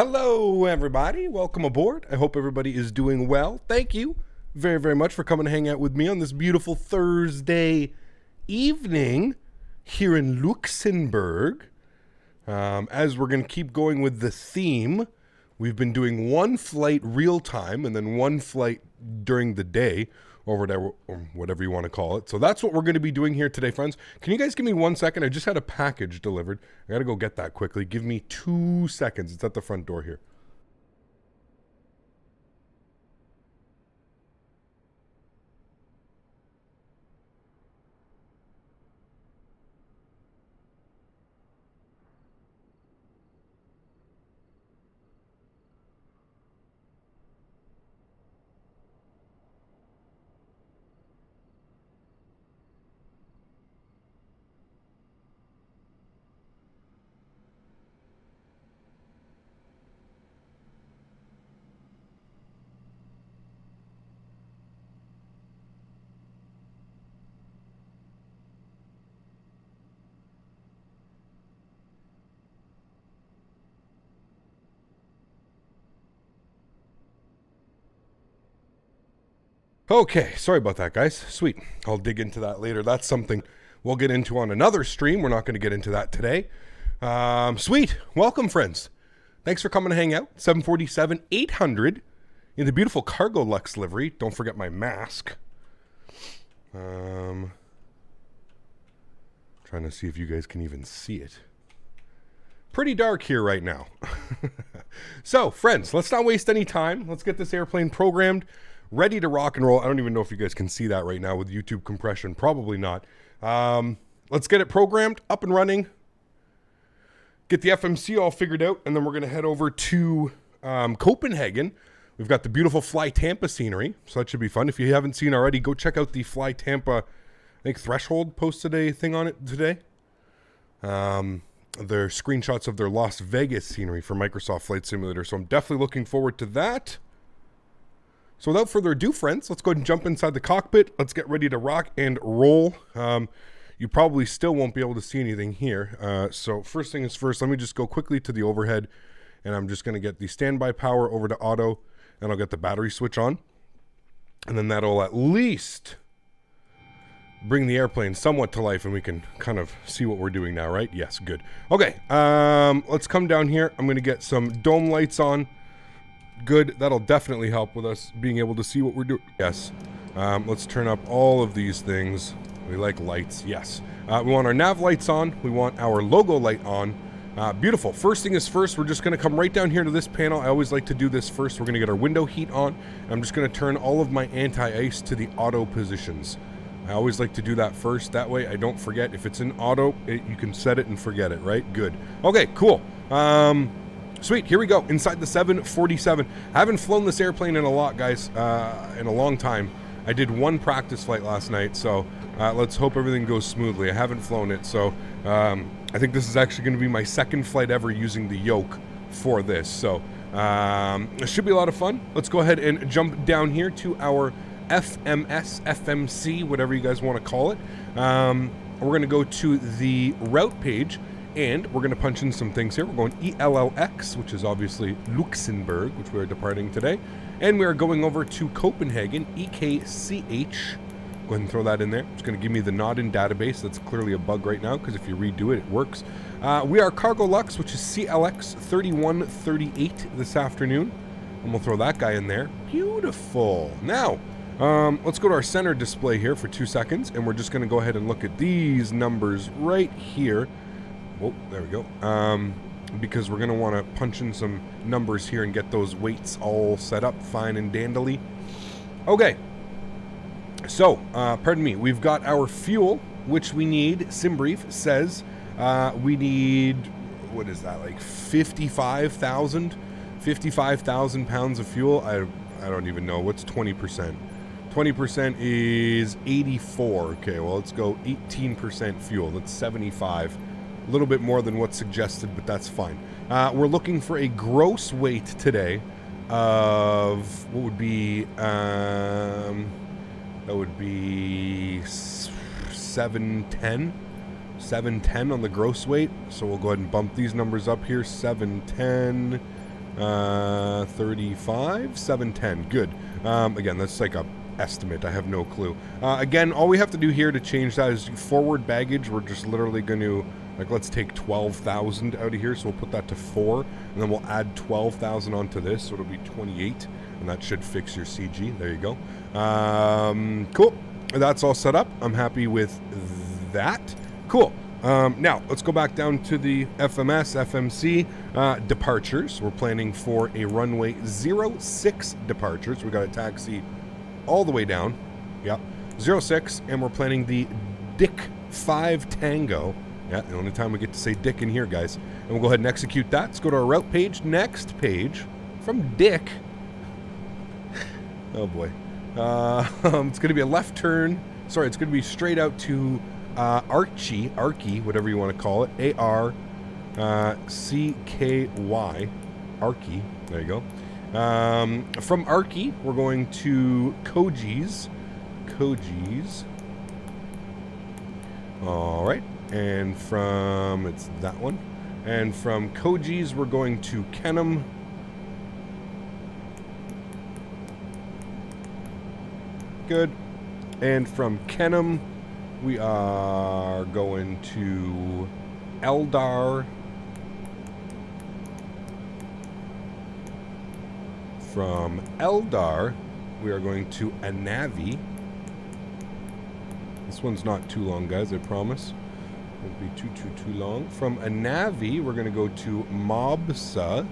Hello, everybody. Welcome aboard. I hope everybody is doing well. Thank you very, very much for coming to hang out with me on this beautiful Thursday evening here in Luxembourg. As we're going to keep going with the theme, we've been doing one flight real time and then one flight during the day, or whatever you want to call it. So that's what we're going to be doing here today, friends. Can you guys give me 1 second? I just had a package delivered. I got to go get that quickly. Give me 2 seconds. It's at the front door here. Okay, sorry about that, guys. Sweet. I'll dig into that later. That's something we'll get into on another stream. We're not going to get into that today. Sweet. Welcome, friends. Thanks for coming to hang out. 747-800 in the beautiful Cargo Lux livery. Don't forget my mask. Trying to see if you guys can even see it. Pretty dark here right now. So, friends, let's not waste any time. Let's get this airplane programmed, ready to rock and roll. I don't even know if you guys can see that right now with YouTube compression. Probably not. Let's get it programmed, up and running. Get the FMC all figured out, and then we're going to head over to Copenhagen. We've got the beautiful Fly Tampa scenery, so that should be fun. If you haven't seen already, go check out the Fly Tampa, I think Threshold posted a thing on it today. They're screenshots of their Las Vegas scenery for Microsoft Flight Simulator, so I'm definitely looking forward to that. So without further ado, friends, let's go ahead and jump inside the cockpit. Let's get ready to rock and roll. You probably still won't be able to see anything here. So first thing is first, let me just go quickly to the overhead, and I'm just going to get the standby power over to auto, and I'll get the battery switch on. And then that'll at least bring the airplane somewhat to life, and we can kind of see what we're doing now, right? Yes, good. Okay, let's come down here. I'm going to get some dome lights on. Good, that'll definitely help with us being able to see what we're doing. Yes, let's turn up all of these things. We like lights, yes. We want our nav lights on. We want our logo light on. Beautiful. First thing is first, we're just going to come right down here to this panel. I always like to do this first. We're going to get our window heat on. I'm just going to turn all of my anti-ice to the auto positions. I always like to do that first. That way I don't forget. If it's in auto, you can set it and forget it, right? Good. Okay, cool. Sweet, here we go, inside the 747. I haven't flown this airplane in a lot, guys, in a long time. I did one practice flight last night, so let's hope everything goes smoothly. I haven't flown it, so I think this is actually going to be my second flight ever using the yoke for this. So it should be a lot of fun. Let's go ahead and jump down here to our FMS, FMC, whatever you guys want to call it. We're going to go to the route page, and we're going to punch in some things here. We're going ELLX, which is obviously Luxembourg, which we are departing today. And we are going over to Copenhagen, EKCH. Go ahead and throw that in there. It's going to give me the not in database. That's clearly a bug right now, because if you redo it, it works. We are Cargo Lux, which is CLX 3138 this afternoon. And we'll throw that guy in there. Beautiful. Now, let's go to our center display here for 2 seconds, and we're just going to go ahead and look at these numbers right here. Oh, there we go. Because we're going to want to punch in some numbers here and get those weights all set up fine and dandily. Okay. So, pardon me. We've got our fuel, which we need. SimBrief says we need, what is that, like 55,000 pounds of fuel? I don't even know. What's 20%? 20% is 84. Okay, well, let's go 18% fuel. That's 75. A little bit more than what's suggested, but that's fine. We're looking for a gross weight today of, what would be, that would be 710. 710 on the gross weight. So we'll go ahead and bump these numbers up here. 710 35, 710. Good. Again, that's like a estimate. I have no clue. Again, all we have to do here to change that is forward baggage. We're just literally going to, like, let's take 12,000 out of here. So we'll put that to 4, and then we'll add 12,000 onto this. So it'll be 28, and that should fix your CG. There you go. Cool. That's all set up. I'm happy with that. Cool. Now, let's go back down to the FMS, FMC departures. We're planning for a runway 06 departures. We got a taxi all the way down. Yeah, 06, and we're planning the Dick 5 Tango. Yeah, the only time we get to say Dick in here, guys. And we'll go ahead and execute that. Let's go to our route page. Next page from Dick. Oh, boy. It's going to be a left turn. Sorry, it's going to be straight out to Archie, whatever you want to call it. A-R-C-K-Y. Archie. There you go. From Archie, we're going to Koji's. All right. And from, it's that one. And from Koji's, we're going to Kenham. Good. And from Kenham, we are going to Eldar. From Eldar, we are going to Anavi. This one's not too long, guys, I promise. It won't be too long. From Anavi, we're going to go to Mobsa.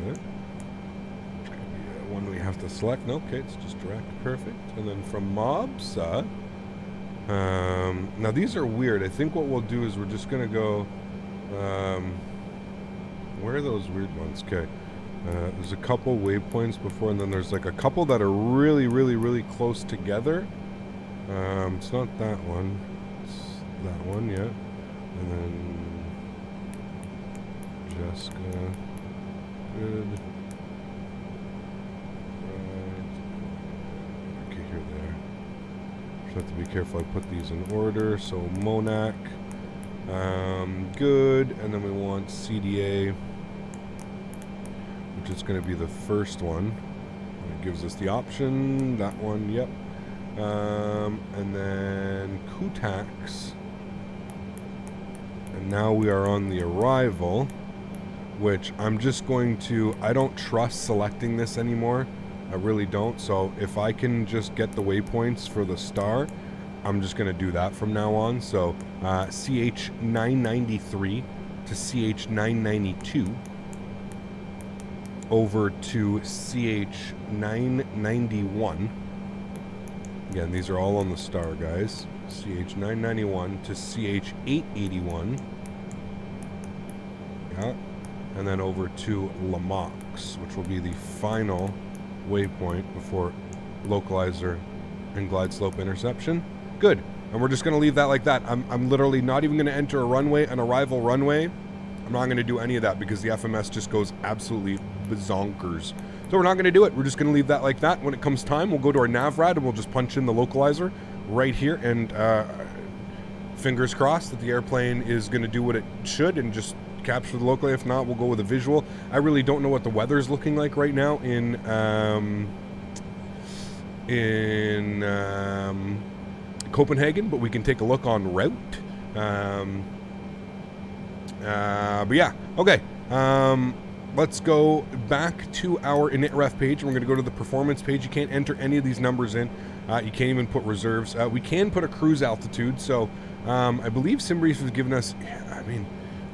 Good. One we have to select. No, okay, it's just direct. Perfect. And then from Mobsa, now these are weird. I think what we'll do is we're just going to go, where are those weird ones? Okay. There's a couple waypoints before, and then there's like a couple that are really close together. It's not that one. It's that one, yeah. And then Jessica. Good. Have to be careful. I put these in order. So Monac, good, and then we want CDA, which is going to be the first one. It gives us the option. That one, yep. And then Kutax, and now we are on the arrival, which I'm just going to. I don't trust selecting this anymore. I really don't. So if I can just get the waypoints for the star, I'm just going to do that from now on. So CH993 to CH992 over to CH991. Again, these are all on the star, guys. CH991 to CH881. Yeah. And then over to Lamax, which will be the final waypoint before localizer and glide slope interception. Good. And we're just going to leave that like that. I'm literally not even going to enter a runway, an arrival runway. I'm not going to do any of that because the FMS just goes absolutely bazonkers. So we're not going to do it. We're just going to leave that like that. When it comes time, we'll go to our NavRad and we'll just punch in the localizer right here, and fingers crossed that the airplane is going to do what it should and just capture the locally. If not, we'll go with a visual. I really don't know what the weather's looking like right now in Copenhagen, but we can take a look en route. But yeah, okay. Let's go back to our init-ref page, and we're going to go to the performance page. You can't enter any of these numbers in. You can't even put reserves. We can put a cruise altitude. So I believe SimBrief has given us,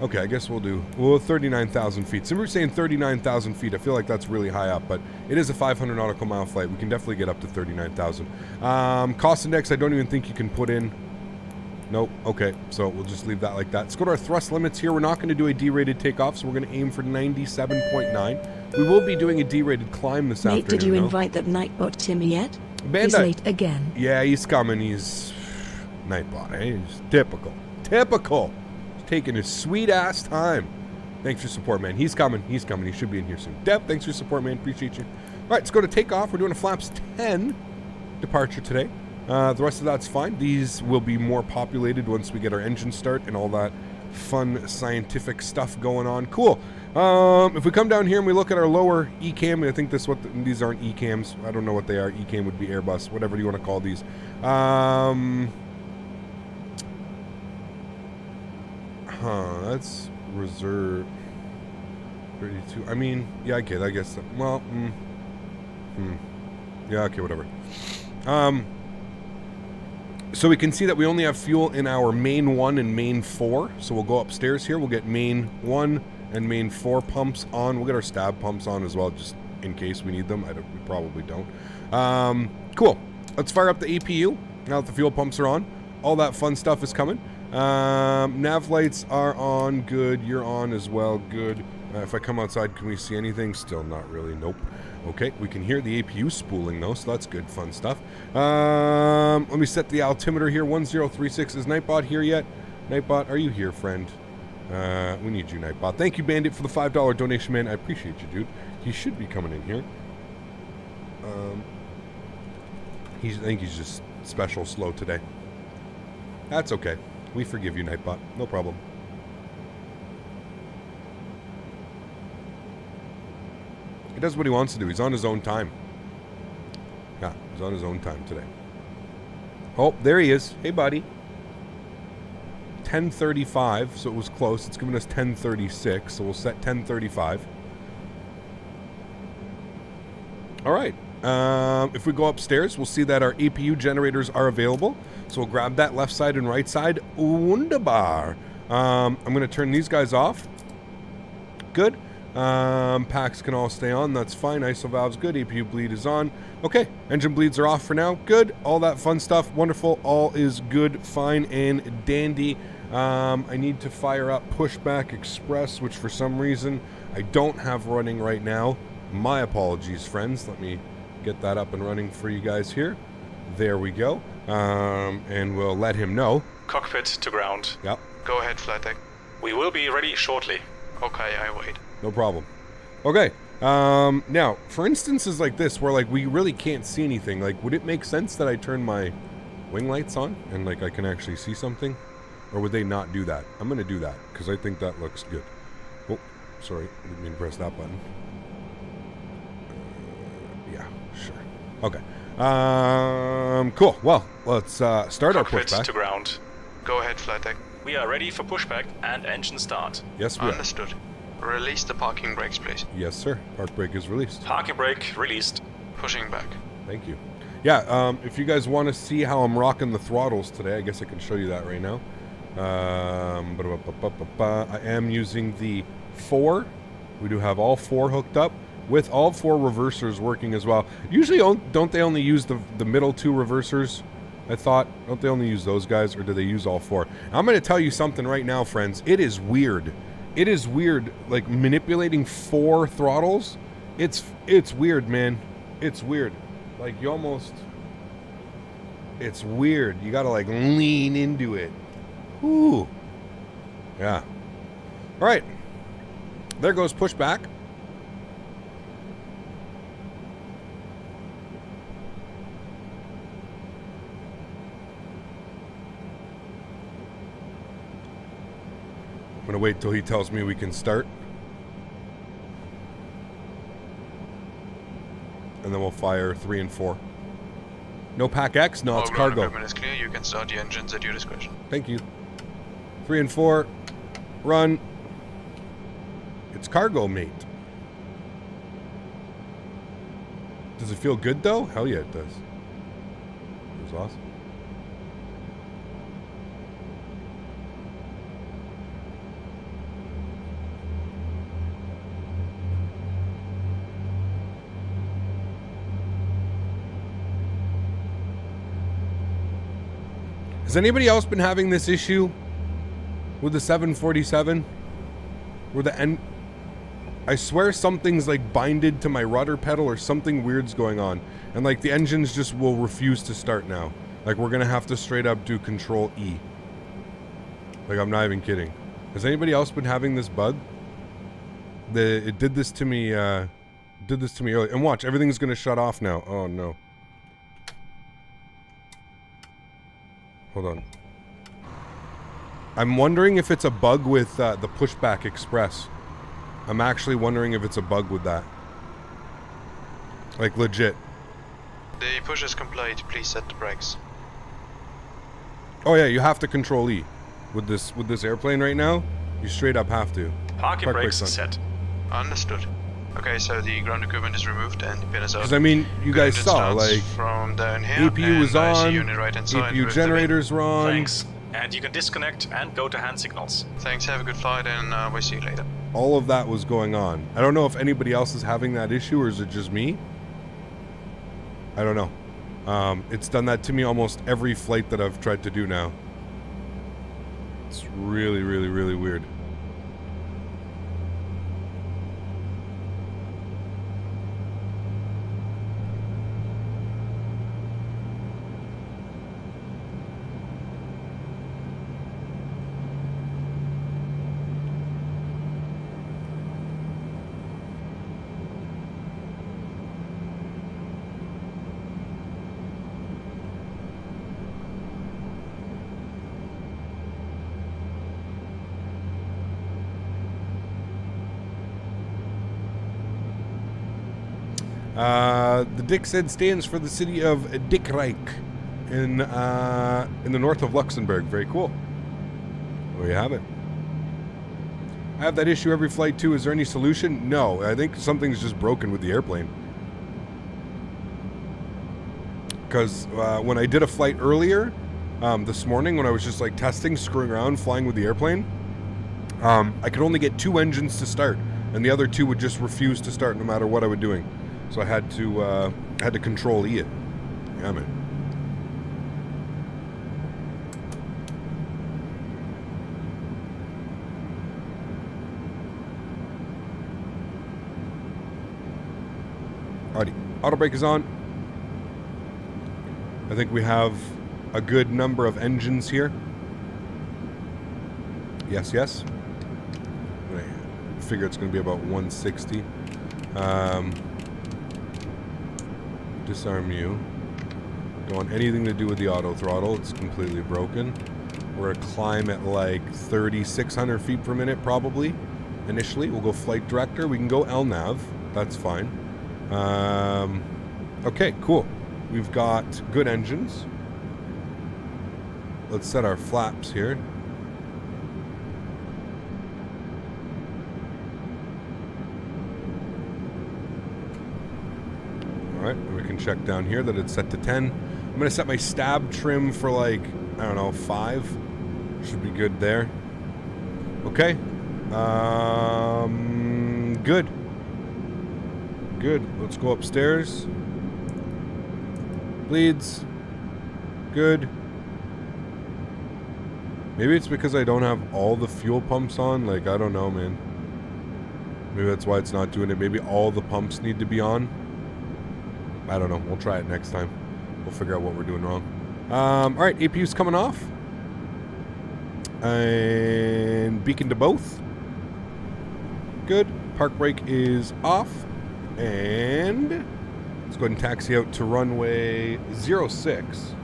okay, I guess we'll 39,000 feet. SimBrief's saying 39,000 feet. I feel like that's really high up, but it is a 500 nautical mile flight. We can definitely get up to 39,000. Cost index, I don't even think you can put in. Nope. Okay, so we'll just leave that like that. Let's go to our thrust limits here. We're not going to do a D-rated takeoff, so we're going to aim for 97.9. We will be doing a D-rated climb this afternoon. Did you invite that Nightbot Timmy yet? Bandit. He's late again. Yeah, he's coming. He's Nightbot, eh? He's typical. Typical. He's taking his sweet-ass time. Thanks for your support, man. He's coming. He's coming. He should be in here soon. Deb, thanks for your support, man. Appreciate you. All right, let's go to takeoff. We're doing a flaps 10 departure today. The rest of that's fine. These will be more populated once we get our engine start and all that fun scientific stuff going on. Cool. If we come down here and we look at our lower ECAM, I think these aren't ECAMs. I don't know what they are. ECAM would be Airbus, whatever you want to call these. That's reserve 32. I mean, yeah, okay, I guess. Well, yeah, okay, whatever. So we can see that we only have fuel in our main 1 and main 4. So we'll go upstairs here. We'll get main 1 and main 4 pumps on. We'll get our stab pumps on as well, just in case we need them. We probably don't. Cool. Let's fire up the APU now that the fuel pumps are on. All that fun stuff is coming. Nav lights are on. Good. You're on as well. Good. If I come outside, can we see anything? Still not really. Nope. Okay, we can hear the APU spooling though, so that's good, fun stuff. Let me set the altimeter here. 1036. Is Nightbot here yet? Nightbot, are you here, friend? We need you, Nightbot. Thank you, Bandit, for the $5 donation, man. I appreciate you, dude. He should be coming in here. I think he's just special slow today. That's okay. We forgive you, Nightbot. No problem. He does what he wants to do. He's on his own time. Yeah, he's on his own time today. Oh, there he is. Hey, buddy. 10:35, so it was close. It's giving us 10:36, so we'll set 10:35. All right. If we go upstairs, we'll see that our APU generators are available. So we'll grab that left side and right side. Wunderbar. I'm going to turn these guys off. Good. Packs can all stay on. That's fine. ISO valve's good. APU bleed is on. Okay. Engine bleeds are off for now. Good. All that fun stuff. Wonderful. All is good, fine, and dandy. I need to fire up Pushback Express, which for some reason I don't have running right now. My apologies, friends. Let me get that up and running for you guys here. There we go. And we'll let him know. Cockpit to ground. Yep. Go ahead, Flight Deck. We will be ready shortly. Okay, I wait. No problem. Okay. Now, for instances like this, where like we really can't see anything, like would it make sense that I turn my wing lights on and like I can actually see something? Or would they not do that? I'm going to do that because I think that looks good. Oh, sorry. Didn't mean to press that button. Yeah, sure. Okay. Cool. Well, let's start our pushback. To ground. Go ahead, Flight Deck. We are ready for pushback and engine start. Yes, we are. Understood. Release the parking brakes, please. Yes, sir. Park brake is released. Parking brake released. Pushing back. Thank you. Yeah, if you guys want to see how I'm rocking the throttles today, I guess I can show you that right now. I am using the 4. We do have all 4 hooked up with all 4 reversers working as well. Usually, don't they only use the middle 2 reversers? I thought, don't they only use those guys, or do they use all 4? I'm going to tell you something right now, friends. It is weird. It is weird, like manipulating 4 throttles. It's weird, man. It's weird. Like you almost, it's weird. You got to like lean into it. Ooh. Yeah. All right. There goes pushback. I'm going to wait till he tells me we can start. And then we'll fire 3 and 4. No Pack X? No, it's cargo. Equipment is clear. You can start the engines at your discretion. Thank you. 3 and 4. Run. It's cargo, mate. Does it feel good, though? Hell yeah, it does. It was awesome. Has anybody else been having this issue with the 747? Where the end... I swear something's like binded to my rudder pedal or something weird's going on. And like the engines just will refuse to start now. Like we're going to have to straight up do Control E. Like I'm not even kidding. Has anybody else been having this bug? It did this to me, earlier. And watch, everything's going to shut off now. Oh no. Hold on. I'm wondering if it's a bug with the Pushback Express. I'm actually wondering if it's a bug with that. Like, legit. The push is complete. Please set the brakes. Oh yeah, you have to control E. With this airplane right now, you straight up have to. Parking brakes on. set. Understood. Okay, so the ground equipment is removed and the pin is out. Because I mean, you guys Engine saw, starts like, from down here, APU was and I see on, you on the right-hand side APU with generators were on. Thanks. And you can disconnect and go to hand signals. Thanks, have a good flight, and we'll see you later. All of that was going on. I don't know if anybody else is having that issue, or is it just me? I don't know. It's done that to me almost every flight that I've tried to do now. It's really, really, really weird. The Dick said stands for the city of Dickrijk in the north of Luxembourg. Very cool. There you have it. I have that issue every flight too. Is there any solution? No, I think something's just broken with the airplane. Because when I did a flight earlier this morning, when I was just like testing, screwing around, flying with the airplane, I could only get 2 engines to start, and the other 2 would just refuse to start no matter what I was doing. So I had to control E it. Yeah, man. Alrighty, auto brake is on. I think we have a good number of engines here. Yes, yes. I figure it's going to be about 160. Disarm you. Don't want anything to do with the auto throttle. It's completely broken. We're going to climb at like 3,600 feet per minute probably. Initially, we'll go flight director. We can go LNAV. That's fine. Okay, cool. We've got good engines. Let's set our flaps here. Alright, we can check down here that it's set to 10. I'm going to set my stab trim for like, I don't know, 5. Should be good there. Okay. Good. Good. Let's go upstairs. Bleeds. Good. Maybe it's because I don't have all the fuel pumps on. Like, I don't know, man. Maybe that's why it's not doing it. Maybe all the pumps need to be on. I don't know. We'll try it next time. We'll figure out what we're doing wrong. Alright, APU's coming off. And beacon to both. Good. Park brake is off. And let's go ahead and taxi out to runway 06.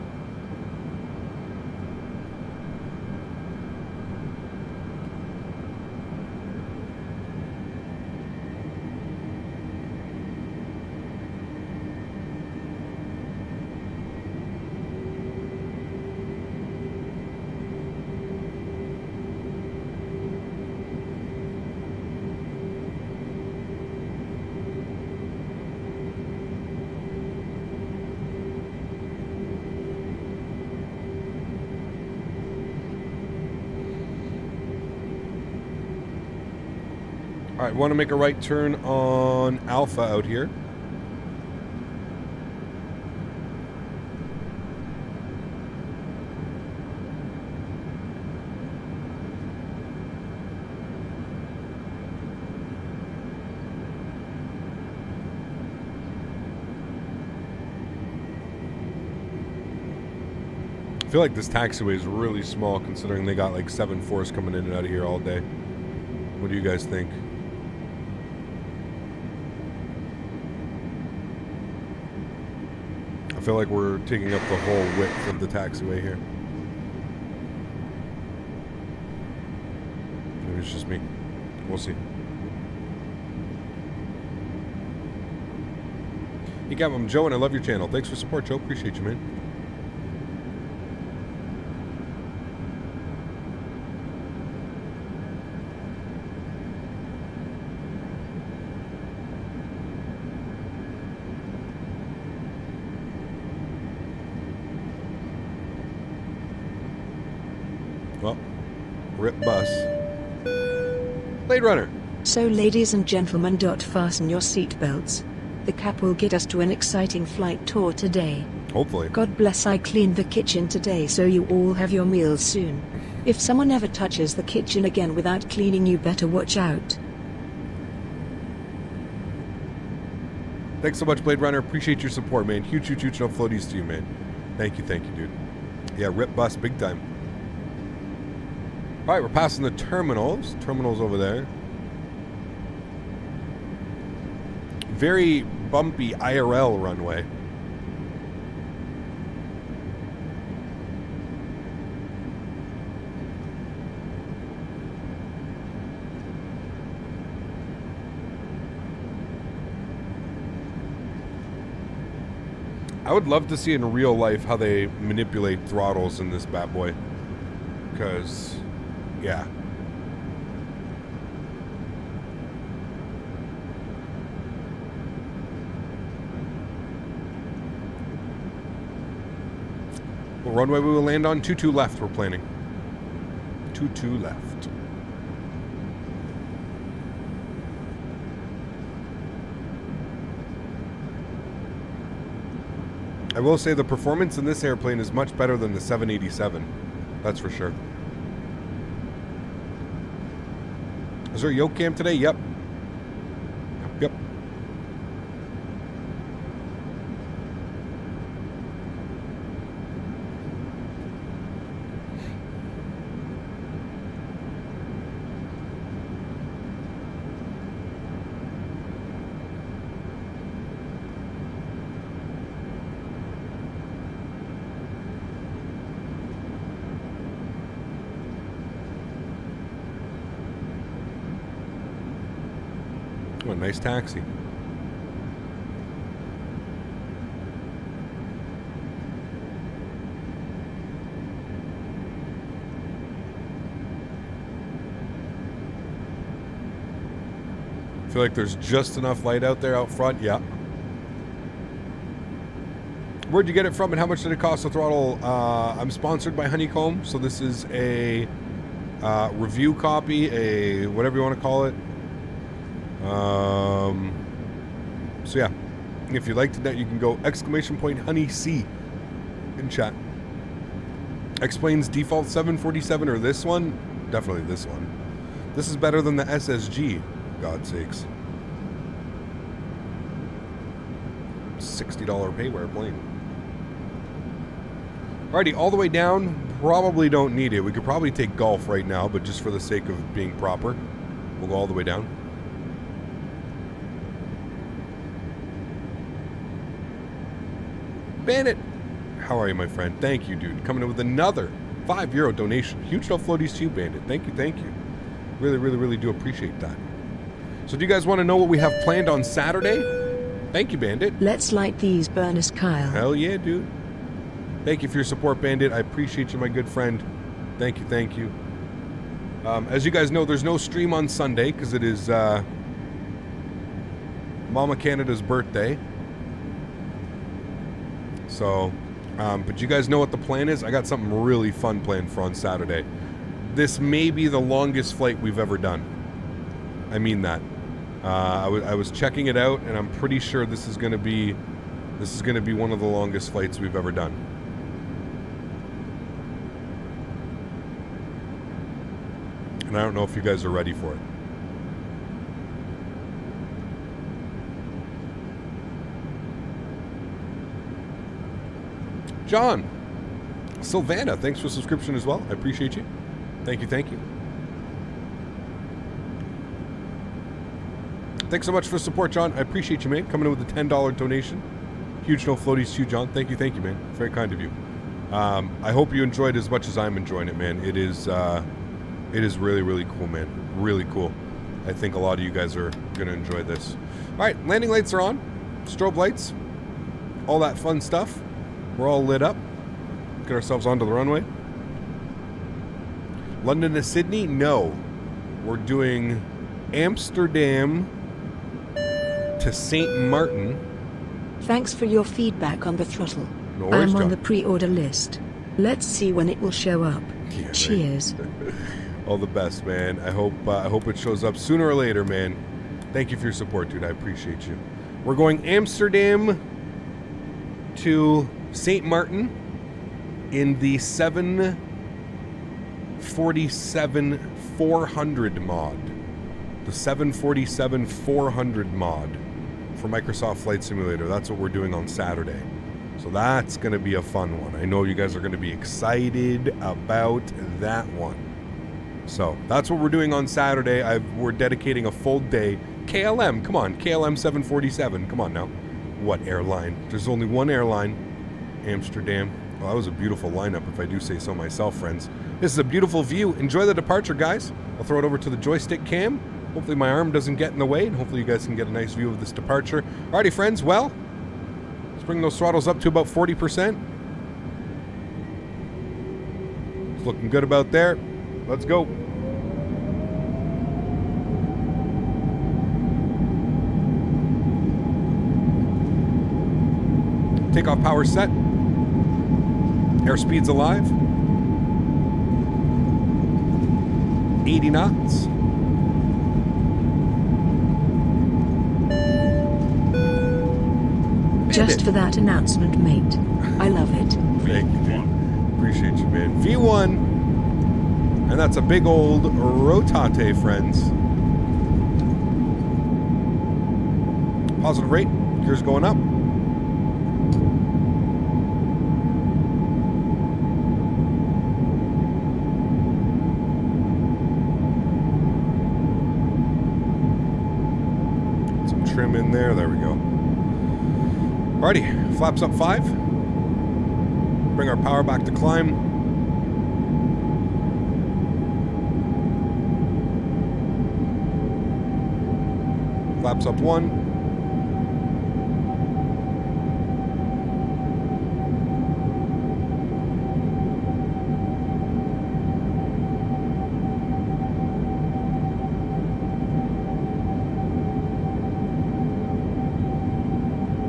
Alright, want to make a right turn on Alpha out here. I feel like this taxiway is really small considering they got like 7-4s coming in and out of here all day. What do you guys think? I feel like we're taking up the whole width of the taxiway here. it's just me. We'll see. Hey, Gab, I'm Joe, and I love your channel. Thanks for support, Joe. Appreciate you, man. Well, rip bus. Blade Runner. So ladies and gentlemen, fasten your seatbelts. The cap will get us to an exciting flight tour today. Hopefully. God bless, I cleaned the kitchen today, so you all have your meals soon. If someone ever touches the kitchen again without cleaning, you better watch out. Thanks so much, Blade Runner. Appreciate your support, man. Huge no floaties to you, man. Thank you, dude. Yeah, rip bus, big time. All right, we're passing the terminals. Terminals over there. Very bumpy IRL runway. I would love to see in real life how they manipulate throttles in this bad boy. Because, yeah. What runway we will land on? 22 left, we're planning. 22 left. I will say the performance in this airplane is much better than the 787. That's for sure. Is there a yoke cam today? Yep. Yep. Oh, a nice taxi. Feel like there's just enough light out there out front. Yeah. Where'd you get it from and how much did it cost to throttle? I'm sponsored by Honeycomb, so this is a review copy, a whatever you want to call it. So yeah, if you liked that, you can go ! HoneyC in chat. Explains default 747 or this one? Definitely this one. This is better than the SSG, God's sakes. $60 payware plane. Alrighty, all the way down. Probably don't need it. We could probably take golf right now, but just for the sake of being proper, we'll go all the way down. Bandit, how are you, my friend? Thank you, dude. Coming in with another €5 donation. Huge no floaties to you, Bandit. Thank you. Really do appreciate that. So do you guys want to know what we have planned on Saturday? Thank you, Bandit. Let's light these burners, Kyle. Hell yeah, dude. Thank you for your support, Bandit. I appreciate you, my good friend. Thank you. As you guys know, there's no stream on Sunday because it is Mama Canada's birthday. So, but you guys know what the plan is? I got something really fun planned for on Saturday. This may be the longest flight we've ever done. I mean that. I was checking it out, and I'm pretty sure this is going to be one of the longest flights we've ever done. And I don't know if you guys are ready for it. John, Sylvana, thanks for the subscription as well. I appreciate you. Thank you. Thanks so much for the support, John. I appreciate you, man. Coming in with a $10 donation. Huge no floaties to you, John. Thank you, man. Very kind of you. I hope you enjoyed as much as I'm enjoying it, man. It is It is really, really cool, man. Really cool. I think a lot of you guys are going to enjoy this. All right, landing lights are on. Strobe lights. All that fun stuff. We're all lit up. Get ourselves onto the runway. London to Sydney? No. We're doing Amsterdam to St. Martin. Thanks for your feedback on the throttle. No worries, I'm on John. the pre-order list. Let's see when it will show up. Yeah, right. Cheers. All the best, man. I hope it shows up sooner or later, man. Thank you for your support, dude. I appreciate you. We're going Amsterdam to St. Martin in the 747-400 mod. The 747-400 mod for Microsoft Flight Simulator. That's what we're doing on Saturday. So that's going to be a fun one. I know you guys are going to be excited about that one. So that's what we're doing on Saturday. We're dedicating a full day. KLM, come on. KLM 747. Come on now. What airline? There's only one airline. Amsterdam. Well, that was a beautiful lineup, if I do say so myself, friends. This is a beautiful view. Enjoy the departure, guys. I'll throw it over to the joystick cam. Hopefully my arm doesn't get in the way, and hopefully you guys can get a nice view of this departure. Alrighty, friends. Well, let's bring those throttles up to about 40%. It's looking good about there. Let's go. Takeoff power set. Airspeed's alive. 80 knots. Just for that announcement, mate. I love it. Thank you, dude. Appreciate you, man. V1. And that's a big old rotate, friends. Positive rate. Gears going up. Some trim in there. There we go. Alrighty. Flaps up 5. Bring our power back to climb. Flaps up 1.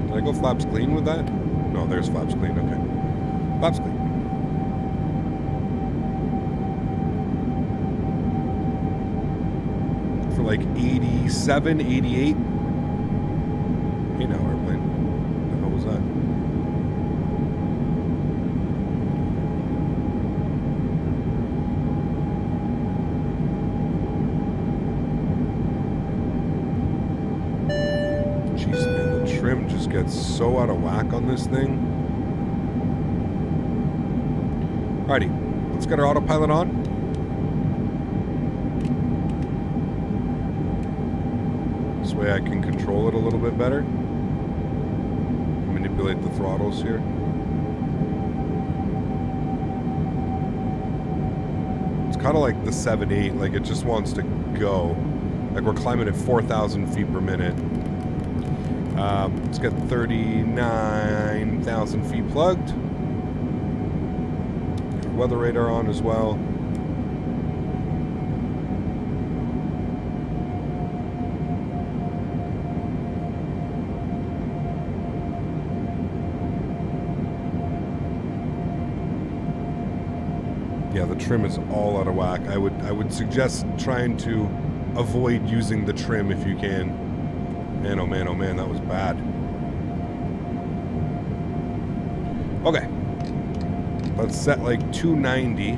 Did I go flaps clean with that? No, there's flaps clean. Okay. Flaps clean. For like 87, 88. Hey now, airplane. What the hell was that? Jeez, man, the trim just gets so out of whack on this thing. Alrighty, let's get our autopilot on. This way I can control it a little bit better. Manipulate the throttles here. It's kind of like the 7.8, like it just wants to go. Like we're climbing at 4,000 feet per minute. Let's get 39,000 feet plugged. Weather radar on as well. Yeah, the trim is all out of whack. I would suggest trying to avoid using the trim if you can. Man, oh man, that was bad. Okay. Let's set like 290.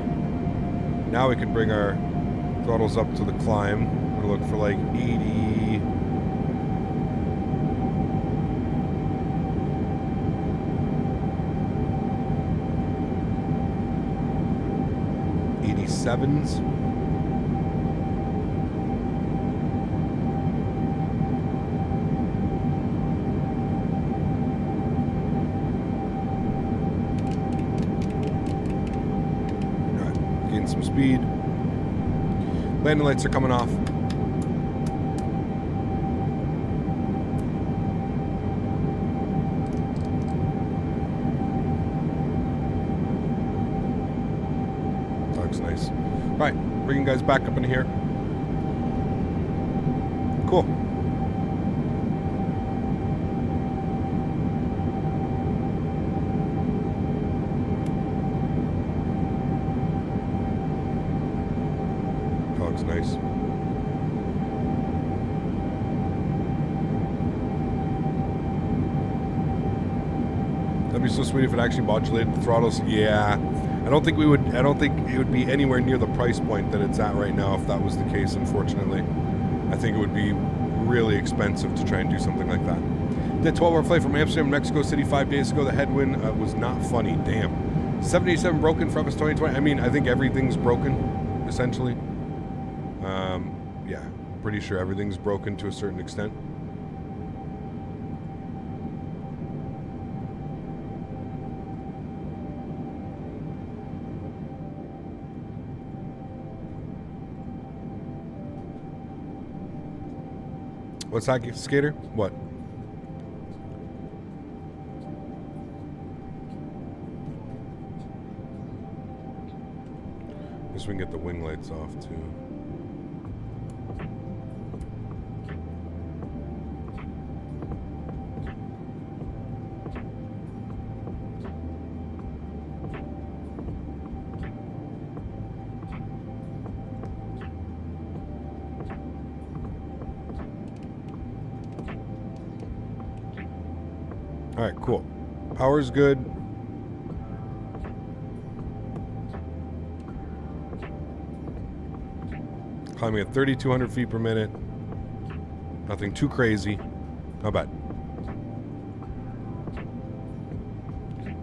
Now we can bring our throttles up to the climb. We're gonna look for like 80. '87s. Some speed. Landing lights are coming off. That looks nice. All right, bringing guys back up in here. Cool. That looks nice. That'd be so sweet if it actually modulated the throttles. Yeah. I don't think it would be anywhere near the price point that it's at right now if that was the case, unfortunately. I think it would be really expensive to try and do something like that. Did a 12-hour flight from Amsterdam to Mexico City 5 days ago. The headwind was not funny. Damn. 787 broken for us 2020. I mean, I think everything's broken, essentially. Yeah, pretty sure everything's broken to a certain extent. What's that, Skater? What? Guess we can get the wing lights off too. All right, cool. Power's good. Climbing at 3,200 feet per minute. Nothing too crazy. Not bad.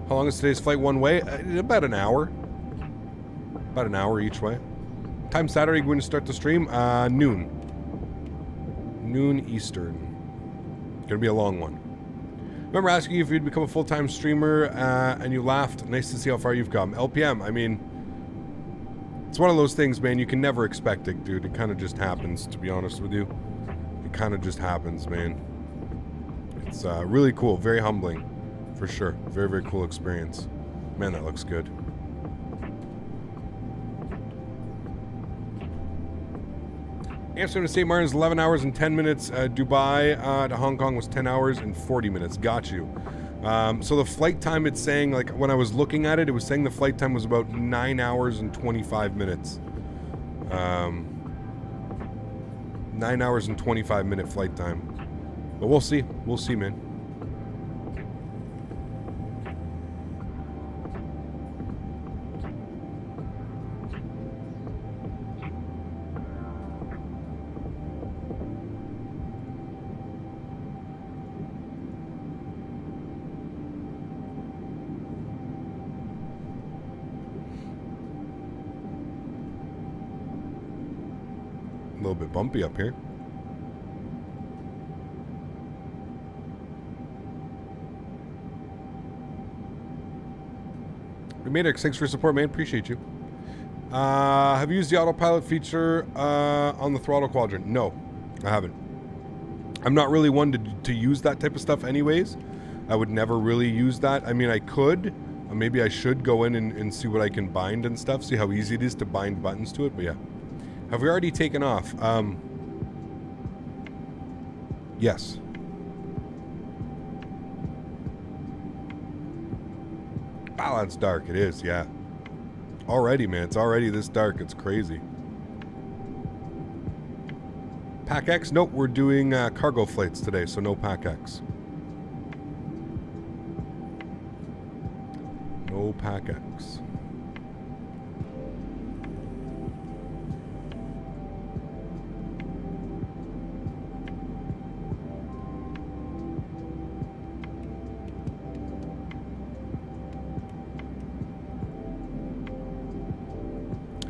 How long is today's flight one way? About an hour. About an hour each way. Time Saturday going to start the stream? Noon. Noon Eastern. Gonna be a long one. Remember asking you if you'd become a full-time streamer, and you laughed. Nice to see how far you've come. LPM, I mean, it's one of those things, man, you can never expect it, dude. It kind of just happens, to be honest with you. It kind of just happens, man. It's really cool, very humbling, for sure. Very, very cool experience. Man, that looks good. Amsterdam to St. Martin's 11 hours and 10 minutes. Dubai to Hong Kong was 10 hours and 40 minutes. Got you. So the flight time, it's saying, like, when I was looking at it, it was saying the flight time was about 9 hours and 25 minutes. 9 hours and 25 minute flight time. But we'll see. We'll see, man. A little bit bumpy up here. Remedic, thanks for your support, man. Appreciate you. Have you used the autopilot feature on the throttle quadrant? No, I haven't. I'm not really one to use that type of stuff anyways. I would never really use that. I mean, I could. Maybe I should go in and see what I can bind and stuff. See how easy it is to bind buttons to it. But yeah. Have we already taken off? Yes. Wow, that's dark. It is, yeah. Already, man. It's already this dark. It's crazy. Pack X? Nope, we're doing cargo flights today, so no Pack X. No Pack X.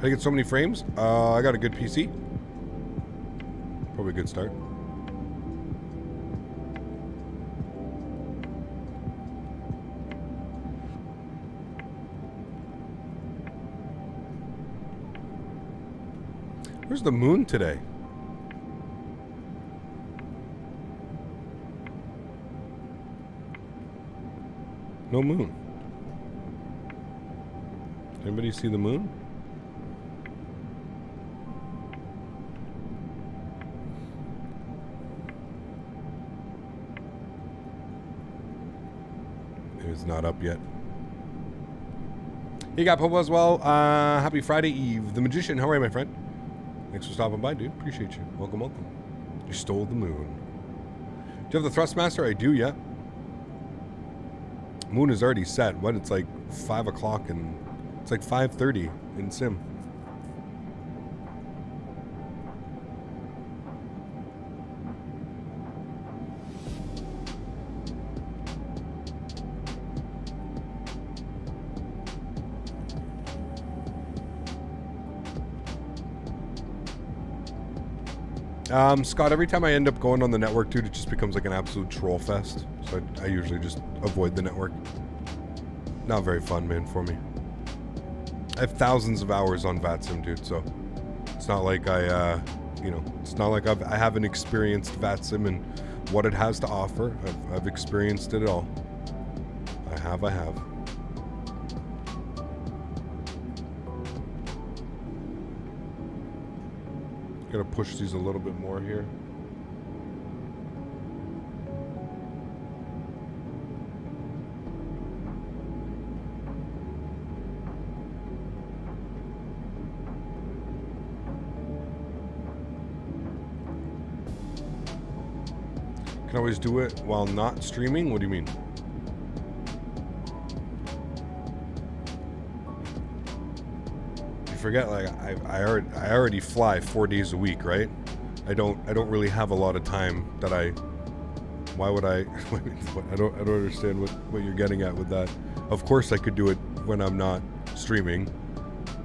I get so many frames. I got a good PC. Probably a good start. Where's the moon today? No moon. Anybody see the moon? It's not up yet. You got Popo as well. Happy Friday Eve. The Magician, how are you, my friend? Thanks for stopping by, dude. Appreciate you. Welcome, welcome. You stole the moon. Do you have the Thrustmaster? I do, yeah. Moon is already set. What? It's like 5 o'clock and it's like 5:30 in Sim. Scott, every time I end up going on the network, dude, it just becomes like an absolute troll fest. So I usually just avoid the network. Not very fun, man, for me. I have thousands of hours on VATSIM, dude, so it's not like it's not like I haven't experienced VATSIM and what it has to offer. I've experienced it all. I have. Gotta push these a little bit more here. Can always do it while not streaming? What do you mean? Forget, like I already fly 4 days a week, right? I don't really have a lot of time that why would I I don't understand what you're getting at with that. Of course I could do it when I'm not streaming,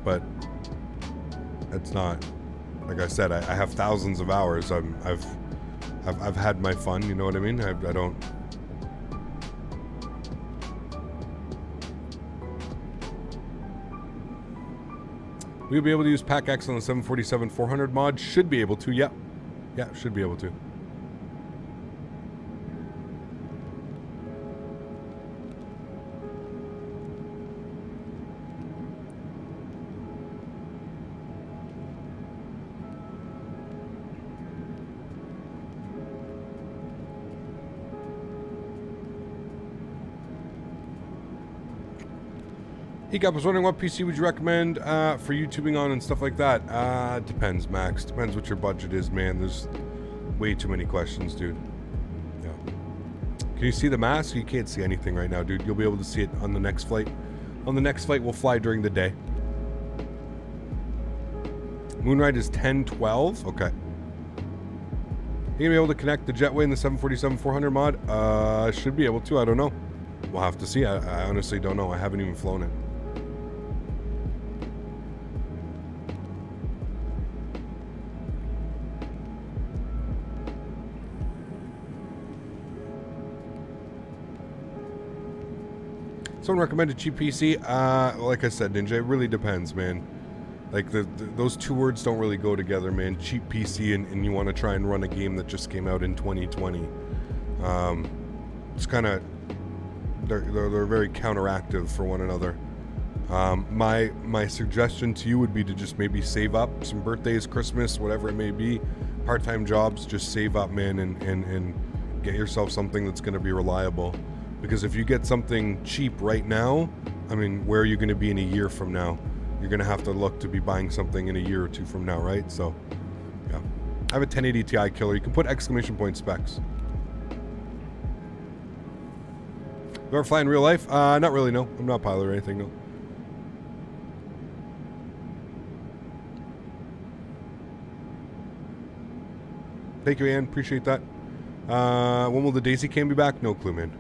but it's not, like I said, I have thousands of hours. I've had my fun, you know what I mean? I don't. We'll be able to use Pack X on the 747-400 mod. Should be able to, yep. Yeah, should be able to. I was wondering what PC would you recommend for YouTubing on and stuff like that. Depends, Max. Depends what your budget is, man. There's way too many questions, dude. Yeah. Can you see the mask? You can't see anything right now, dude. You'll be able to see it on the next flight. On the next flight, we'll fly during the day. Moonride is 10:12. Okay. You gonna be able to connect the jetway in the 747-400 mod? Should be able to. I don't know. We'll have to see. I honestly don't know. I haven't even flown it. Someone recommended cheap PC. Like I said, Ninja, it really depends, man. Like those two words don't really go together, man. Cheap PC and you want to try and run a game that just came out in 2020. It's kind of they're very counteractive for one another. My suggestion to you would be to just maybe save up some birthdays, Christmas, whatever it may be, part-time jobs. Just save up, man, and get yourself something that's going to be reliable. Because if you get something cheap right now, I mean, where are you going to be in a year from now? You're going to have to look to be buying something in a year or two from now, right? So, yeah. I have a 1080 Ti killer. You can put exclamation point specs. You ever fly in real life? Not really, no. I'm not a pilot or anything, no. Thank you, Ann. Appreciate that. When will the Daisy cam be back? No clue, man.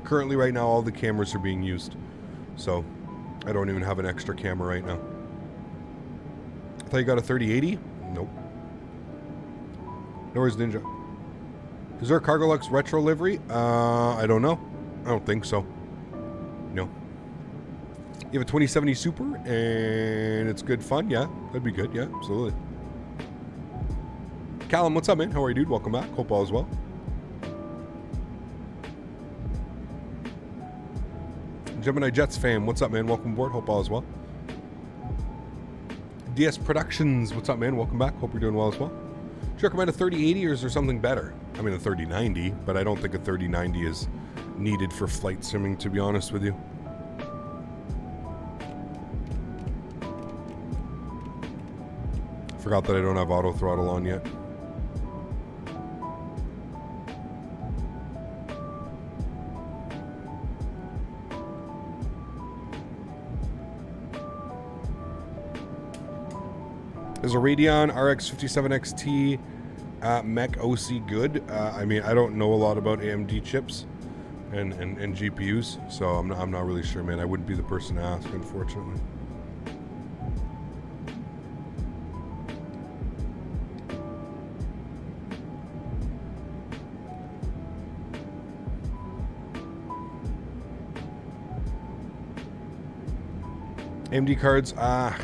Currently right now, all the cameras are being used. So, I don't even have an extra camera right now. I thought you got a 3080? Nope. No worries, Ninja. Is there a Cargolux retro livery? I don't know. I don't think so. No. You have a 2070 Super and it's good fun? Yeah, that'd be good. Yeah, absolutely. Callum, what's up, man? How are you, dude? Welcome back. Hope all is well. Gemini Jets fam, what's up, man? Welcome aboard. Hope all is well. DS Productions, what's up, man? Welcome back. Hope you're doing well as well. Do you recommend a 3080 or is there something better? I mean, a 3090, but I don't think a 3090 is needed for flight simming, to be honest with you. Forgot that I don't have auto throttle on yet. Is a Radeon RX 57 XT Mech OC good? I mean, I don't know a lot about AMD chips and GPUs, so I'm not really sure, man. I wouldn't be the person to ask, unfortunately. AMD cards, I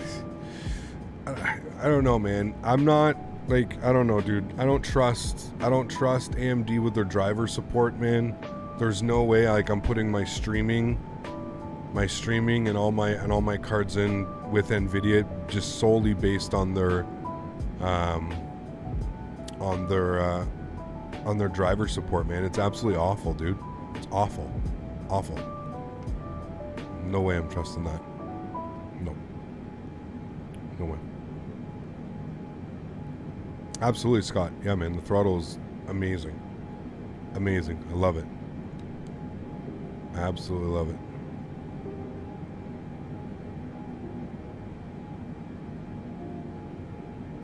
don't know, man. I'm not, like, I don't know, dude. I don't trust AMD with their driver support, man. There's no way, like, I'm putting my streaming and all my cards in with Nvidia just solely based on their driver support, man. It's absolutely awful, dude. It's awful. No way I'm trusting that. No way. Absolutely, Scott. Yeah, man, the throttle is amazing. Amazing. I love it. I absolutely love it.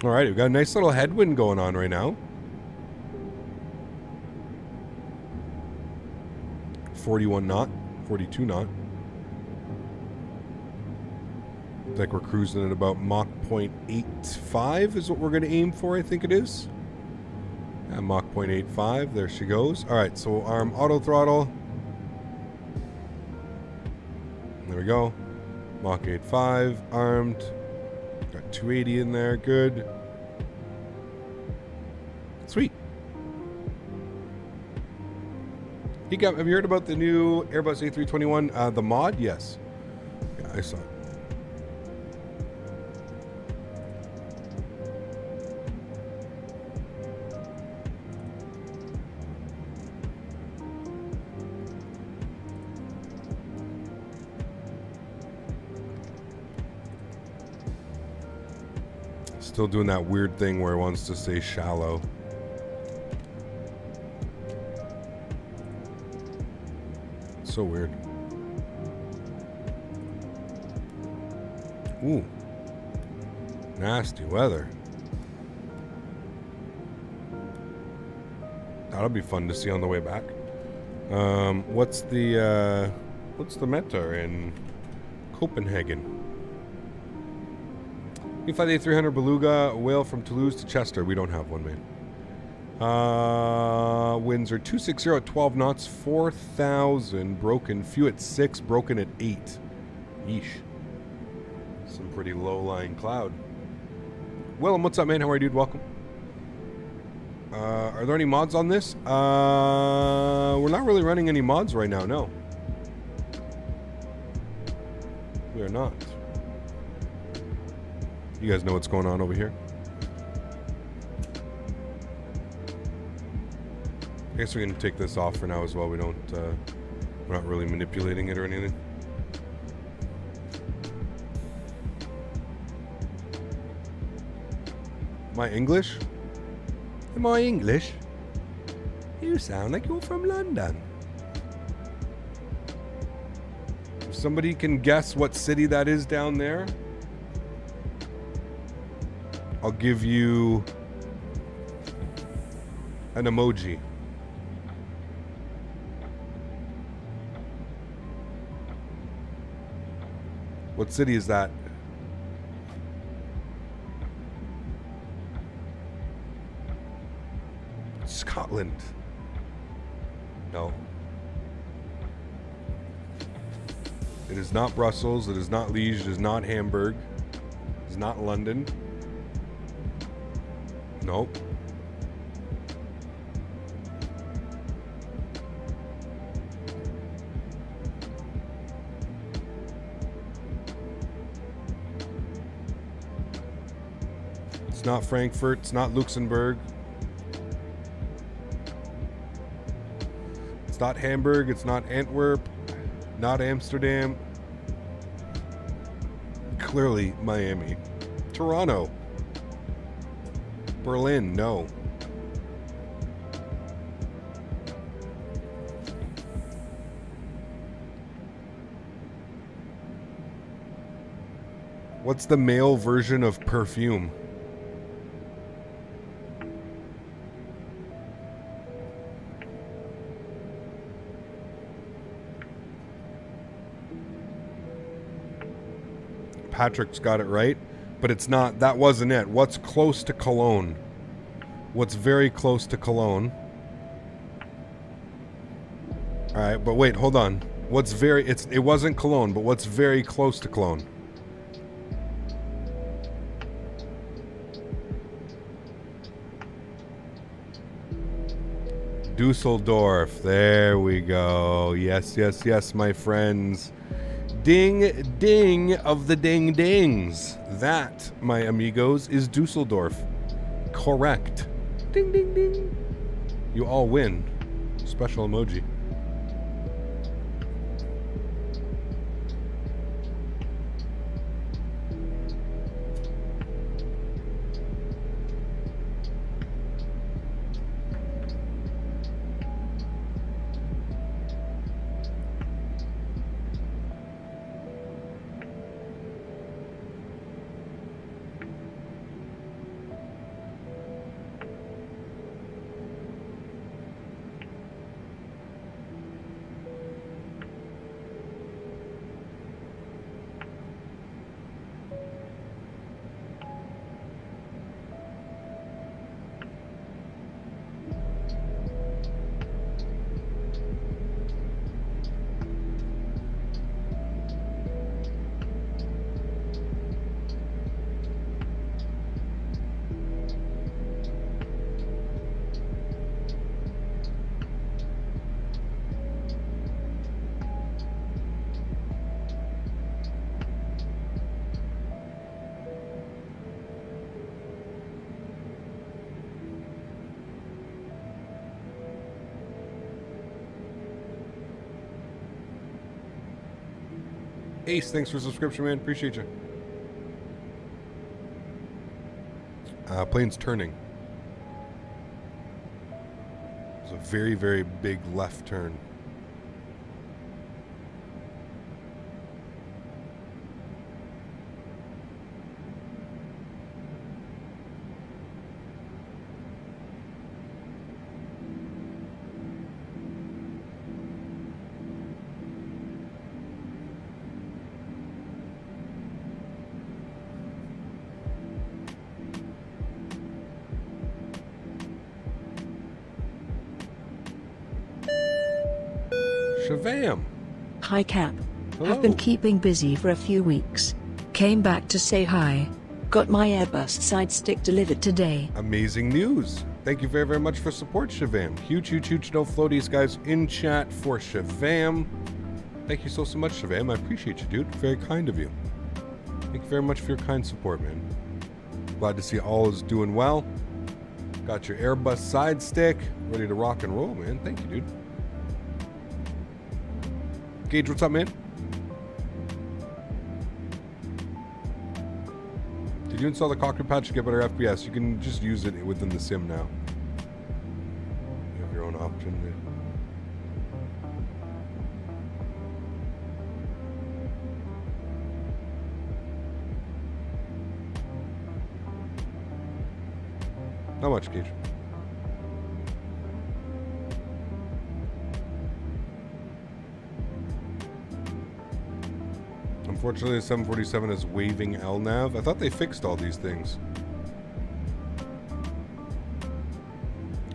All right, we've got a nice little headwind going on right now. 41 knot, 42 knot. Like we're cruising at about Mach 0.85 is what we're going to aim for, I think it is. Yeah, Mach 0.85, there she goes. All right, so arm auto throttle. There we go. Mach 8.5, armed. Got 280 in there, good. Sweet. Have you heard about the new Airbus A321, the mod? Yes. Yeah, I saw it. Still doing that weird thing where it wants to say shallow. So weird. Ooh. Nasty weather. That'll be fun to see on the way back. What's the meta in Copenhagen? E5 A300 Beluga, whale from Toulouse to Chester. We don't have one, man. Winds are 260 at 12 knots, 4,000 broken. Few at 6, broken at 8. Yeesh. Some pretty low-lying cloud. Willem, what's up, man? How are you, dude? Welcome. Are there any mods on this? We're not really running any mods right now, no. We are not. You guys know what's going on over here? I guess we can take this off for now as well. We're not really manipulating it or anything. My English? Am I English? You sound like you're from London. If somebody can guess what city that is down there, I'll give you an emoji. What city is that? Scotland. No. It is not Brussels. It is not Liège. It is not Hamburg. It is not London. Nope. not Frankfurt. It's not Luxembourg. It's not Hamburg. It's not Antwerp. Not Amsterdam. Clearly Miami. Toronto. Berlin, no. What's the male version of perfume? Patrick's got it right, but it's not. That wasn't it. What's close to cologne? What's very close to cologne? All right, but wait, hold on. What's very? It wasn't cologne, but what's very close to cologne? Dusseldorf. There we go. Yes, yes, yes, my friends. Ding, ding of the ding dings. That, my amigos, is Dusseldorf. Correct. Ding, ding, ding. You all win. Special emoji. Ace, thanks for the subscription, man. Appreciate you. Plane's turning. It's a very, very big left turn. Shavam. Hi Cap. Hello. Have been keeping busy for a few weeks. Came back to say hi. Got my Airbus side stick delivered today. Amazing news. Thank you very, very much for support, Shavam. Huge, huge, huge no floaties, guys, in chat for Shavam. Thank you so much, Shavam. I appreciate you, dude. Very kind of you. Thank you very much for your kind support, man. Glad to see all is doing well. Got your Airbus side stick. Ready to rock and roll, man. Thank you, dude. Gage, what's up, man? Did you install the cockpit patch to get better FPS? You can just use it within the sim now. You have your own option, man. Not much, Gage. Unfortunately, the 747 is waving LNAV. I thought they fixed all these things.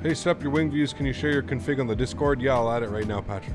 Hey, set up your wing views. Can you share your config on the Discord? Yeah, I'll add it right now, Patrick.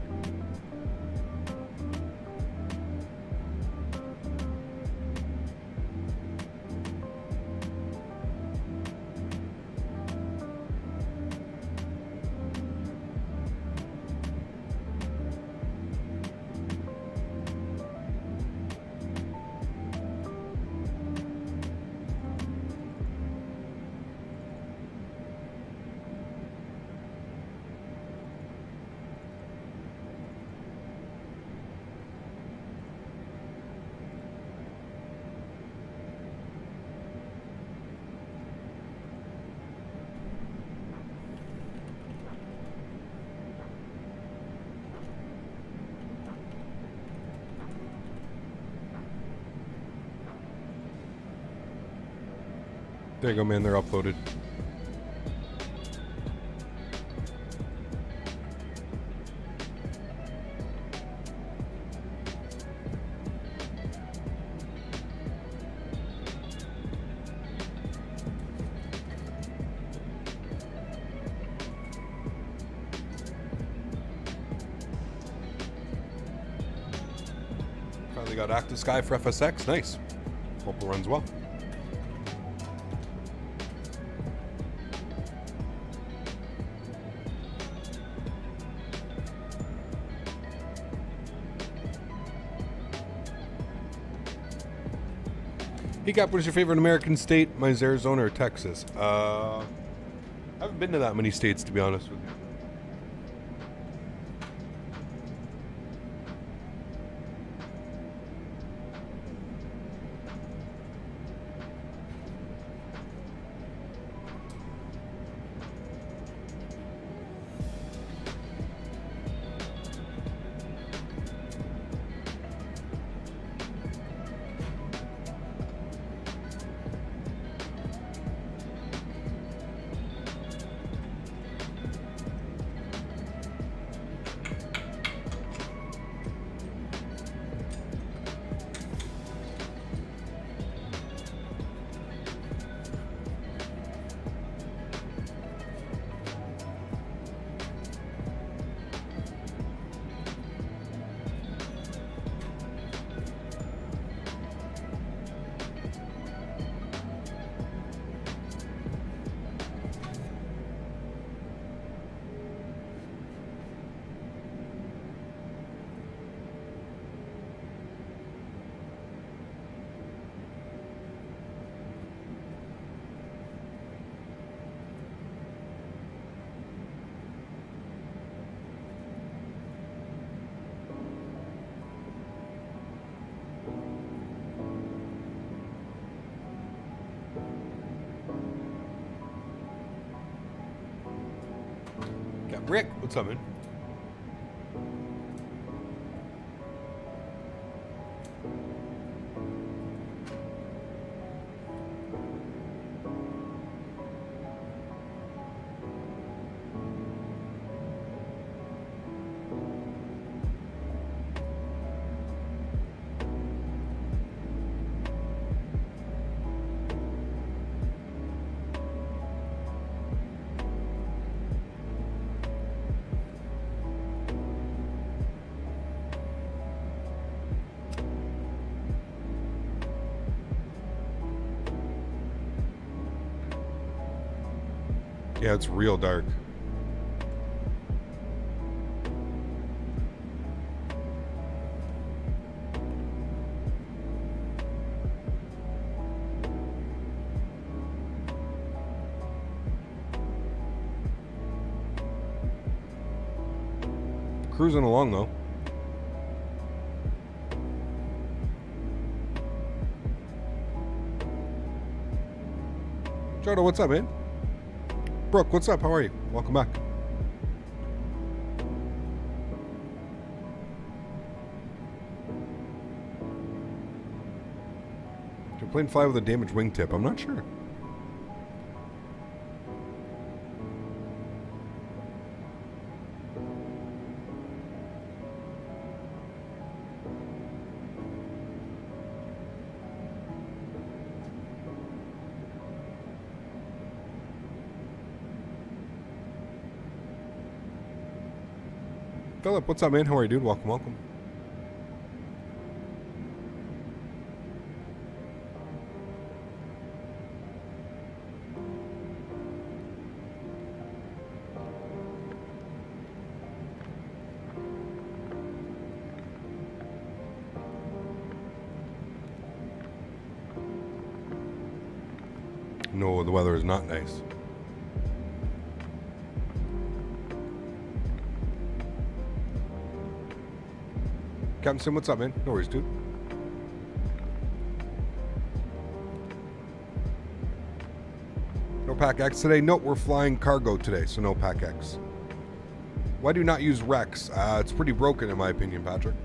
There you go, man. They're uploaded. Finally got Active Sky for FSX. Nice. Hope it runs well. Hey Cap, what is your favorite American state? Mine's Arizona or Texas. I haven't been to that many states, to be honest with you. Rick, what's up, man? Yeah, it's real dark. Cruising along though. Jodo, what's up, man? Brooke, what's up? How are you? Welcome back. Did your plane fly with a damaged wingtip? I'm not sure. Philip, what's up, man? How are you, dude? Welcome, welcome. No, the weather is not nice. Captain Sim, what's up, man? No worries, dude. No Pack X today? Nope, we're flying cargo today, so no Pack X. Why do you not use Rex? It's pretty broken in my opinion, Patrick.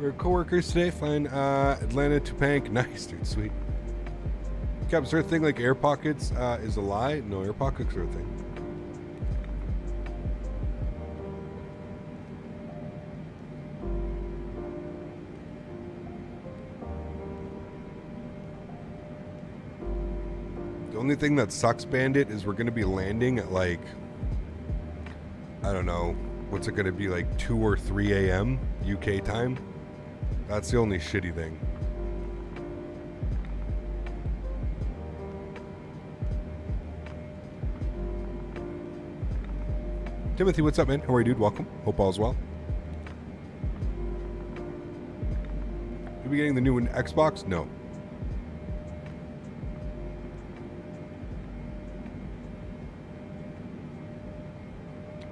We're co-workers today, flying Atlanta to Pank. Nice, dude, sweet. Cap, is there a thing like air pockets is a lie? No, air pockets are a thing. The only thing that sucks, Bandit, is we're going to be landing at like, I don't know, what's it going to be, like 2 or 3 a.m. UK time? That's the only shitty thing. Timothy, what's up, man? How are you, dude? Welcome. Hope all's well. You'll be getting the new Xbox? No.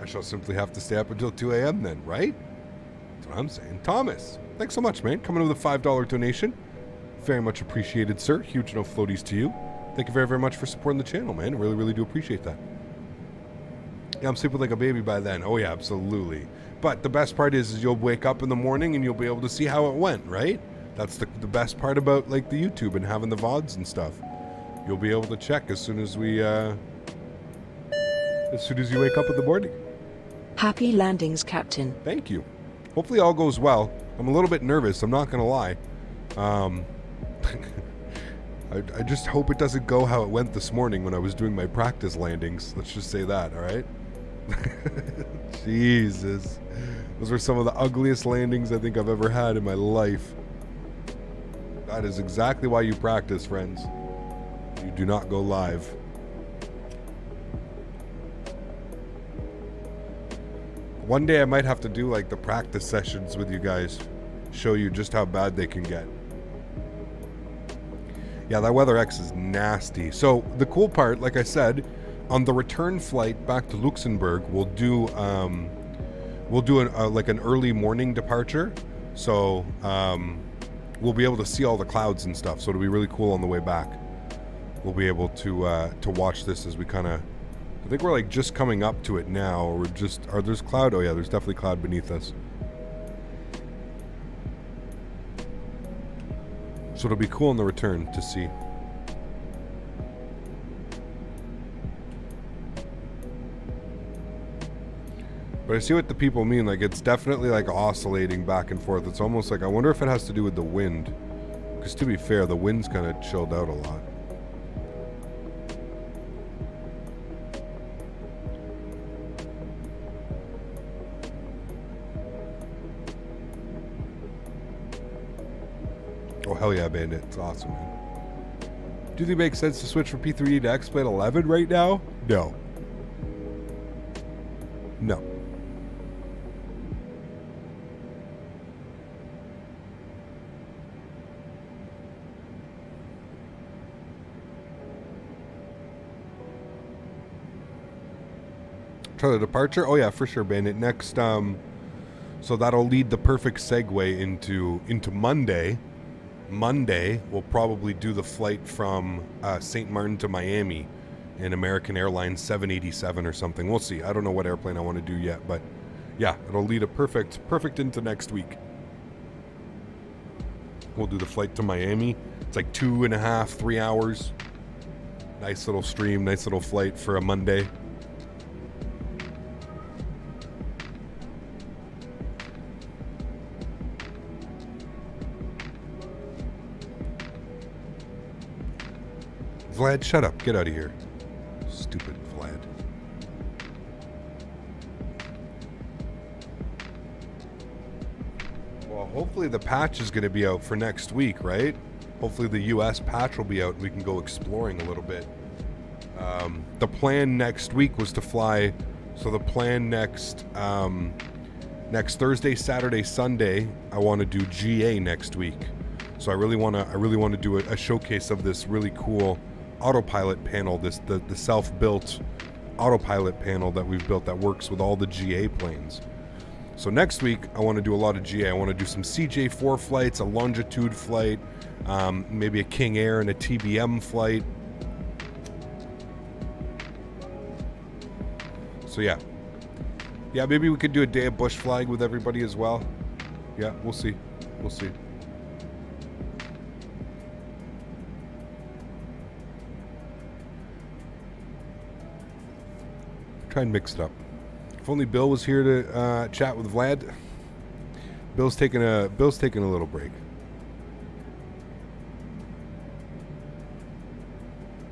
I shall simply have to stay up until 2 a.m. then, right? That's what I'm saying. Thomas, thanks so much, man. Coming with a $5 donation. Very much appreciated, sir. Huge no floaties to you. Thank you very, very much for supporting the channel, man. Really, really do appreciate that. Yeah, I'm sleeping like a baby by then. Oh, yeah, absolutely. But the best part is you'll wake up in the morning and you'll be able to see how it went, right? That's the best part about, like, the YouTube and having the VODs and stuff. You'll be able to check as soon as we, as soon as you wake up in the morning. Happy landings, Captain. Thank you. Hopefully all goes well. I'm a little bit nervous, I'm not going to lie. I just hope it doesn't go how it went this morning when I was doing my practice landings. Let's just say that, all right? Jesus. Those were some of the ugliest landings I think I've ever had in my life. That is exactly why you practice, friends. You do not go live. One day I might have to do like the practice sessions with you guys. Show you just how bad they can get. Yeah, that Weather X is nasty. So the cool part, like I said, on the return flight back to Luxembourg, we'll do like an early morning departure. So we'll be able to see all the clouds and stuff. So it'll be really cool on the way back. We'll be able to watch this as we kind of. I think we're like just coming up to it now. Or we're just. Are there's cloud? Oh yeah, there's definitely cloud beneath us. So it'll be cool on the return to see. But I see what the people mean. Like, it's definitely like oscillating back and forth. It's almost like, I wonder if it has to do with the wind. Because to be fair, the wind's kind of chilled out a lot. Oh, hell yeah, Bandit. It's awesome, man. Do you think it makes sense to switch from P3E to X-Plane 11 right now? No. No. Try the departure? Oh yeah, for sure, Bandit. Next, so that'll lead the perfect segue into Monday. Monday, we'll probably do the flight from St. Martin to Miami in American Airlines 787 or something. We'll see. I don't know what airplane I want to do yet, but yeah, it'll lead a perfect into next week. We'll do the flight to Miami. It's like 2.5, 3 hours. Nice little stream, nice little flight for a Monday. Vlad, shut up. Get out of here. Stupid Vlad. Well, hopefully the patch is going to be out for next week, right? Hopefully the US patch will be out and we can go exploring a little bit. The plan next week was to fly. So the plan next Thursday, Saturday, Sunday, I want to do GA next week. So I really want to do a showcase of this really cool autopilot panel, the self-built autopilot panel that we've built that works with all the GA planes. So next week I want to do a lot of GA. I want to do some CJ4 flights, a longitude flight, maybe a King Air and a TBM flight. So yeah, maybe we could do a day of bush flying with everybody as well. Yeah, we'll see. We'll see. Try and mix it up. If only Bill was here to chat with Vlad. Bill's taking a little break.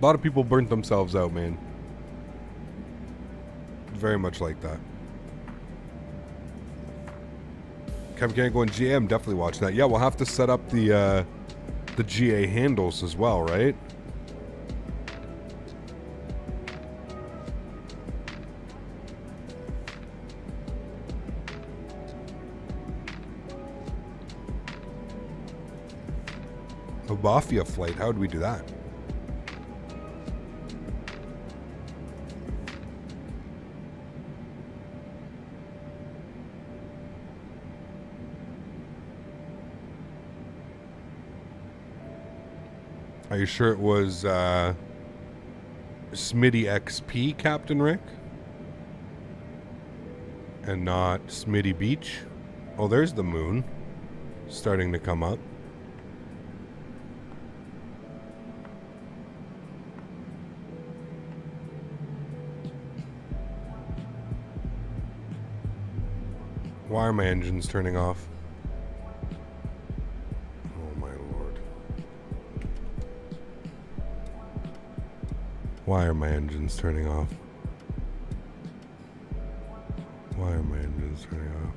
A lot of people burnt themselves out, man. Very much like that. Kevin can't go in GA. I'm definitely watching that. Yeah, we'll have to set up the GA handles as well, right? A Mafia flight. How would we do that? Are you sure it was Smitty XP, Captain Rick? And not Smitty Beach? Oh, there's the moon starting to come up. Why are my engines turning off? Why are my engines turning off? Why are my engines turning off?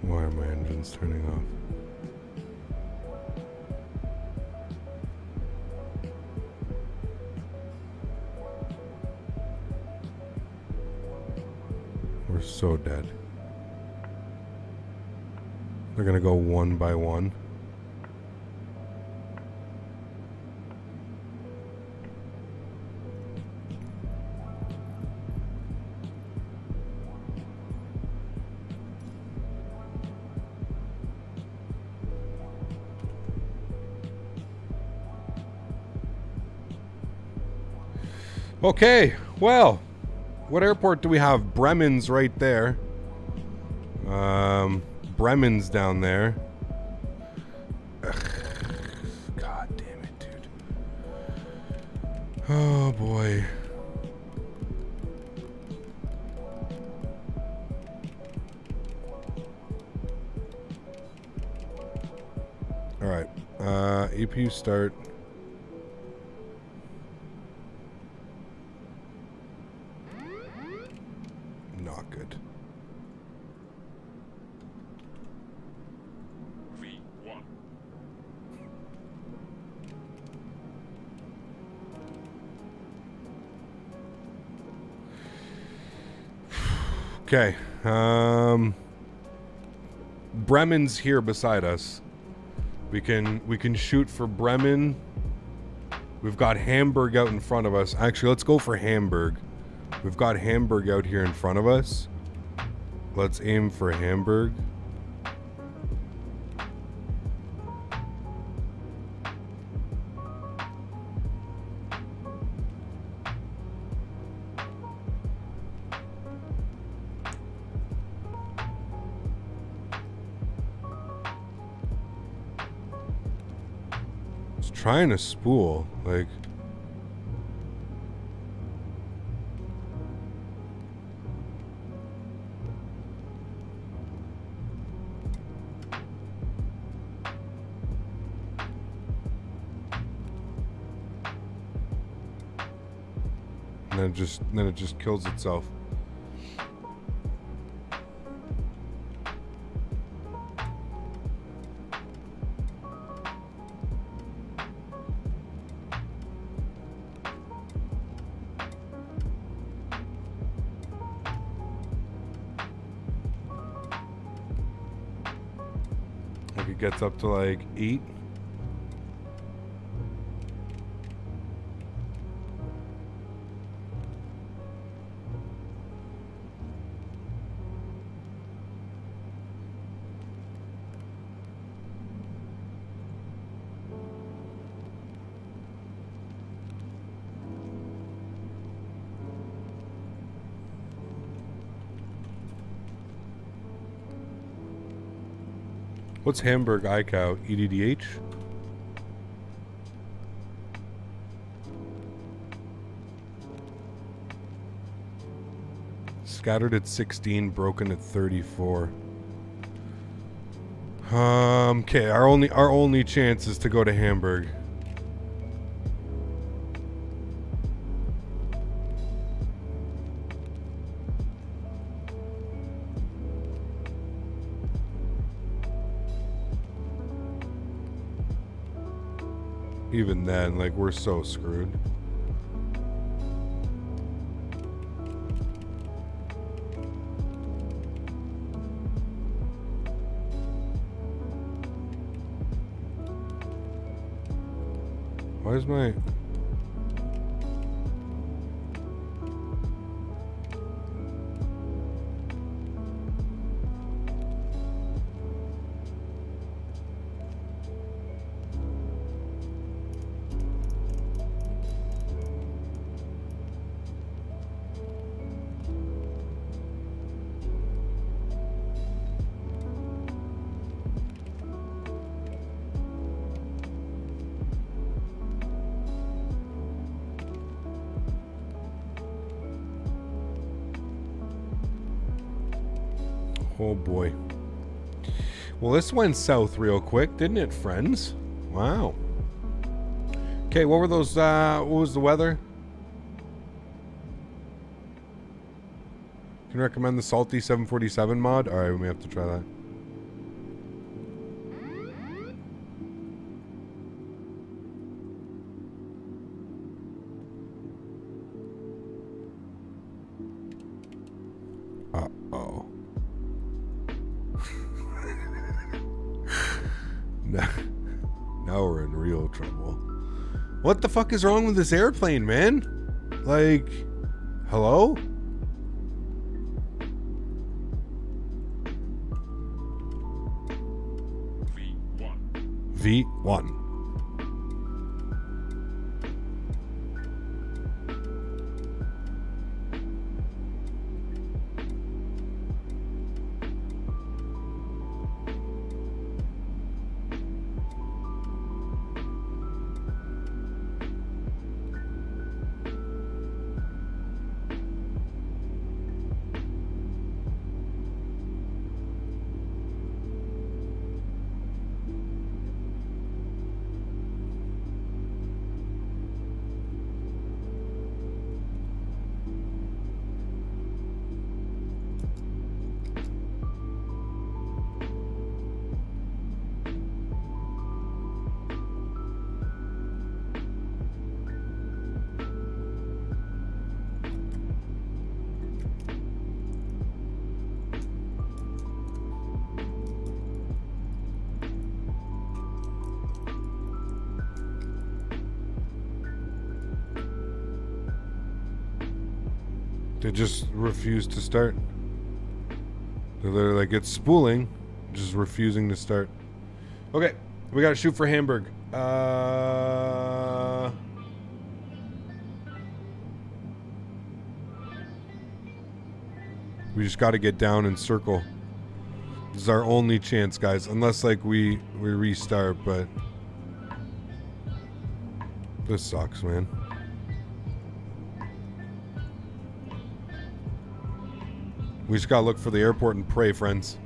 Why are my engines turning off? We're so dead. They're gonna go one by one. Okay, well, what airport do we have? Bremen's right there. Bremen's down there. Ugh. God damn it, dude. Oh boy. All right. APU start. Not good. V1. Okay. Bremen's here beside us. We can shoot for Bremen. We've got Hamburg out in front of us. Actually, let's go for Hamburg. We've got Hamburg out here in front of us. Let's aim for Hamburg. It's trying to spool, like... And then it just kills itself. Like it gets up to like 8. What's Hamburg iCow? EDDH? Scattered at 16, broken at 34. Okay, our only chance is to go to Hamburg. Even then, like, we're so screwed. Why is my... Oh boy. Well, this went south real quick, didn't it, friends? Wow. Okay, what were those, what was the weather? Can you recommend the Salty 747 mod? Alright, we may have to try that. Uh-oh. Now we're in real trouble. What the fuck is wrong with this airplane, man? Like, hello? V1. They just refuse to start. They're like, it's spooling, just refusing to start. Okay, we gotta shoot for Hamburg. We just gotta get down and circle. This is our only chance, guys. Unless, like, we restart, but... This sucks, man. We just gotta look for the airport and pray, friends.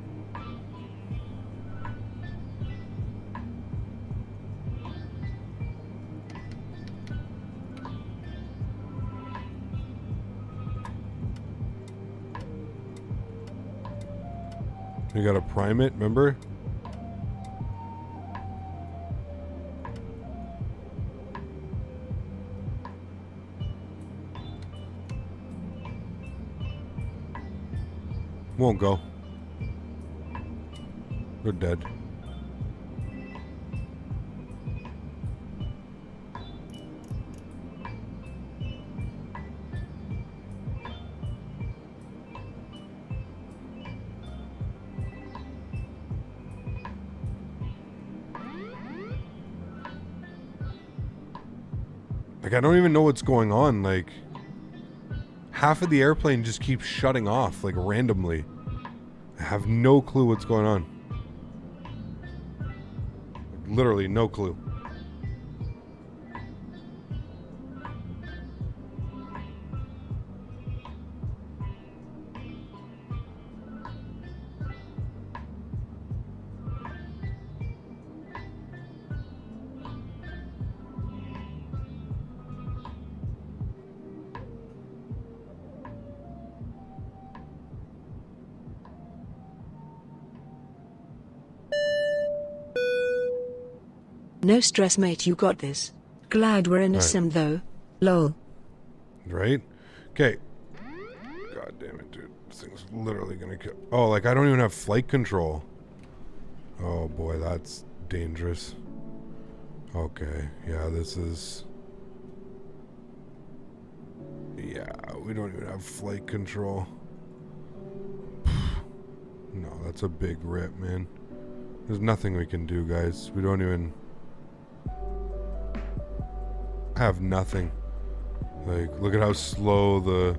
We gotta prime it, remember? Won't go. They're dead. Like, I don't even know what's going on. Like, half of the airplane just keeps shutting off, like, randomly. I have no clue what's going on. Literally no clue. No stress, mate, you got this. Glad we're in a sim though. Lol. Right? Okay. God damn it, dude. This thing's literally gonna kill. Oh, like I don't even have flight control. Oh boy, that's dangerous. Okay. Yeah, this is... Yeah, we don't even have flight control. No, that's a big rip, man. There's nothing we can do, guys. We don't even... have nothing. Like, look at how slow the...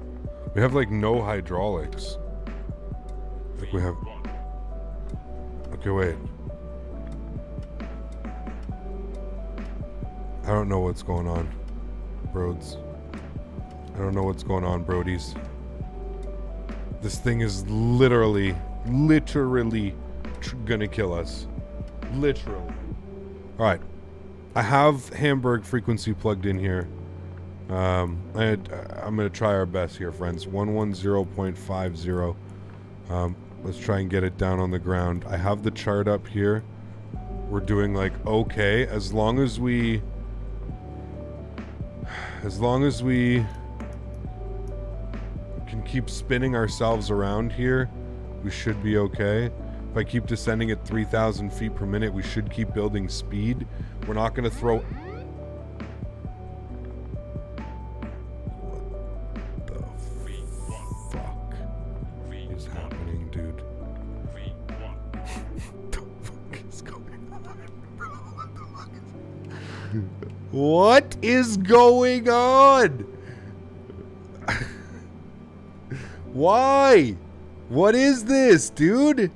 We have, like, no hydraulics. Like, we have... Okay, wait. I don't know what's going on, broads. I don't know what's going on, brodies. This thing is literally gonna kill us. Literally. Alright. I have Hamburg frequency plugged in here. I'm gonna try our best here, friends. 110.50. Let's try and get it down on the ground. I have the chart up here. We're doing like okay, as long as we can keep spinning ourselves around here, we should be okay. If I keep descending at 3,000 feet per minute, we should keep building speed. We're not going to throw... What the fuck is happening, dude? What the fuck is going on, bro? What is going on? Why? What is this, dude?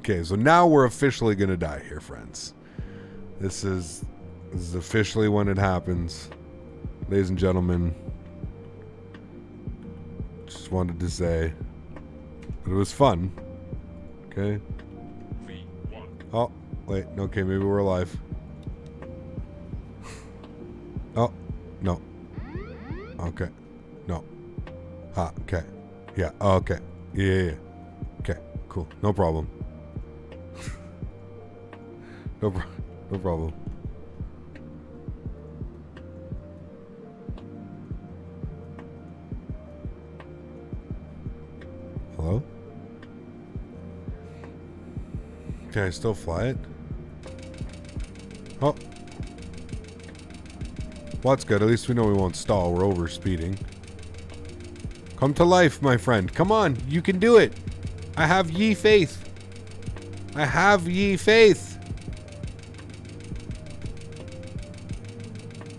Okay, so now we're officially gonna die here, friends. This is officially when it happens. Ladies and gentlemen, just wanted to say that it was fun. Okay. Oh, wait, okay, maybe we're alive. Oh, no. Okay. No. Ah, okay. Yeah, okay. Yeah. Okay, cool. No problem. No problem. Hello? Can I still fly it? Oh. Well, that's good. At least we know we won't stall. We're over speeding. Come to life, my friend. Come on. You can do it. I have ye faith. I have ye faith.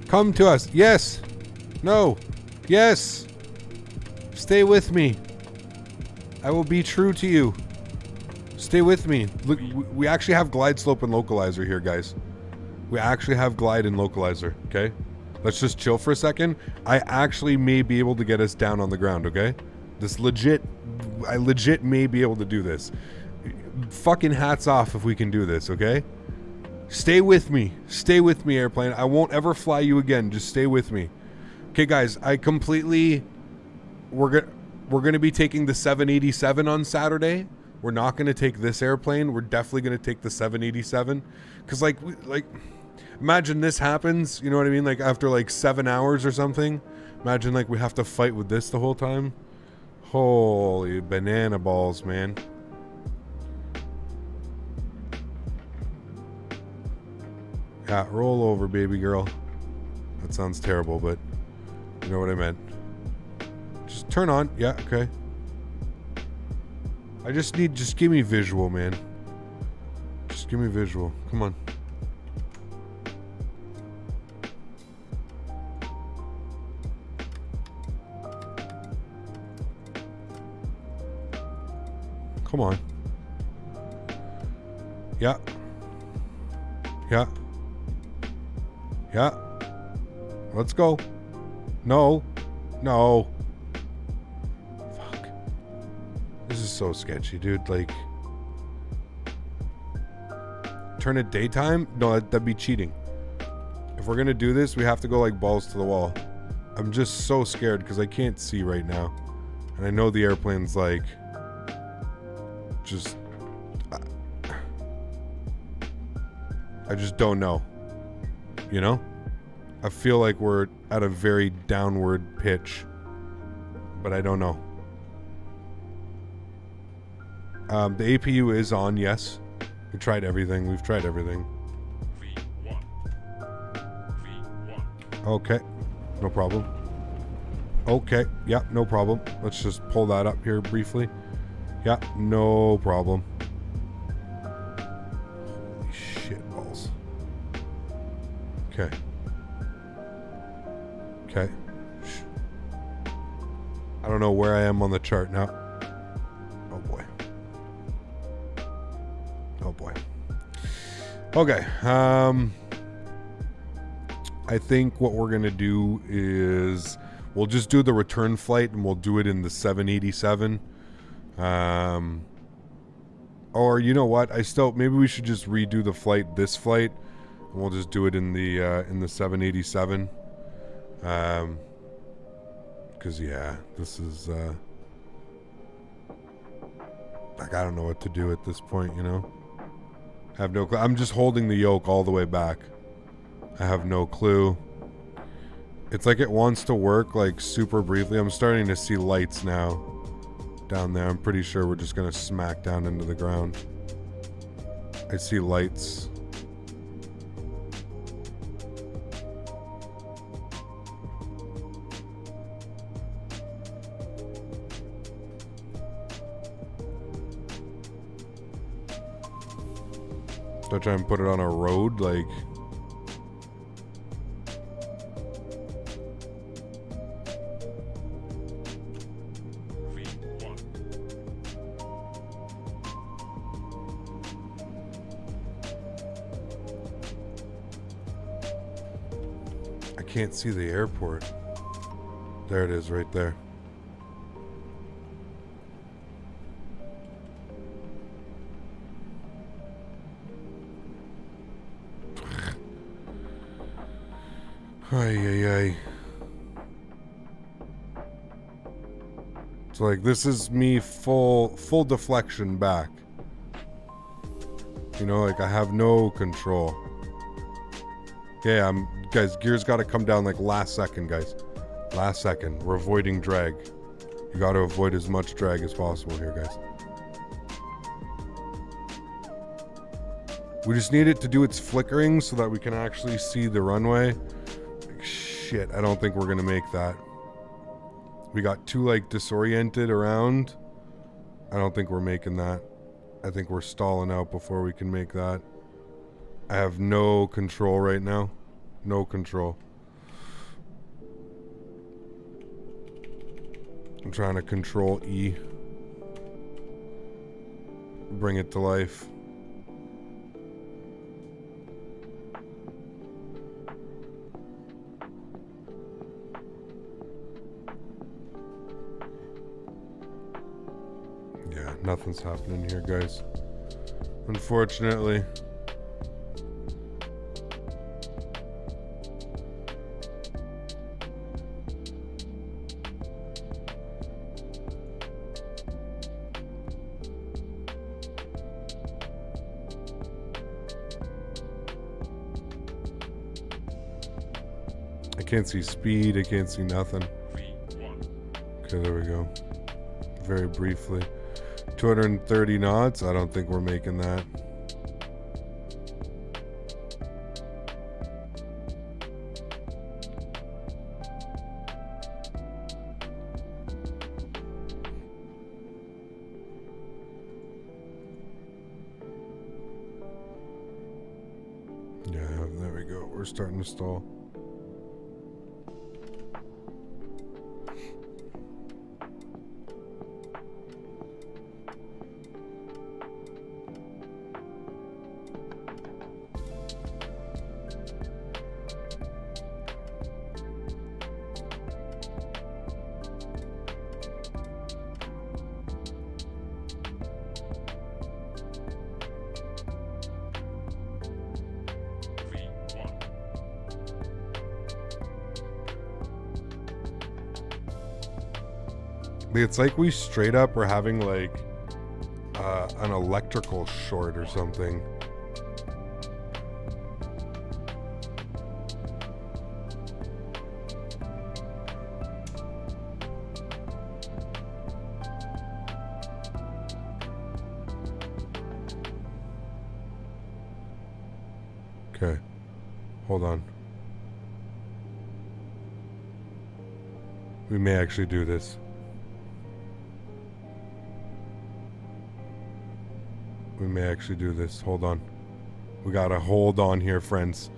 Come to us. Yes. No. Yes. Stay with me. I will be true to you. Stay with me. Look, we actually have glide slope and localizer here, guys. We actually have glide and localizer, okay? Let's just chill for a second. I actually may be able to get us down on the ground, okay? I legit may be able to do this. Fucking hats off if we can do this, okay? Stay with me. Stay with me, airplane. I won't ever fly you again. Just stay with me. Okay, guys, we're going to be taking the 787 on Saturday. We're not going to take this airplane. We're definitely going to take the 787. Because, like, imagine this happens. You know what I mean? Like, after, 7 hours or something. Imagine, we have to fight with this the whole time. Holy banana balls, man. Yeah, roll over, baby girl. That sounds terrible, but you know what I meant. Just turn on. Yeah, okay. I just give me visual, man. Just give me visual. Come on. Come on. Yeah. Yeah. Yeah. Let's go. No. No. Fuck. This is so sketchy, dude. Like, turn it daytime? No, that'd be cheating. If we're gonna do this, we have to go like balls to the wall. I'm just so scared because I can't see right now. And I know the airplane's like just I just don't know. You know? I feel like we're at a very downward pitch, but I don't know. The APU is on, yes. We tried everything. We've tried everything. V1. Okay. No problem. Okay. Yeah, no problem. Let's just pull that up here briefly. Yeah, no problem. Holy shit balls. Okay. Okay. Shh. I don't know where I am on the chart now. Oh boy. Oh boy. Okay. I think what we're gonna do is we'll just do the return flight and we'll do it in the 787. Or you know what? Maybe we should just redo the flight, this flight, and we'll just do it in the 787. Cause yeah, this is, like, I don't know what to do at this point, you know? I have no clue. I'm just holding the yoke all the way back. I have no clue. It's like it wants to work, like, super briefly. I'm starting to see lights now down there. I'm pretty sure we're just gonna smack down into the ground. I see lights. Do I try and put it on a road, like... I can't see the airport. There it is, right there. Ay, ay, ay. It's like, this is me full deflection back. You know, like I have no control. Yeah, guys, gears gotta come down like last second, guys. Last second. We're avoiding drag. You gotta avoid as much drag as possible here, guys. We just need it to do its flickering so that we can actually see the runway. Shit, I don't think we're gonna make that. We got too like disoriented around. I don't think we're making that. I think we're stalling out before we can make that. I have no control right now. No control. I'm trying to control E. Bring it to life. Nothing's happening here, guys. Unfortunately. I can't see speed, I can't see nothing. Okay, there we go. Very briefly. 230 knots? I don't think we're making that. we're starting to stall. It's like we straight up were having like an electrical short or something. Okay, hold on. We may actually do this. We may actually do this. Hold on. We gotta hold on here, friends.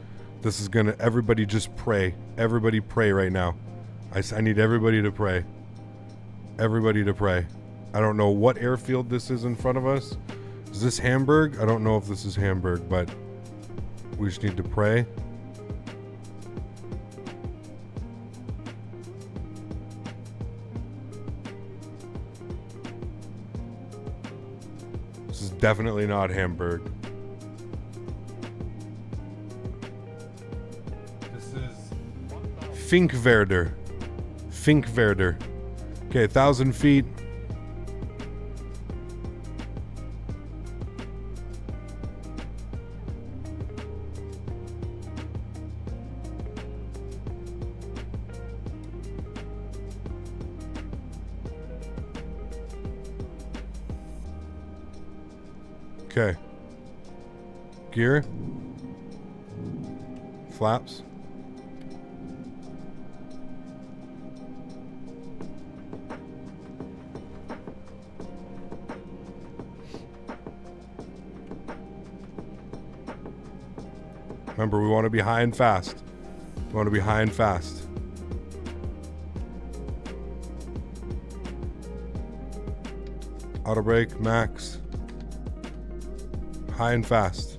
This is gonna... Everybody just pray. Everybody pray right now. I need everybody to pray. Everybody to pray. I don't know what airfield this is in front of us. Is this Hamburg? I don't know if this is Hamburg, but we just need to pray. Definitely not Hamburg. This is Finkwerder. Finkwerder. Okay, 1,000 feet. Okay. Gear. Flaps. Remember, we want to be high and fast. We want to be high and fast. Auto brake, max. High and fast.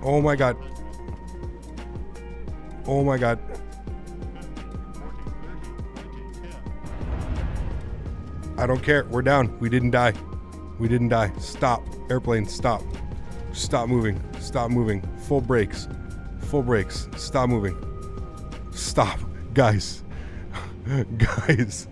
Oh my god. Oh my god. I don't care. We're down. We didn't die. We didn't die. Stop. Airplane, stop. Stop moving. Stop moving. Full brakes. Full brakes. Stop moving. Stop. Guys. Guys.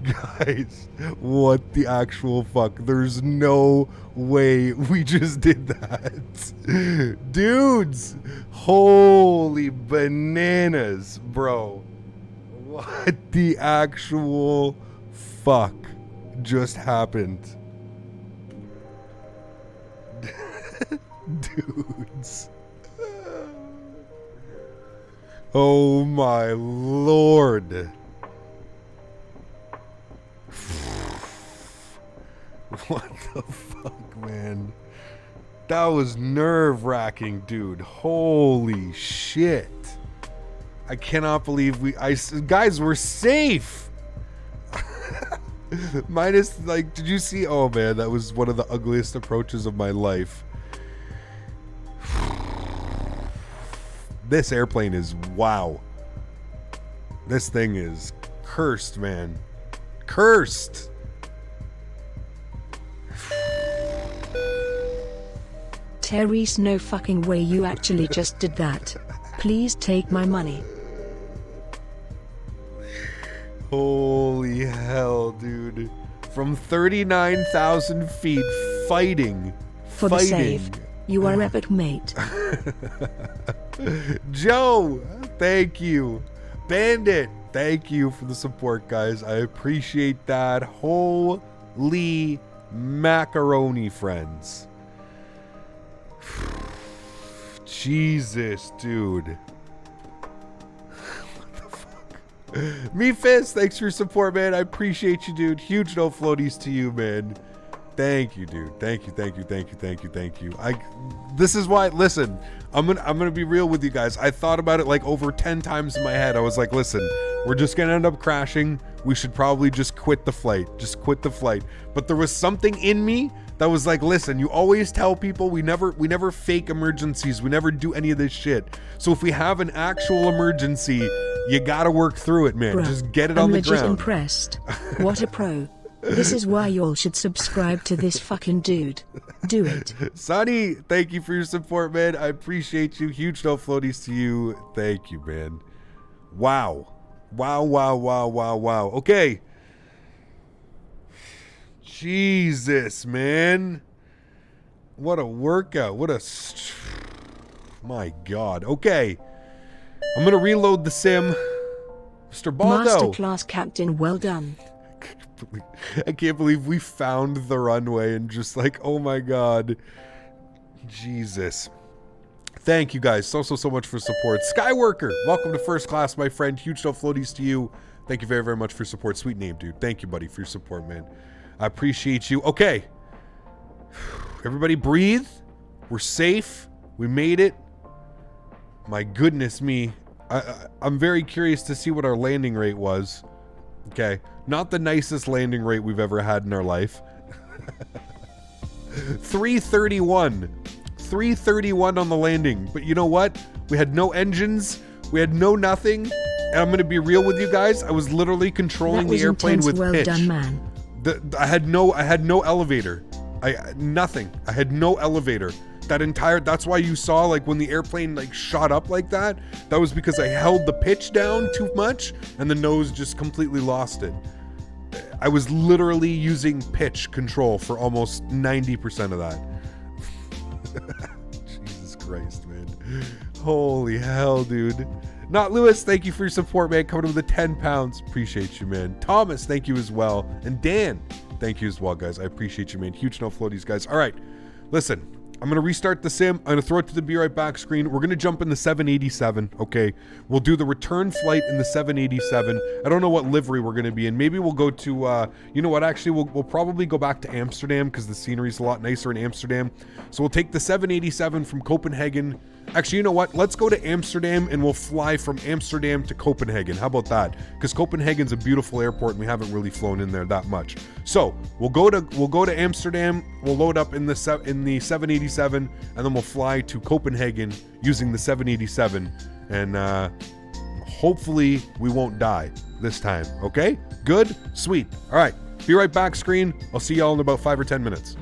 Guys. What the actual fuck? There's no way we just did that. Dudes. Holy bananas, bro. What the actual fuck just happened? Dudes. Oh my lord. What the fuck, man? That was nerve-wracking, dude. Holy shit. I cannot believe guys, we're safe. Minus, like, did you see? Oh man, that was one of the ugliest approaches of my life. This airplane is wow. This thing is cursed, man. Cursed. Terry's no fucking way you actually just did that. Please take my money. Holy hell, dude. From 39,000 feet fighting. For the save. You are epic, mate. Joe, thank you. Bandit, thank you for the support, guys. I appreciate that. Holy macaroni, friends. Jesus, dude. Me Fist, thanks for your support, man. I appreciate you, dude. Huge no floaties to you, man. Thank you, dude. Thank you. This is why, listen, I'm gonna be real with you guys. I thought about it like over 10 times in my head. I was like, listen, we're just gonna end up crashing. We should probably just quit the flight. But there was something in me that was like, listen, you always tell people we never fake emergencies. We never do any of this shit. So if we have an actual emergency, you gotta work through it, man. Bruh, just get it I'm on the legit ground. impressed. What a pro. This is why y'all should subscribe to this fucking dude. Do it. Sonny, thank you for your support, man. I appreciate you. Huge no floaties to you. Thank you, man. Wow. Okay. Jesus, man. What a workout. My God. Okay. I'm going to reload the sim. Mr. Baldo. Masterclass captain, well done. I can't believe we found the runway and just like, oh my God. Jesus. Thank you guys so much for support. Skyworker, welcome to first class, my friend. Huge no floaties to you. Thank you very, very much for support. Sweet name, dude. Thank you, buddy, for your support, man. I appreciate you. Okay. Everybody breathe. We're safe. We made it. My goodness me. I'm very curious to see what our landing rate was. Okay. Not the nicest landing rate we've ever had in our life. 331. 331 on the landing. But you know what? We had no engines. We had no nothing. And I'm going to be real with you guys. I was literally controlling the airplane with well pitch. done, man. I had no elevator. Nothing. I had no elevator. That's why you saw like when the airplane like shot up like that, that was because I held the pitch down too much and the nose just completely lost it. I was literally using pitch control for almost 90% of that. Jesus Christ, man. Holy hell, dude. Not Lewis, thank you for your support, man. Coming with the 10 pounds. Appreciate you, man. Thomas, thank you as well. And Dan, thank you as well, guys. I appreciate you, man. Huge no floaties, guys. All right, listen. I'm going to restart the sim. I'm going to throw it to the Be Right Back screen. We're going to jump in the 787, okay? We'll do the return flight in the 787. I don't know what livery we're going to be in. Maybe we'll go to, you know what, actually, we'll probably go back to Amsterdam because the scenery's a lot nicer in Amsterdam. So we'll take the 787 from Copenhagen. Actually, you know what? Let's go to Amsterdam and we'll fly from Amsterdam to Copenhagen. How about that? Because Copenhagen's a beautiful airport and we haven't really flown in there that much. So we'll go to Amsterdam. We'll load up in the 787 and then we'll fly to Copenhagen using the 787. And hopefully we won't die this time. Okay? Good? Sweet. All right. Be Right Back screen. I'll see y'all in about 5 or 10 minutes.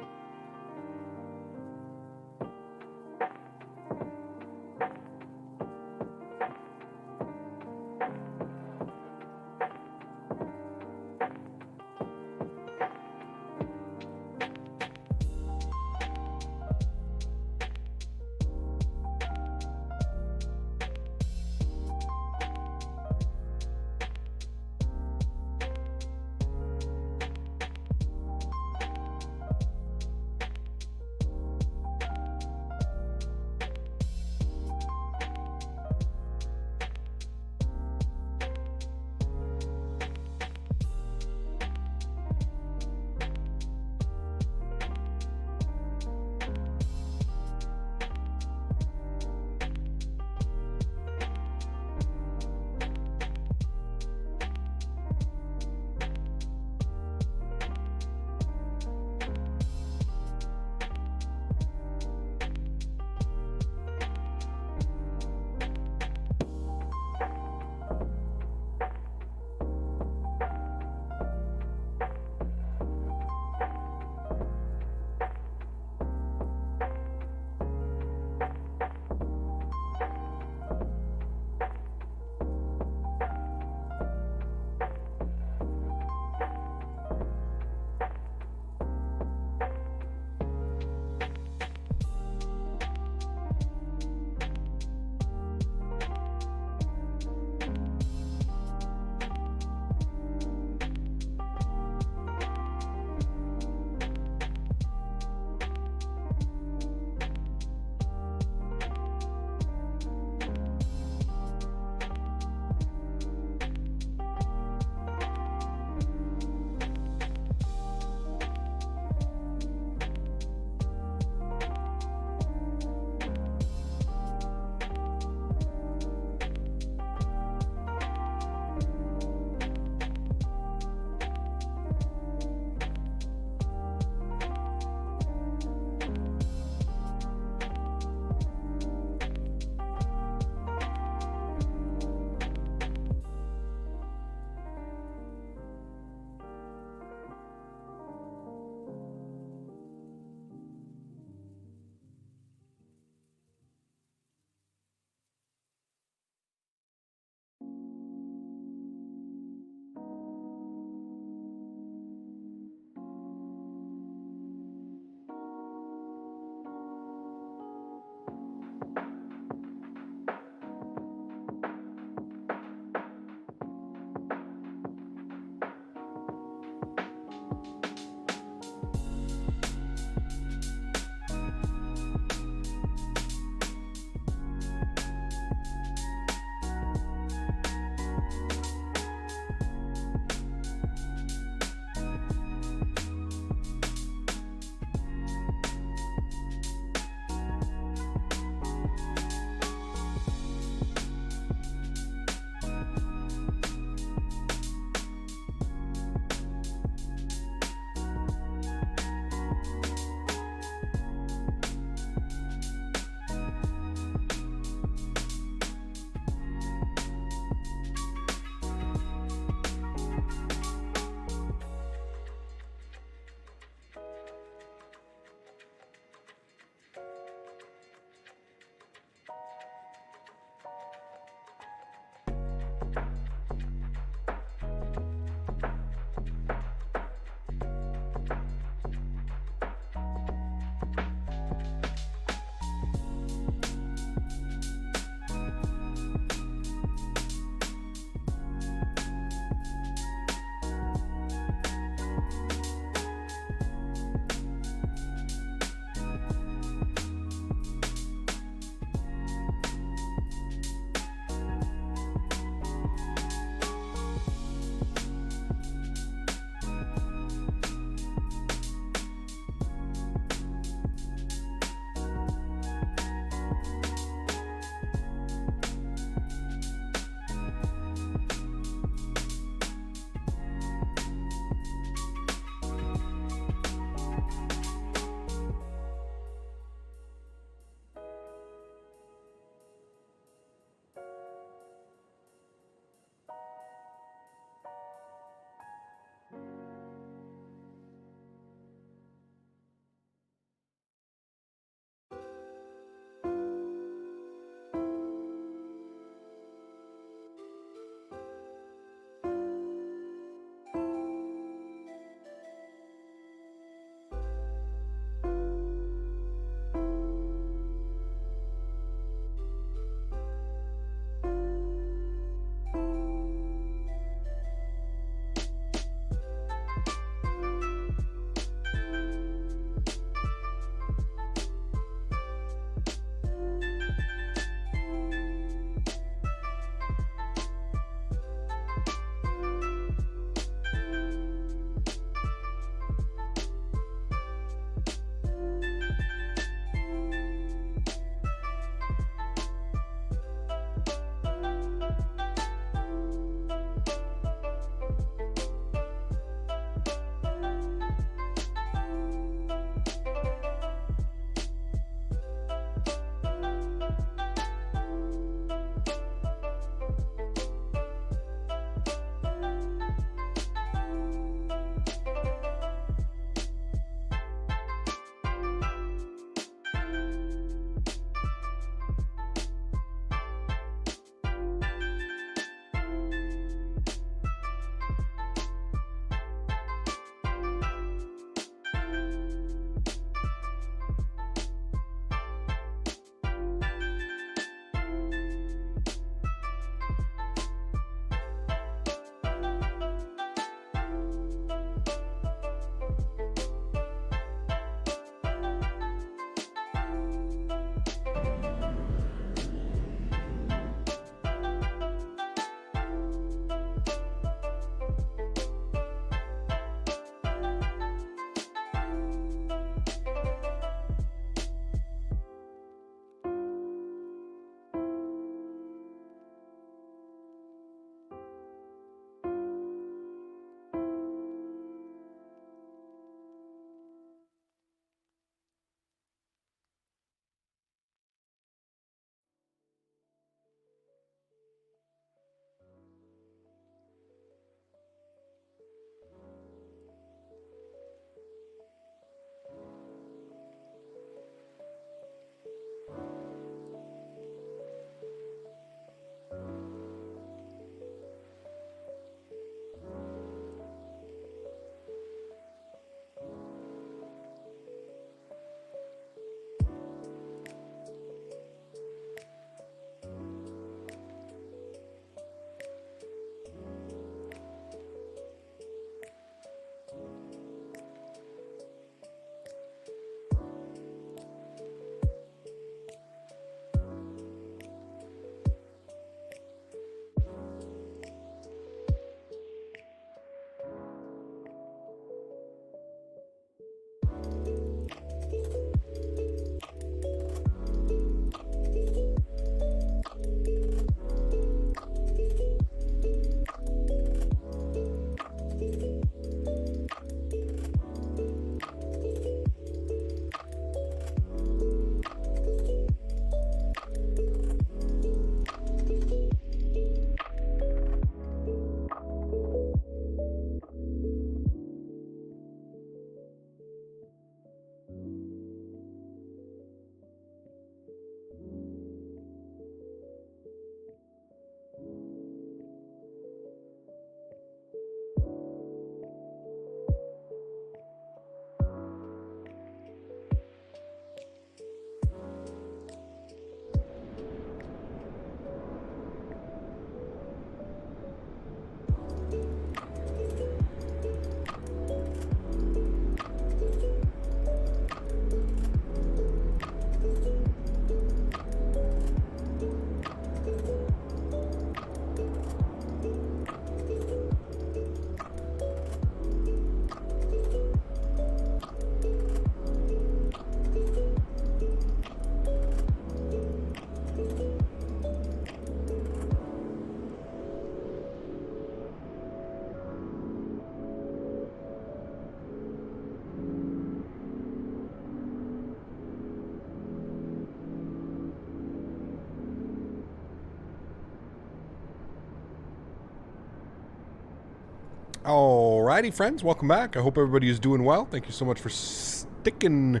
Alrighty, friends, welcome back. I hope everybody is doing well. Thank you so much for sticking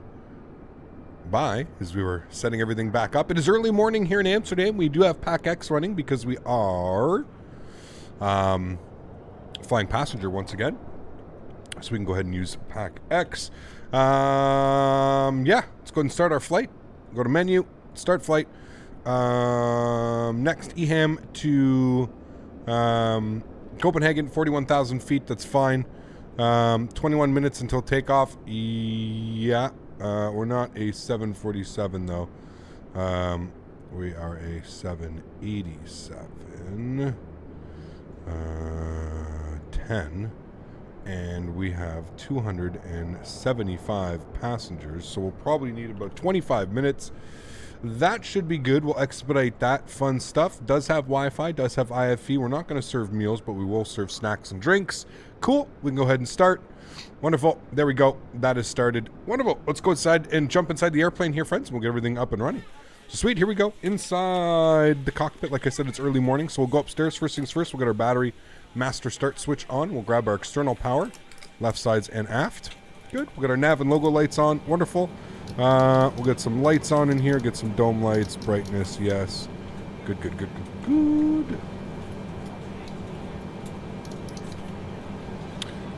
by as we were setting everything back up. It is early morning here in Amsterdam. We do have Pack X running because we are flying passenger once again. So we can go ahead and use Pack X. Yeah, let's go ahead and start our flight. Go to menu, start flight. Next, EHAM to Copenhagen, 41,000 feet. That's fine. 21 minutes until takeoff. Yeah, we're not a 747 though. We are a 787. 10. And we have 275 passengers, so we'll probably need about 25 minutes. That should be good. We'll expedite that. Fun stuff. Does have Wi-Fi, does have IFE. We're not going to serve meals, but we will serve snacks and drinks. Cool. We can go ahead and start. Wonderful. There we go. That is started. Wonderful. Let's go inside and jump inside the airplane here, friends, and we'll get everything up and running. So sweet. Here we go. Inside the cockpit. Like I said, it's early morning, so we'll go upstairs. First things first, we'll get our battery master start switch on. We'll grab our external power, left sides and aft. Good. We'll get our nav and logo lights on. Wonderful. We'll get some lights on in here. Get some dome lights, brightness. Yes. Good, good, good, good, good.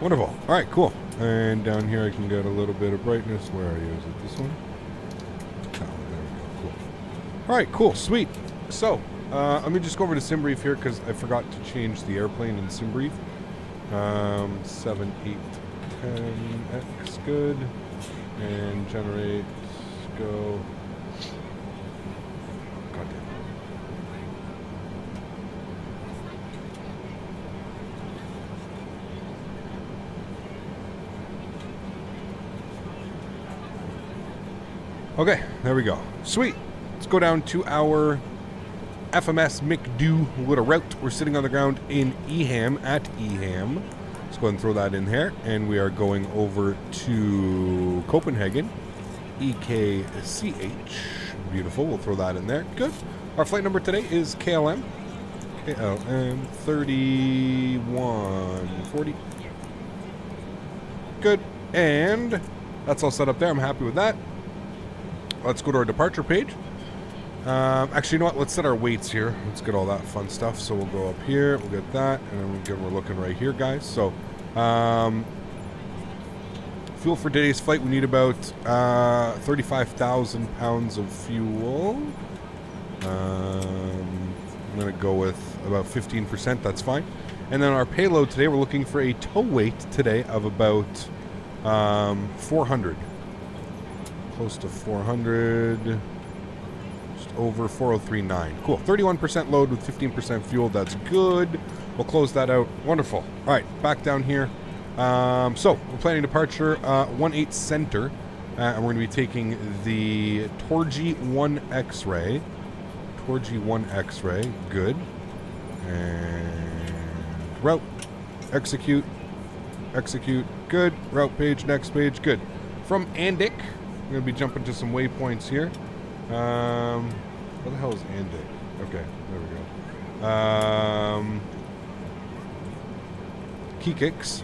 Wonderful. All right, cool. And down here I can get a little bit of brightness. Where are you? Is it this one? Oh, there we go. Cool. All right, cool. Sweet. So, let me just go over to SimBrief here because I forgot to change the airplane in SimBrief. 7, 8, 10X, good. And generate, go. God damn it. Okay, there we go. Sweet. Let's go down to our FMS McDo with a route. We're sitting on the ground in EHAM at EHAM. Let's go ahead and throw that in here. And we are going over to Copenhagen. EKCH. Beautiful. We'll throw that in there. Good. Our flight number today is KLM. KLM 3140. Good. And that's all set up there. I'm happy with that. Let's go to our departure page. Actually, you know what? Let's set our weights here. Let's get all that fun stuff. So we'll go up here. We'll get that. And again, we're looking right here, guys. So, fuel for today's flight, we need about 35,000 pounds of fuel. I'm going to go with about 15%. That's fine. And then our payload today, we're looking for a tow weight today of about 400. Close to 400. Over 403.9. Cool. 31% load with 15% fuel. That's good. We'll close that out. Wonderful. All right, back down here. So we're planning departure 18 center, and we're going to be taking the Torgy 1 X-ray. Torgy 1 X-ray. Good. And route. Execute. Execute. Good. Route page. Next page. Good. From Andic, we're going to be jumping to some waypoints here. What the hell is Andic? Okay, there we go. Key kicks.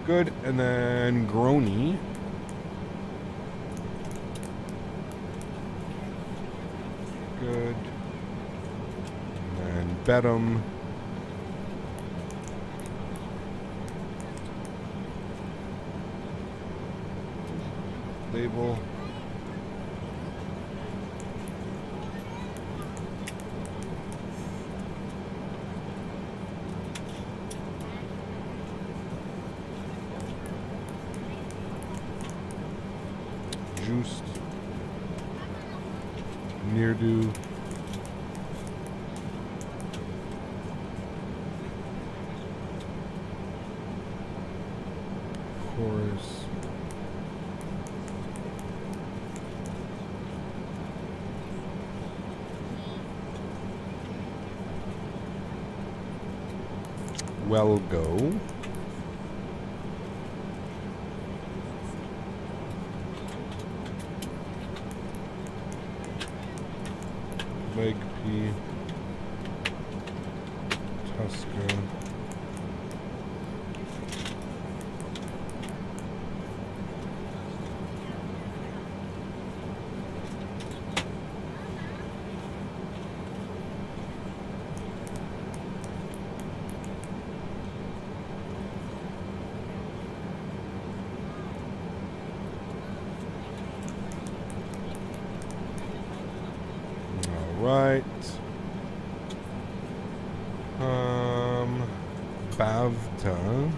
Good, and then Grony. Good. And then Bedham. Label. Juiced. Near-do. Chorus. Well go. Leg P. Tuska. Right. Bavta.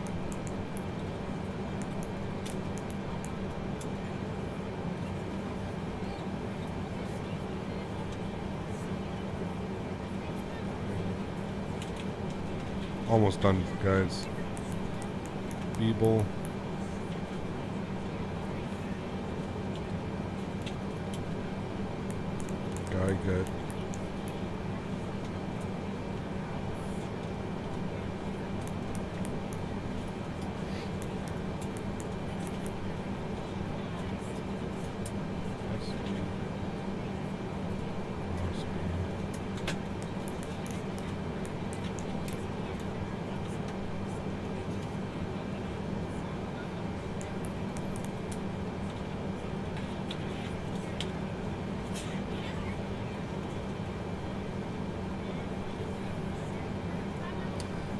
Almost done, guys. Beeble. Guy good.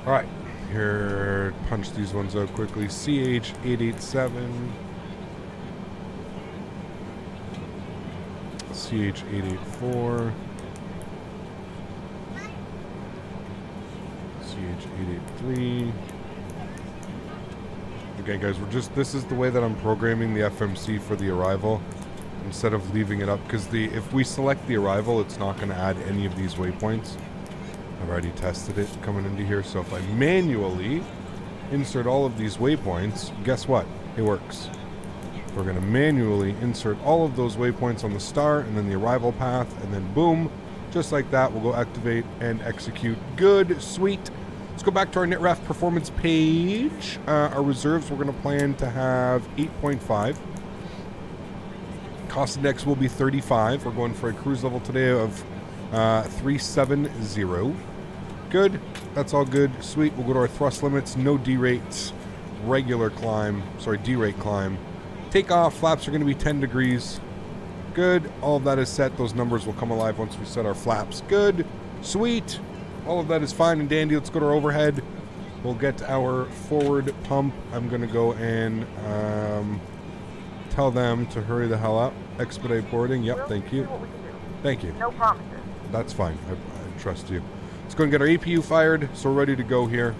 All right, here, punch these ones out quickly. CH887, CH884, CH883. Okay, guys, this is the way that I'm programming the FMC for the arrival instead of leaving it up, because if we select the arrival, it's not going to add any of these waypoints. I've already tested it coming into here, so if I manually insert all of these waypoints, guess what? It works. We're going to manually insert all of those waypoints on the star and then the arrival path, and then boom, just like that, we'll go activate and execute. Good, sweet. Let's go back to our NetRef performance page. Our reserves, we're going to plan to have 8.5. Cost index will be 35. We're going for a cruise level today of 370. Good. That's all good. Sweet. We'll go to our thrust limits. No D-rates. Regular climb. Sorry, D-rate climb. Takeoff. Flaps are going to be 10 degrees. Good. All of that is set. Those numbers will come alive once we set our flaps. Good. Sweet. All of that is fine and dandy. Let's go to our overhead. We'll get our forward pump. I'm going to go and tell them to hurry the hell up. Expedite boarding. Yep. Thank you. Thank you. No promises. That's fine. I trust you. Let's go and get our APU fired, so we're ready to go here.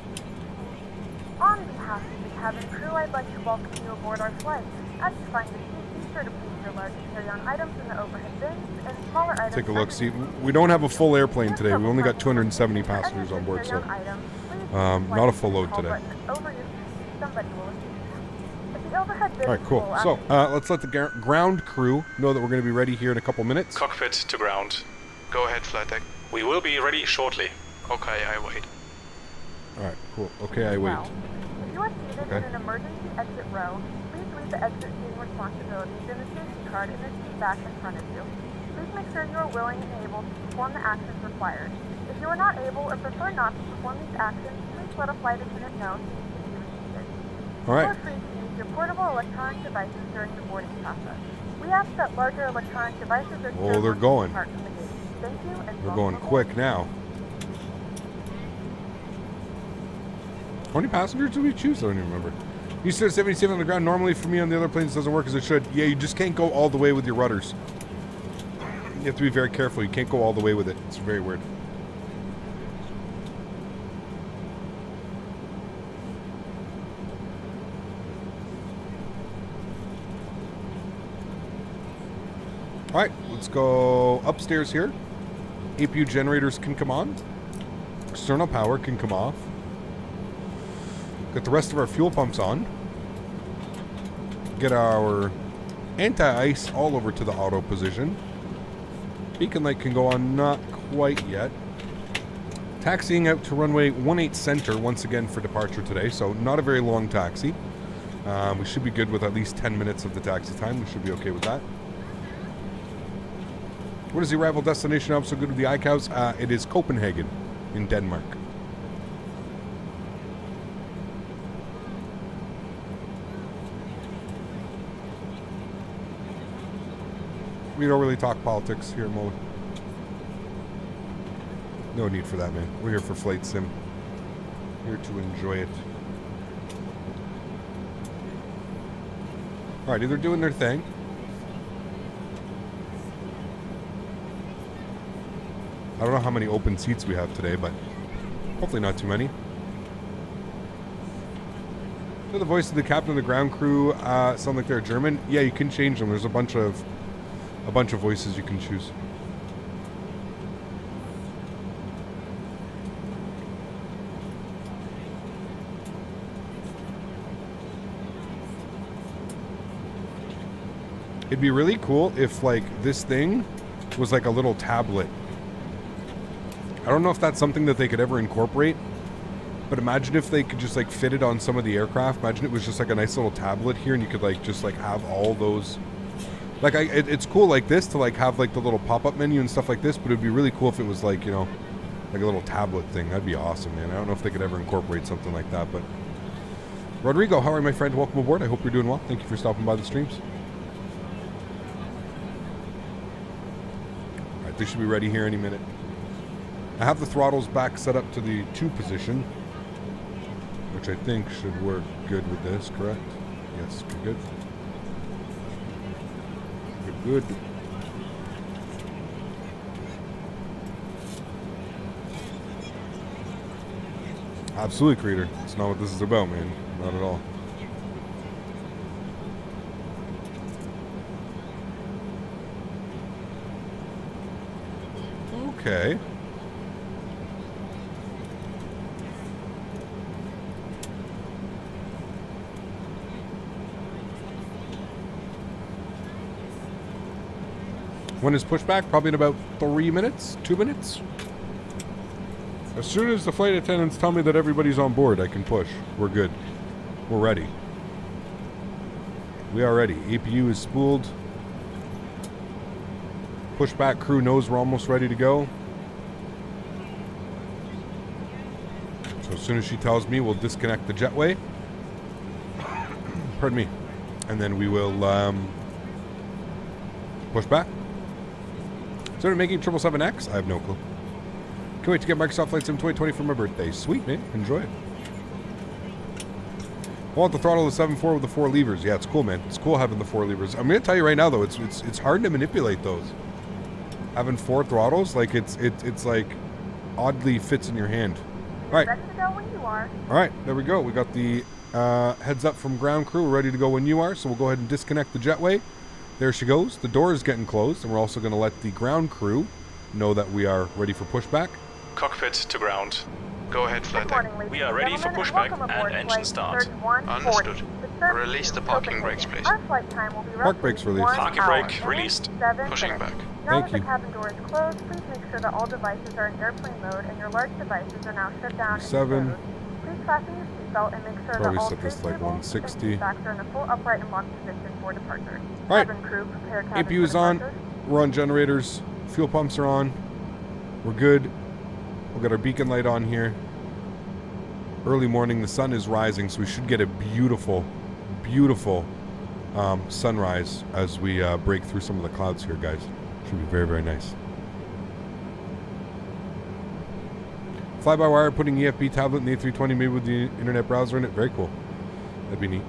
On behalf of the cabin crew, I'd like to welcome you aboard our flight. As you find the seat, be sure to place your large carry-on items in the overhead bins and smaller items. Take a look. See, we don't have a full airplane today. We only got 270 passengers on board, so not a full load today. All right, cool. So let's let the ground crew know that we're going to be ready here in a couple minutes. Cockpit to ground. Go ahead, flight deck. We will be ready shortly. Okay, I wait. Alright, cool. Okay, I wait. If you are seated in an emergency exit row, please read the exit seating responsibilities in the safety card in the seat back in front of you. Please make sure you are willing and able to perform the actions required. If you are not able or prefer not to perform these actions, please let a flight attendant know so you can be reseated. Alright. You are free to use your portable electronic devices during the boarding process. We ask that larger electronic devices are Oh, they're going. apart from the gate. Thank you and They're going quick now. How many passengers do we choose? I don't even remember. You said 77 on the ground. Normally for me on the other planes it doesn't work as it should. Yeah, you just can't go all the way with your rudders. You have to be very careful. You can't go all the way with it. It's very weird. Alright, let's go upstairs here. APU generators can come on. External power can come off. Get the rest of our fuel pumps on. Get our anti-ice all over to the auto position. Beacon light can go on, not quite yet. Taxiing out to runway 18 center once again for departure today, so not a very long taxi. We should be good with at least 10 minutes of the taxi time. We should be okay with that. What is the arrival destination? I'm so good with the iCows. It is Copenhagen in Denmark. We don't really talk politics here, Mo. No need for that, man. We're here for Flight Sim. Here to enjoy it. Alrighty, they're doing their thing. I don't know how many open seats we have today, but hopefully not too many. So the voice of the captain of the ground crew sound like they're German. Yeah, you can change them. There's a bunch of voices you can choose. It'd be really cool if, like, this thing was like a little tablet. I don't know if that's something that they could ever incorporate, but imagine if they could just, like, fit it on some of the aircraft. Imagine it was just like a nice little tablet here, and you could, like, just, like, have all those. Like, it's cool like this to, like, have, like, the little pop-up menu and stuff like this, but it'd be really cool if it was, like, you know, like a little tablet thing. That'd be awesome, man. I don't know if they could ever incorporate something like that, but... Rodrigo, how are you, my friend? Welcome aboard. I hope you're doing well. Thank you for stopping by the streams. Alright, they should be ready here any minute. I have the throttles back set up to the 2 position, which I think should work good with this, correct? Yes, good. Good. Absolutely, Creator. It's not what this is about, man. Not at all. Okay. When is pushback? Probably in about 3 minutes? 2 minutes? As soon as the flight attendants tell me that everybody's on board, I can push. We're good. We're ready. We are ready. APU is spooled. Pushback crew knows we're almost ready to go. So as soon as she tells me, we'll disconnect the jetway. Pardon me. And then we will push back. So they're making 777X? I have no clue. Can't wait to get Microsoft Flight Sim 2020 for my birthday. Sweet, man. Enjoy it. I want the throttle of the 7.4 with the 4 levers. Yeah, it's cool, man. It's cool having the 4 levers. I'm going to tell you right now, though, it's hard to manipulate those. Having 4 throttles, like, it's like, oddly fits in your hand. All right. Ready to go when you are. All right, there we go. We got the heads up from ground crew. We're ready to go when you are, so we'll go ahead and disconnect the jetway. There she goes. The door is getting closed, and we're also going to let the ground crew know that we are ready for pushback. Cockpit to ground. Go ahead, Flite. We are ready for pushback and engine start. Understood. Release the parking brakes, please. Our flight time will be Park brakes released. Parking brake released. Pushing back. Now Thank that you. the cabin door is closed, please make sure that all devices are in airplane mode and your large devices are now shut down. 7. Please fasten your seatbelt and make sure Probably that all set this tray to, like, tables 160. and seat backs are in a full upright and locked position for departure. All right. Cabin crew, prepare cabin APU for is on. departure. We're on generators. Fuel pumps are on. We're good. We've got our beacon light on here. Early morning. The sun is rising, so we should get a beautiful, beautiful sunrise as we break through some of the clouds here, guys. Should be very, very nice. Fly-by-wire, putting EFB tablet in the A320 made with the internet browser in it. Very cool. That'd be neat.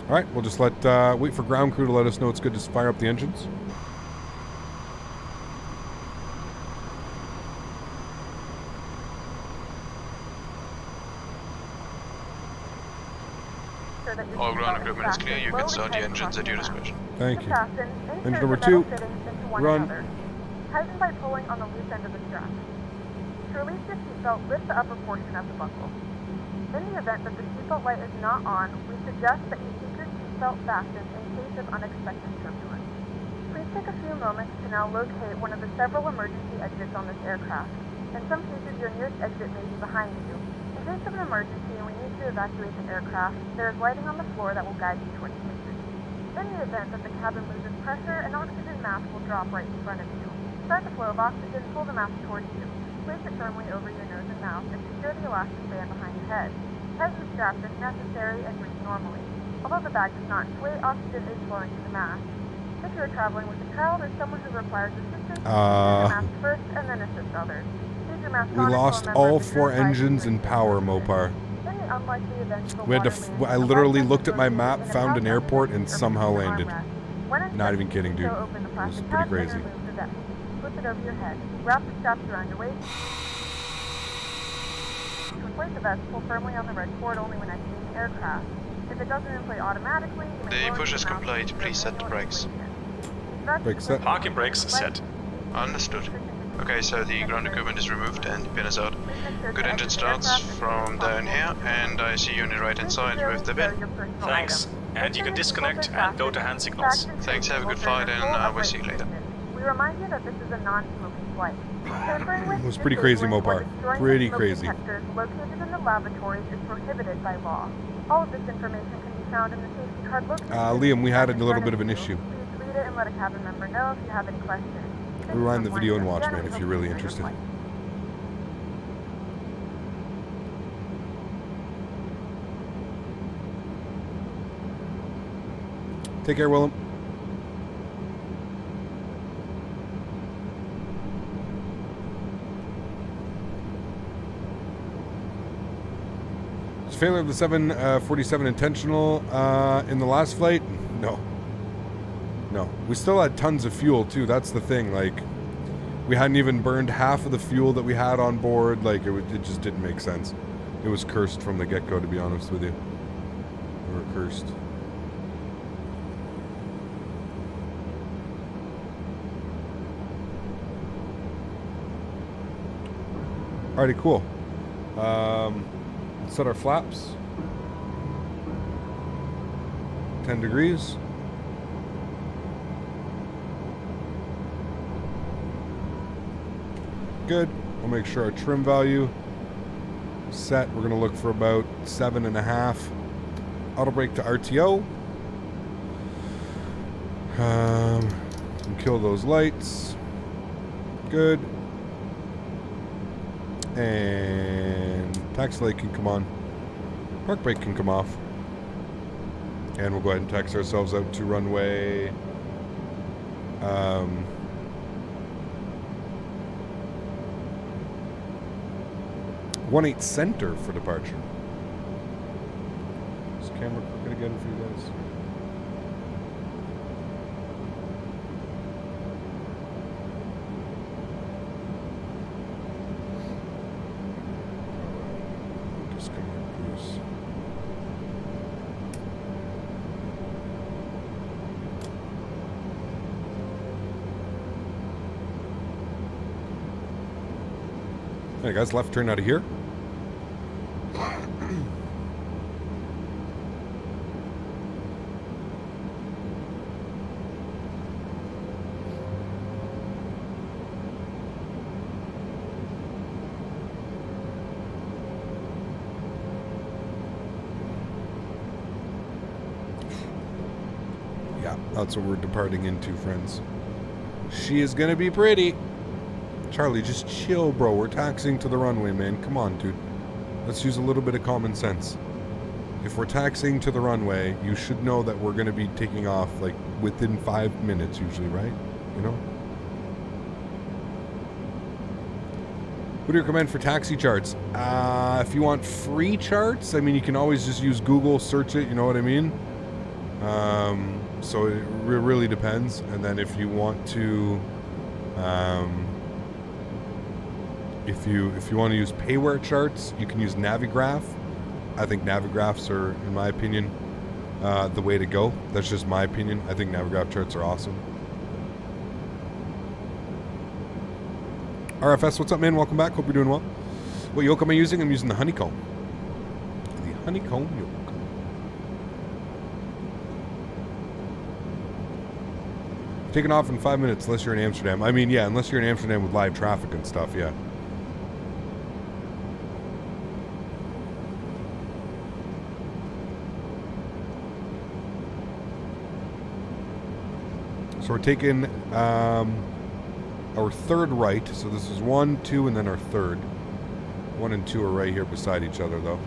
All right, we'll just wait for ground crew to let us know it's good to fire up the engines. All ground equipment is clear. You can start the engines at your discretion. Thank you. Engine number 2, run. Tighten by pulling on the loose end of the strap. To release your seatbelt, lift the upper portion of the buckle. In the event that the seatbelt light is not on, we suggest that you keep your seatbelt fastened in case of unexpected turbulence. Please take a few moments to now locate one of the several emergency exits on this aircraft. In some cases, your nearest exit may be behind you. In case of an emergency and we need to evacuate the aircraft, there is lighting on the floor that will guide you towards the exit. In the event that the cabin loses pressure, an oxygen mask will drop right in front of you. Start the flow of oxygen, pull the mask towards you. Place it firmly over your nose and mouth and secure the elastic band behind your head. Tighten the straps if necessary and breathe normally. Although the bag does not inflate, oxygen is flowing to the mask. If you are traveling with a child or someone who requires assistance, use the mask first and then assist others. Leave your mask We on lost until a member all of the 4 group arrives engines to in bring power, you assistance. Mopar. In the unlikely event of a We had to. water main, I a literally life looked at my vest is map, located in a found an pouch airport, and underneath or somehow between the landed. armrests. When in Not even session, kidding, do dude. so open the It was plastic pretty pouch crazy. and remove the vest. Flip it over your head. Wrap the straps around your waist. To inflate the vest, pull firmly on the red cord only when exiting the aircraft. If it doesn't inflate automatically, you may The lower push is the mouth complete. to Please set the manual brakes. inflation. These vests Brakes set. Parking brakes set. Understood. Okay, so the ground equipment is removed and the pin is out. Please make sure to Good engine exit the starts aircraft as soon as from down here, possible. and I see you on the right hand Please side sincerely with the stow bin. your personal Thanks. items. And you can Make sure disconnect your and go to hand signals. Thanks, have a good flight, and we'll see you later. We remind you that this is a non-smoking flight. Tampering with, It was pretty crazy, disabling, or Mopar. destroying Pretty the smoke crazy. detectors located in the lavatories is prohibited by law. All of this information can be found in the safety card located. Liam, we had a in little front bit of an you. issue. Please read it and let a cabin member know if you have any questions. Thank you Rewind for the video flying and with watch, us man, again, if and you're hope really you enjoy your interested. flight. Take care, Willem. Is failure of the 747 intentional in the last flight? No. No. We still had tons of fuel, too. That's the thing. Like, we hadn't even burned half of the fuel that we had on board. Like, it just didn't make sense. It was cursed from the get-go, to be honest with you. We were cursed. Alrighty, cool. Let's set our flaps. 10 degrees. Good. We'll make sure our trim value set. We're going to look for about 7.5. Auto brake to RTO. And kill those lights. Good. And taxi light can come on. Park brake can come off. And we'll go ahead and taxi ourselves out to runway 18 center for departure. Is the camera crooked again for you guys? Hey guys, left turn out of here. Yeah, that's what we're departing into, friends. She is gonna be pretty. Charlie, just chill, bro. We're taxiing to the runway, man. Come on, dude. Let's use a little bit of common sense. If we're taxiing to the runway, you should know that we're going to be taking off, like, within 5 minutes usually, right? You know? What do you recommend for taxi charts? If you want free charts, I mean, you can always just use Google, search it, you know what I mean? So it really depends. And then if you want to... If you want to use payware charts, you can use Navigraph. I think Navigraphs are, in my opinion, the way to go. That's just my opinion. I think Navigraph charts are awesome. RFS, what's up, man? Welcome back. Hope you're doing well. What yoke am I using? I'm using the Honeycomb. The Honeycomb yoke. Taking off in 5 minutes unless you're in Amsterdam. I mean, yeah, unless you're in Amsterdam with live traffic and stuff, yeah. So we're taking our third right. So this is 1, 2, and then our third. 1 and 2 are right here beside each other, though.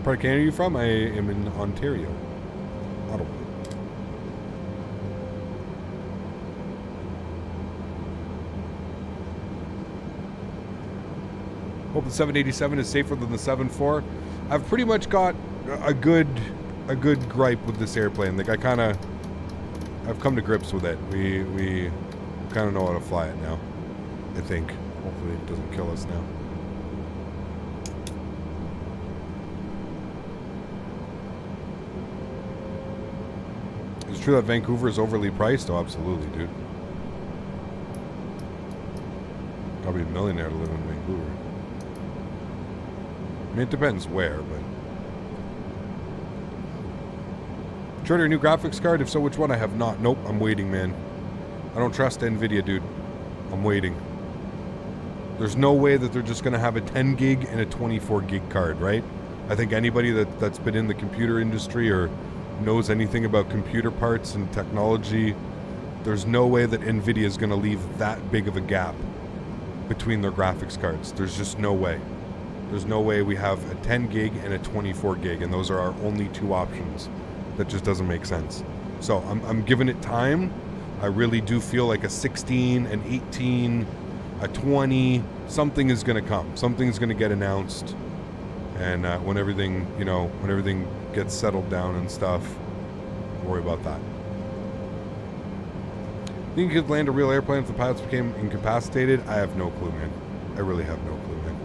Part of Canada are you from? I am in Ontario. Ottawa. Hope the 787 is safer than the 747. I've pretty much got a good gripe with this airplane. Like I've come to grips with it. We kind of know how to fly it now. I think. Hopefully it doesn't kill us now. Is it true that Vancouver is overly priced? Oh, absolutely, dude. Probably a millionaire to live in Vancouver. I mean, it depends where, but... Did you order a new graphics card? If so, which one? I have not. Nope, I'm waiting, man. I don't trust NVIDIA, dude. I'm waiting. There's no way that they're just going to have a 10 gig and a 24 gig card, right? I think anybody that's been in the computer industry or knows anything about computer parts and technology, there's no way that NVIDIA is going to leave that big of a gap between their graphics cards. There's just no way. There's no way we have a 10 gig and a 24 gig, and those are our only two options. That just doesn't make sense. So I'm giving it time. I really do feel like a 16, an 18, a 20, something is going to come. Something's going to get announced. And when everything, when everything gets settled down and stuff, don't worry about that. Think you could land a real airplane if the pilots became incapacitated? I have no clue, man. I really have no clue, man.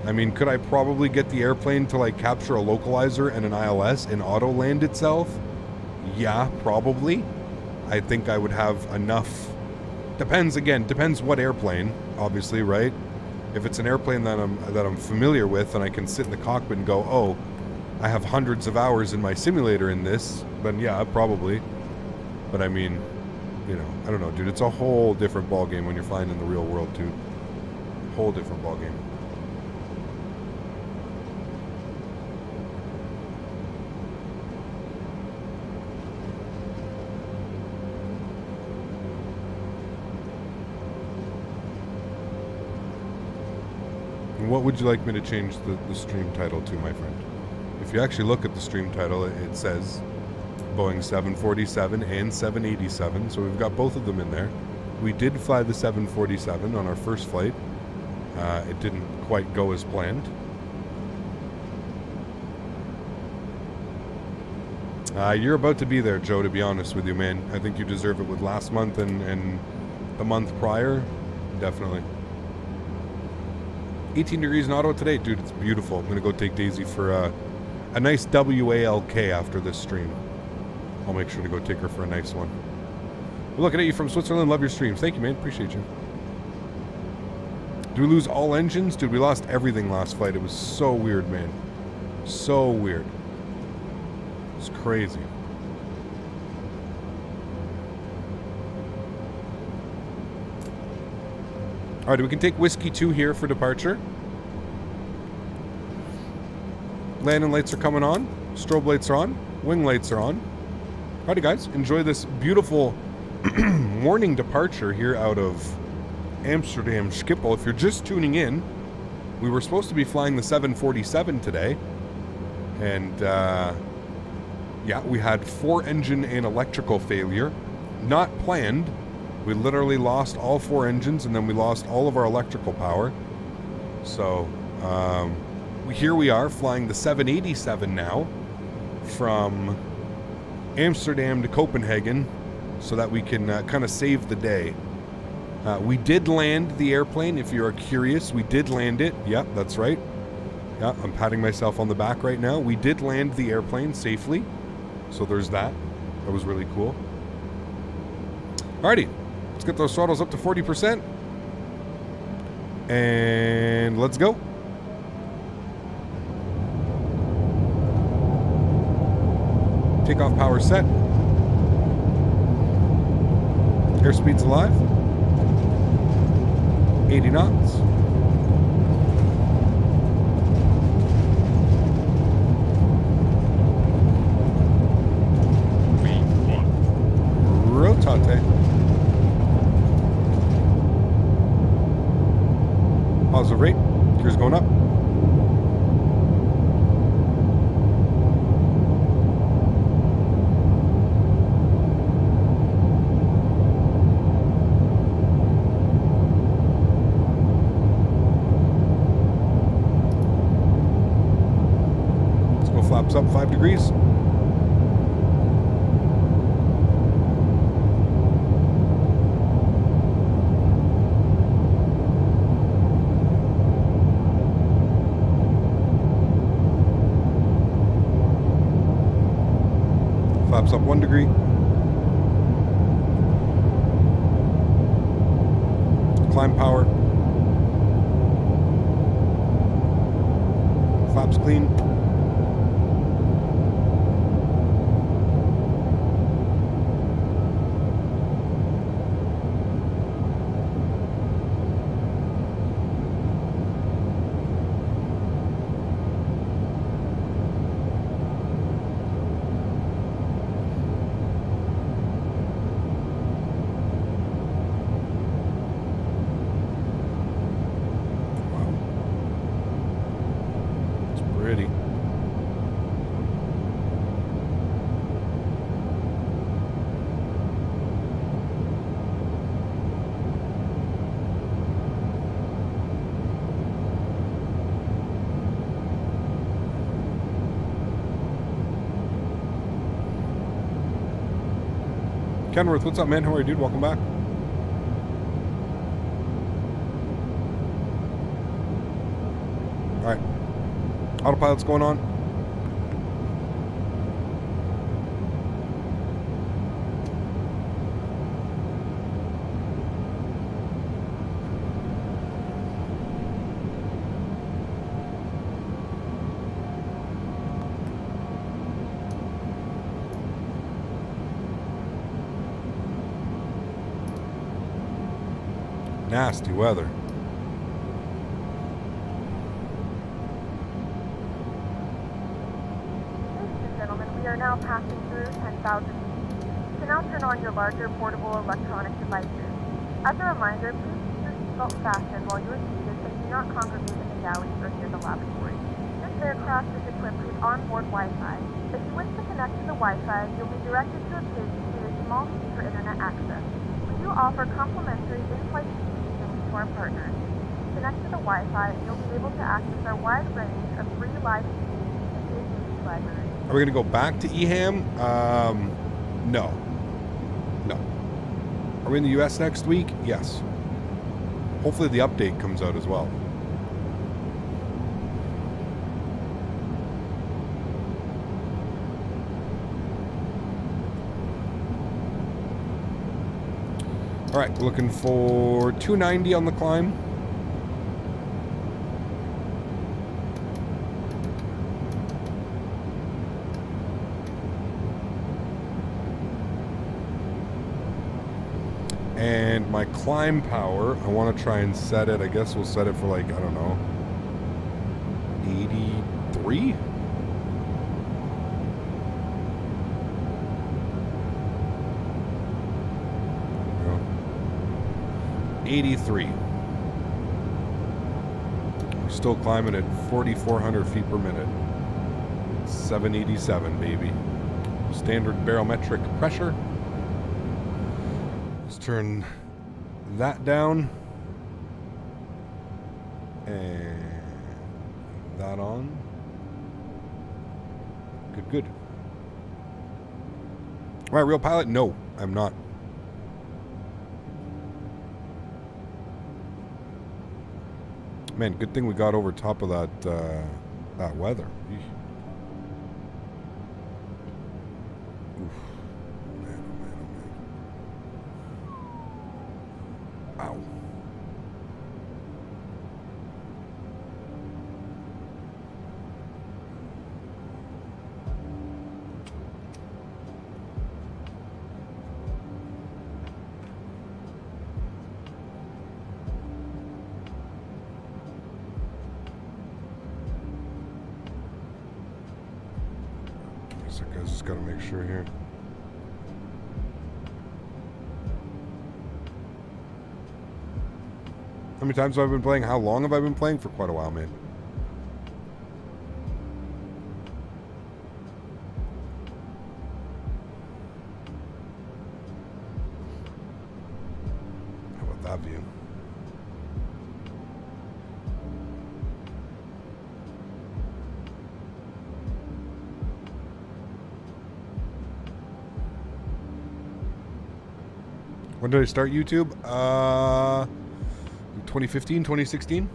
I mean, could I probably get the airplane to like capture a localizer and an ILS and auto land itself? Yeah, probably. I think I would have enough. Depends what airplane, obviously, right? If it's an airplane that I'm familiar with and I can sit in the cockpit and go, oh, I have hundreds of hours in my simulator in this, then yeah, probably. But I mean, I don't know, dude. It's a whole different ballgame when you're flying in the real world, dude. Whole different ballgame. What would you like me to change the stream title to, my friend? If you actually look at the stream title, it says Boeing 747 and 787, so we've got both of them in there. We did fly the 747 on our first flight. It didn't quite go as planned. You're about to be there, Joe, to be honest with you, man. I think you deserve it with last month and the month prior. Definitely. 18 degrees in Ottawa today. Dude, it's beautiful. I'm going to go take Daisy for a nice WALK after this stream. I'll make sure to go take her for a nice one. We're looking at you from Switzerland. Love your streams. Thank you, man. Appreciate you. Did we lose all engines? Dude, we lost everything last flight. It was so weird, man. So weird. It's crazy. All right, we can take Whiskey 2 here for departure. Landing lights are coming on. Strobe lights are on. Wing lights are on. Alrighty, guys. Enjoy this beautiful morning departure here out of Amsterdam Schiphol. If you're just tuning in, we were supposed to be flying the 747 today. And, yeah, we had 4 engine and electrical failure. Not planned. We literally lost all 4 engines, and then we lost all of our electrical power. So, here we are flying the 787 now from Amsterdam to Copenhagen so that we can kind of save the day. We did land the airplane, if you are curious. We did land it. Yep, that's right. Yeah, I'm patting myself on the back right now. We did land the airplane safely. So there's that. That was really cool. Alrighty. Let's get those throttles up to 40%. And let's go. Takeoff power set. Airspeed's alive. 80 knots. Rotate. Positive rate. Gears going up. Let's go flaps up 5 degrees. Flaps up 1 degree. Climb power. Flaps clean. Pretty. Kenworth, what's up, man? How are you, dude? Welcome back. All right. Autopilot's going on. Nasty weather. We are now passing through 10,000 feet. You can now turn on your larger portable electronic devices. As a reminder, please keep your seatbelt fastened while you are seated and do not congregate in the galley or near the lavatory. This aircraft is equipped with onboard Wi-Fi. If you wish to connect to the Wi-Fi, you'll be directed to a page with a small fee for internet access. We do offer complimentary in-flight speed exchange to our partners. Connect to the Wi-Fi and you'll be able to access our wide range of free live streams and aviation libraries. Are we going to go back to EHAM? No. No. Are we in the US next week? Yes. Hopefully the update comes out as well. All right, looking for 290 on the climb. And my climb power, I want to try and set it, I guess we'll set it for like, I don't know, 83? There we go. 83. We're still climbing at 4,400 feet per minute. 787, baby. Standard barometric pressure. Turn that down and that on. Good, good. Am I a real pilot? No, I'm not. Man, good thing we got over top of that that weather. Eesh. Oof. Man, oh man, oh man. Ow. So guys, just gotta make sure here. How many times have I been playing? How long have I been playing? For quite a while, man. How about that view? When did I start YouTube? 2015, 2016?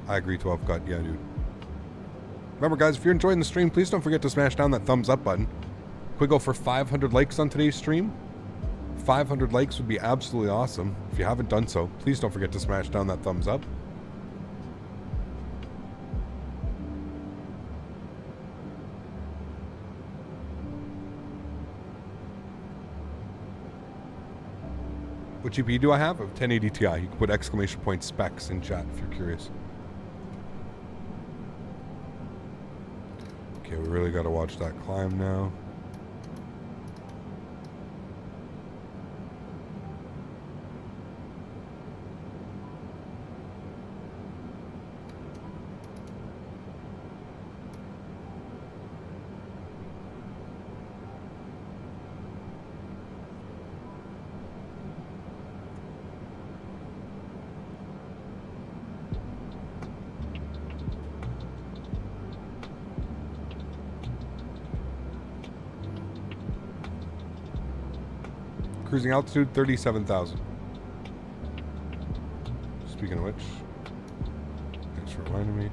I agree, 12 cut. Yeah, dude. Remember, guys, if you're enjoying the stream, please don't forget to smash down that thumbs up button. Can we go for 500 likes on today's stream? 500 likes would be absolutely awesome. If you haven't done so, please don't forget to smash down that thumbs up. What GPU do I have? A 1080 Ti. You can put exclamation point specs in chat if you're curious. Okay, we really got to watch that climb now. Cruising altitude, 37,000. Speaking of which, thanks for reminding me.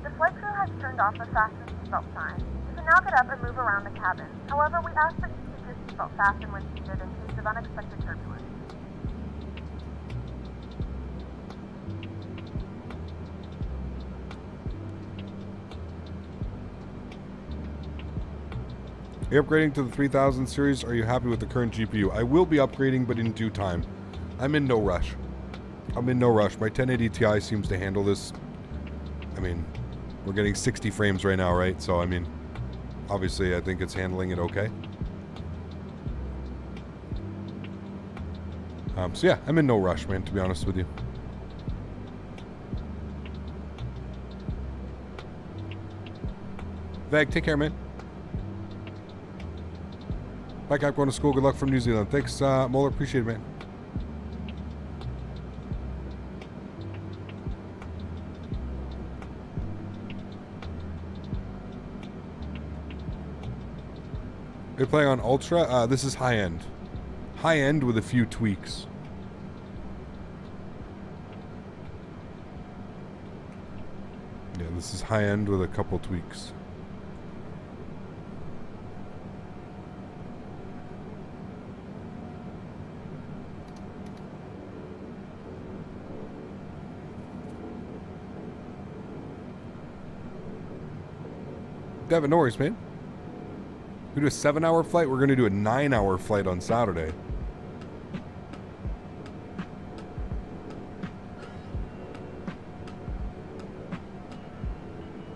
The flight crew has turned off the fasten seatbelt sign. You can now get up and move around the cabin. However, we ask that you keep your seatbelt fastened when seated in case of unexpected turbulence. Are you upgrading to the 3000 series? Are you happy with the current GPU? I will be upgrading, but in due time. I'm in no rush. I'm in no rush. My 1080 Ti seems to handle this. I mean, we're getting 60 frames right now, right? So, I mean, obviously, I think it's handling it okay. So, yeah, I'm in no rush, man, to be honest with you. Vag, take care, man. Bye, Cap. Going to school. Good luck from New Zealand. Thanks, Moeller. Appreciate it, man. Are you playing on Ultra? This is high-end. High-end with a few tweaks. Yeah, this is high-end with a couple tweaks. Devin, no worries, man. We do a 7-hour flight. We're going to do a 9-hour flight on Saturday.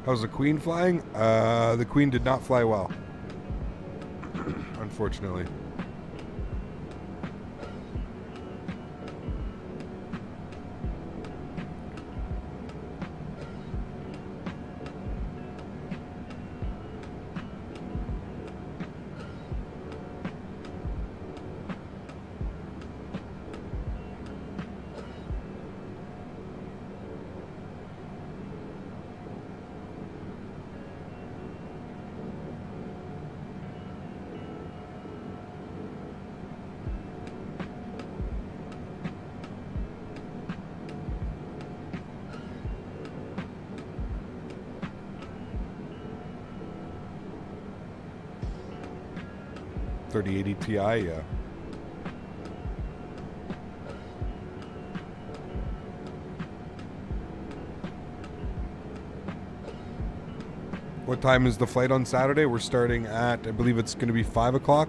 How's the Queen flying? The Queen did not fly well. Unfortunately. .3080 Ti, yeah. What time is the flight on Saturday? We're starting at, I believe it's going to be 5 o'clock.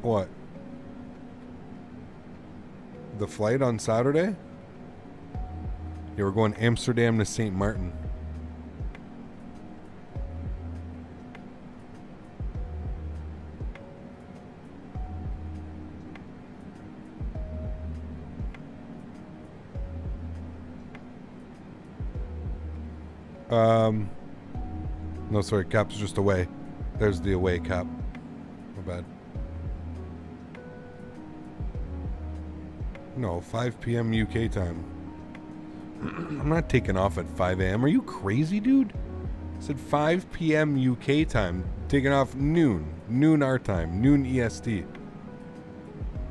What? The flight on Saturday? Yeah, we're going Amsterdam to St. Martin. No, sorry, Cap's just away. There's the away Cap. My bad. No, 5 p.m. UK time. I'm not taking off at 5 a.m. Are you crazy, dude? I said 5 p.m. UK time. Taking off noon. Noon our time. Noon EST.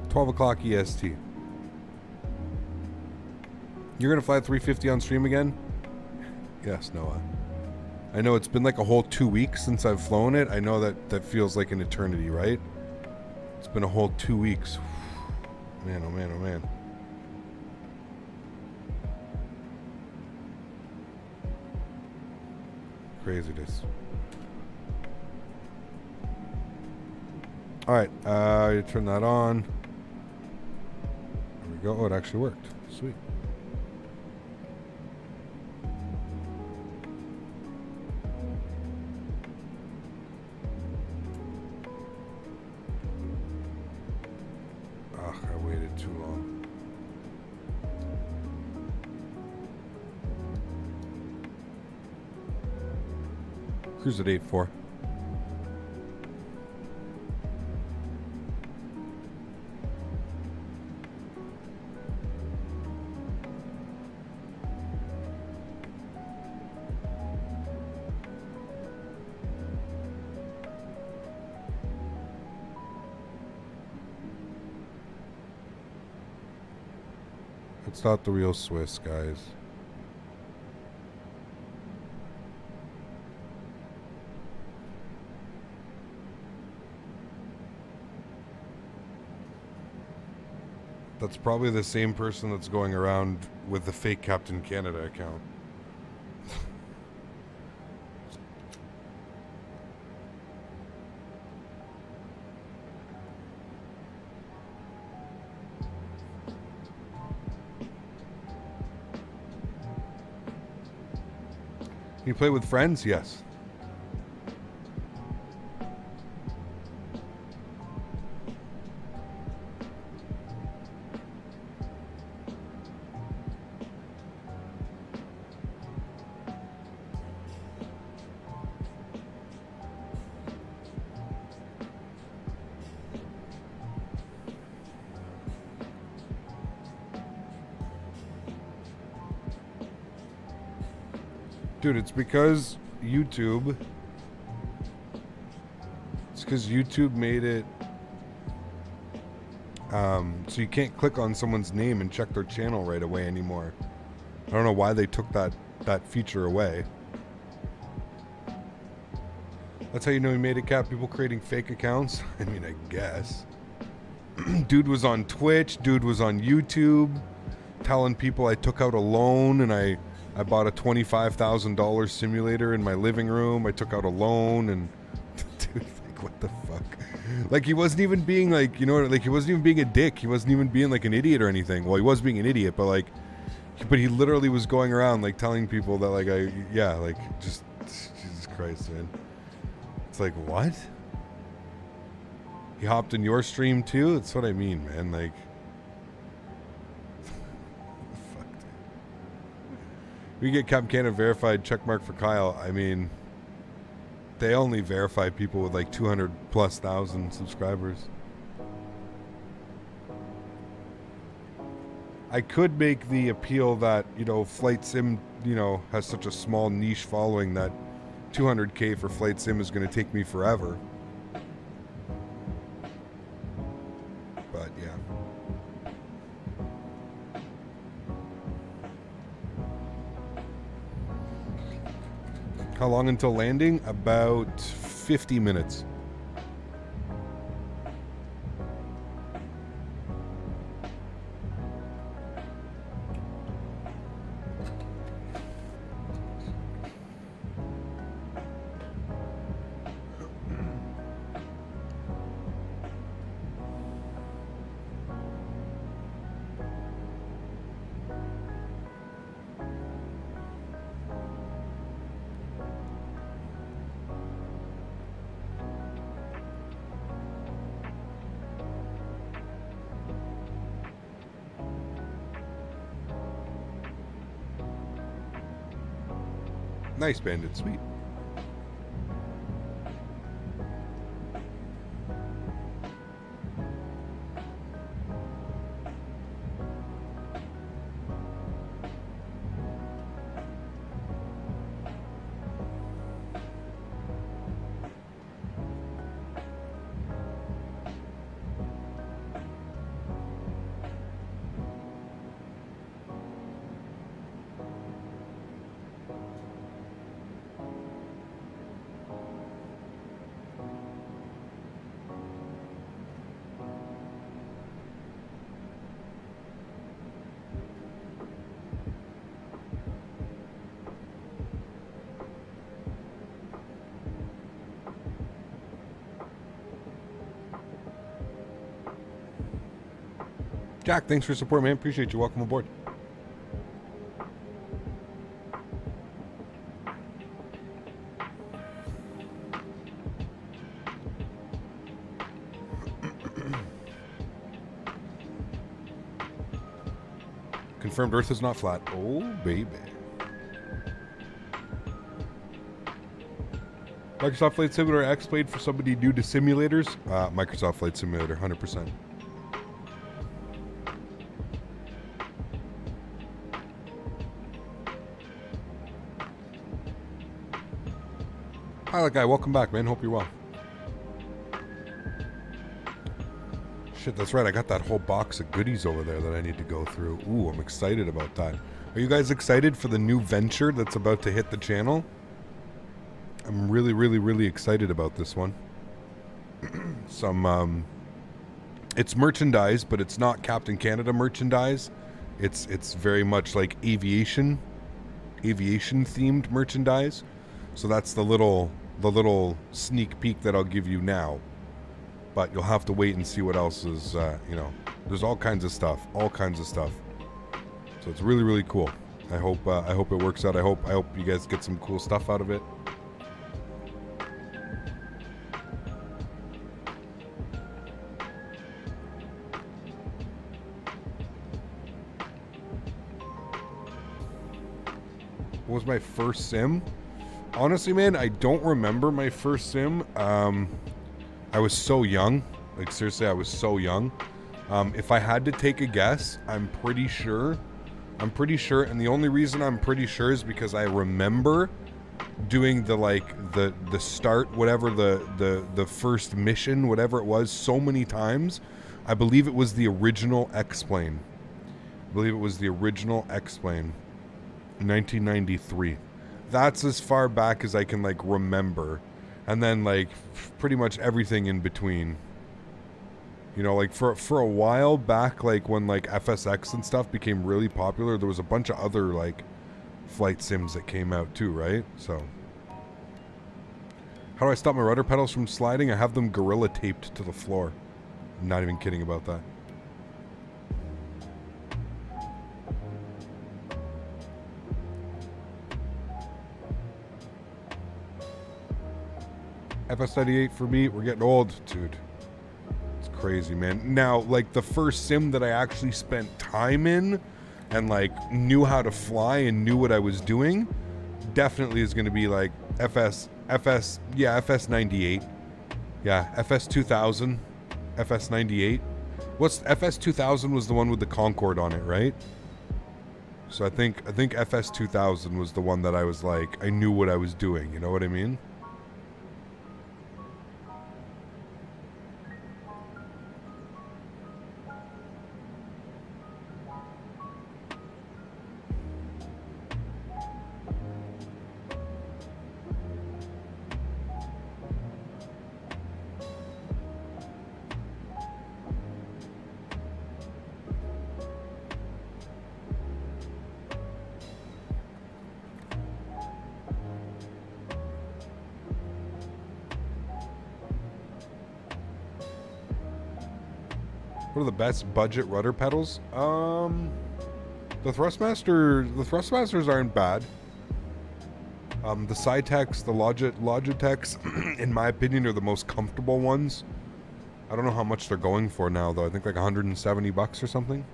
12 o'clock EST. You're going to fly at 350 on stream again? Yes, Noah. I know it's been like a whole 2 weeks since I've flown it. I know that feels like an eternity, right? It's been a whole 2 weeks. Man, oh man, oh man. Craziness. Alright, you turn that on. There we go. Oh, it actually worked. Sweet. I waited too long. Cruise at 8-4. It's not the real Swiss, guys. That's probably the same person that's going around with the fake Captain Canada account. You play with friends? Yes. Dude, it's because YouTube... It's because YouTube made it... so you can't click on someone's name and check their channel right away anymore. I don't know why they took that feature away. That's how you know he made it, Cap. People creating fake accounts. I mean, I guess. Dude was on Twitch. Dude was on YouTube. Telling people I took out a loan and I bought a $25,000 simulator in my living room. I took out a loan and... Dude, like, what the fuck? Like, he wasn't even being, like, you know, like, he wasn't even being a dick. He wasn't even being, like, an idiot or anything. Well, he was being an idiot, but, like... But he literally was going around, like, telling people that, like, just... Jesus Christ, man. It's like, what? He hopped in your stream, too? That's what I mean, man. Like... We get Cap Canada verified checkmark for Kyle. I mean, they only verify people with like 200,000+ subscribers. I could make the appeal that, you know, Flight Sim, you know, has such a small niche following that 200K for Flight Sim is going to take me forever. But yeah. How long until landing? About 50 minutes. Nice, Bandit. Sweet. Jack, thanks for your support, man. Appreciate you. Welcome aboard. Confirmed Earth is not flat. Oh, baby. Microsoft Flight Simulator X played for somebody new to simulators. Microsoft Flight Simulator, 100%. Hi, that guy. Welcome back, man. Hope you're well. Shit, that's right. I got that whole box of goodies over there that I need to go through. Ooh, I'm excited about that. Are you guys excited for the new venture that's about to hit the channel? I'm really, really, really excited about this one. It's merchandise, but it's not Captain Canada merchandise. It's very much like aviation themed merchandise. So that's the little sneak peek that I'll give you now. But you'll have to wait and see what else is, you know, there's all kinds of stuff. So it's really, really cool. I hope it works out. I hope you guys get some cool stuff out of it. What was my first sim? Honestly, man, I don't remember my first sim. I was so young. Like, seriously, I was so young. If I had to take a guess, I'm pretty sure, and the only reason I'm pretty sure is because I remember doing the start, whatever, the first mission, whatever it was, so many times. I believe it was the original X-Plane. 1993. That's as far back as I can, like, remember. And then, like, pretty much everything in between. You know, like, for a while back, like, when, like, FSX and stuff became really popular, there was a bunch of other, like, flight sims that came out too, right? So, how do I stop my rudder pedals from sliding? I have them gorilla taped to the floor. I'm not even kidding about that. FS98 for me, we're getting old, dude. It's crazy, man. Now, like, the first sim that I actually spent time in and, like, knew how to fly and knew what I was doing definitely is going to be, like, FS98. Yeah, FS2000, FS98. What's FS2000 was the one with the Concorde on it, right? So I think FS2000 was the one that I was like, I knew what I was doing, you know what I mean? What are the best budget rudder pedals? The Thrustmasters aren't bad. The Cytex, the Logitechs, in my opinion, are the most comfortable ones. I don't know how much they're going for now, though. I think like $170 or something.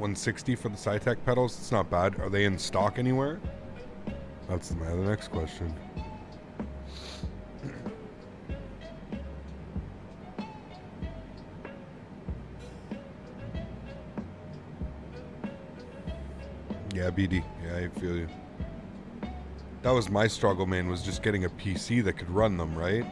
$160 for the Cytec pedals. It's not bad. Are they in stock anywhere? That's my other next question. Yeah, BD. Yeah, I feel you. That was my struggle, man, was just getting a PC that could run them, right?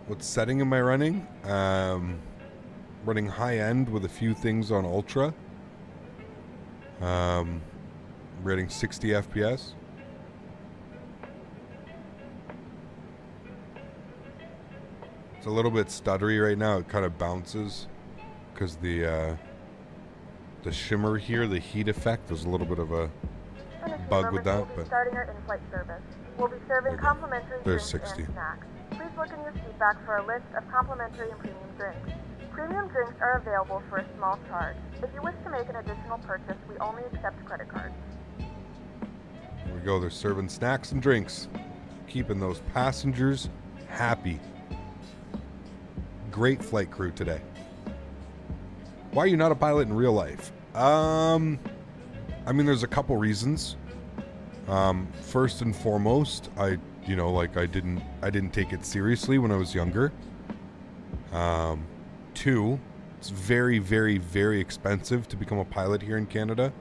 What setting am I running? Running high end with a few things on ultra. Rating 60 FPS. It's a little bit stuttery right now. It kind of bounces because the shimmer here, the heat effect, there's a little bit of a bug with that. But starting our in-flight service. We'll be serving complimentary there's drinks 60. and snacks. Please look in your seat back for a list of complimentary and premium drinks. Premium drinks are available for a small charge. If you wish to make an additional purchase, we only accept credit cards. There we go. They're serving snacks and drinks, keeping those passengers happy. Great flight crew today. Why are you not a pilot in real life? I mean, there's a couple reasons. First and foremost, I didn't take it seriously when I was younger. Two, it's very, very, very expensive to become a pilot here in Canada.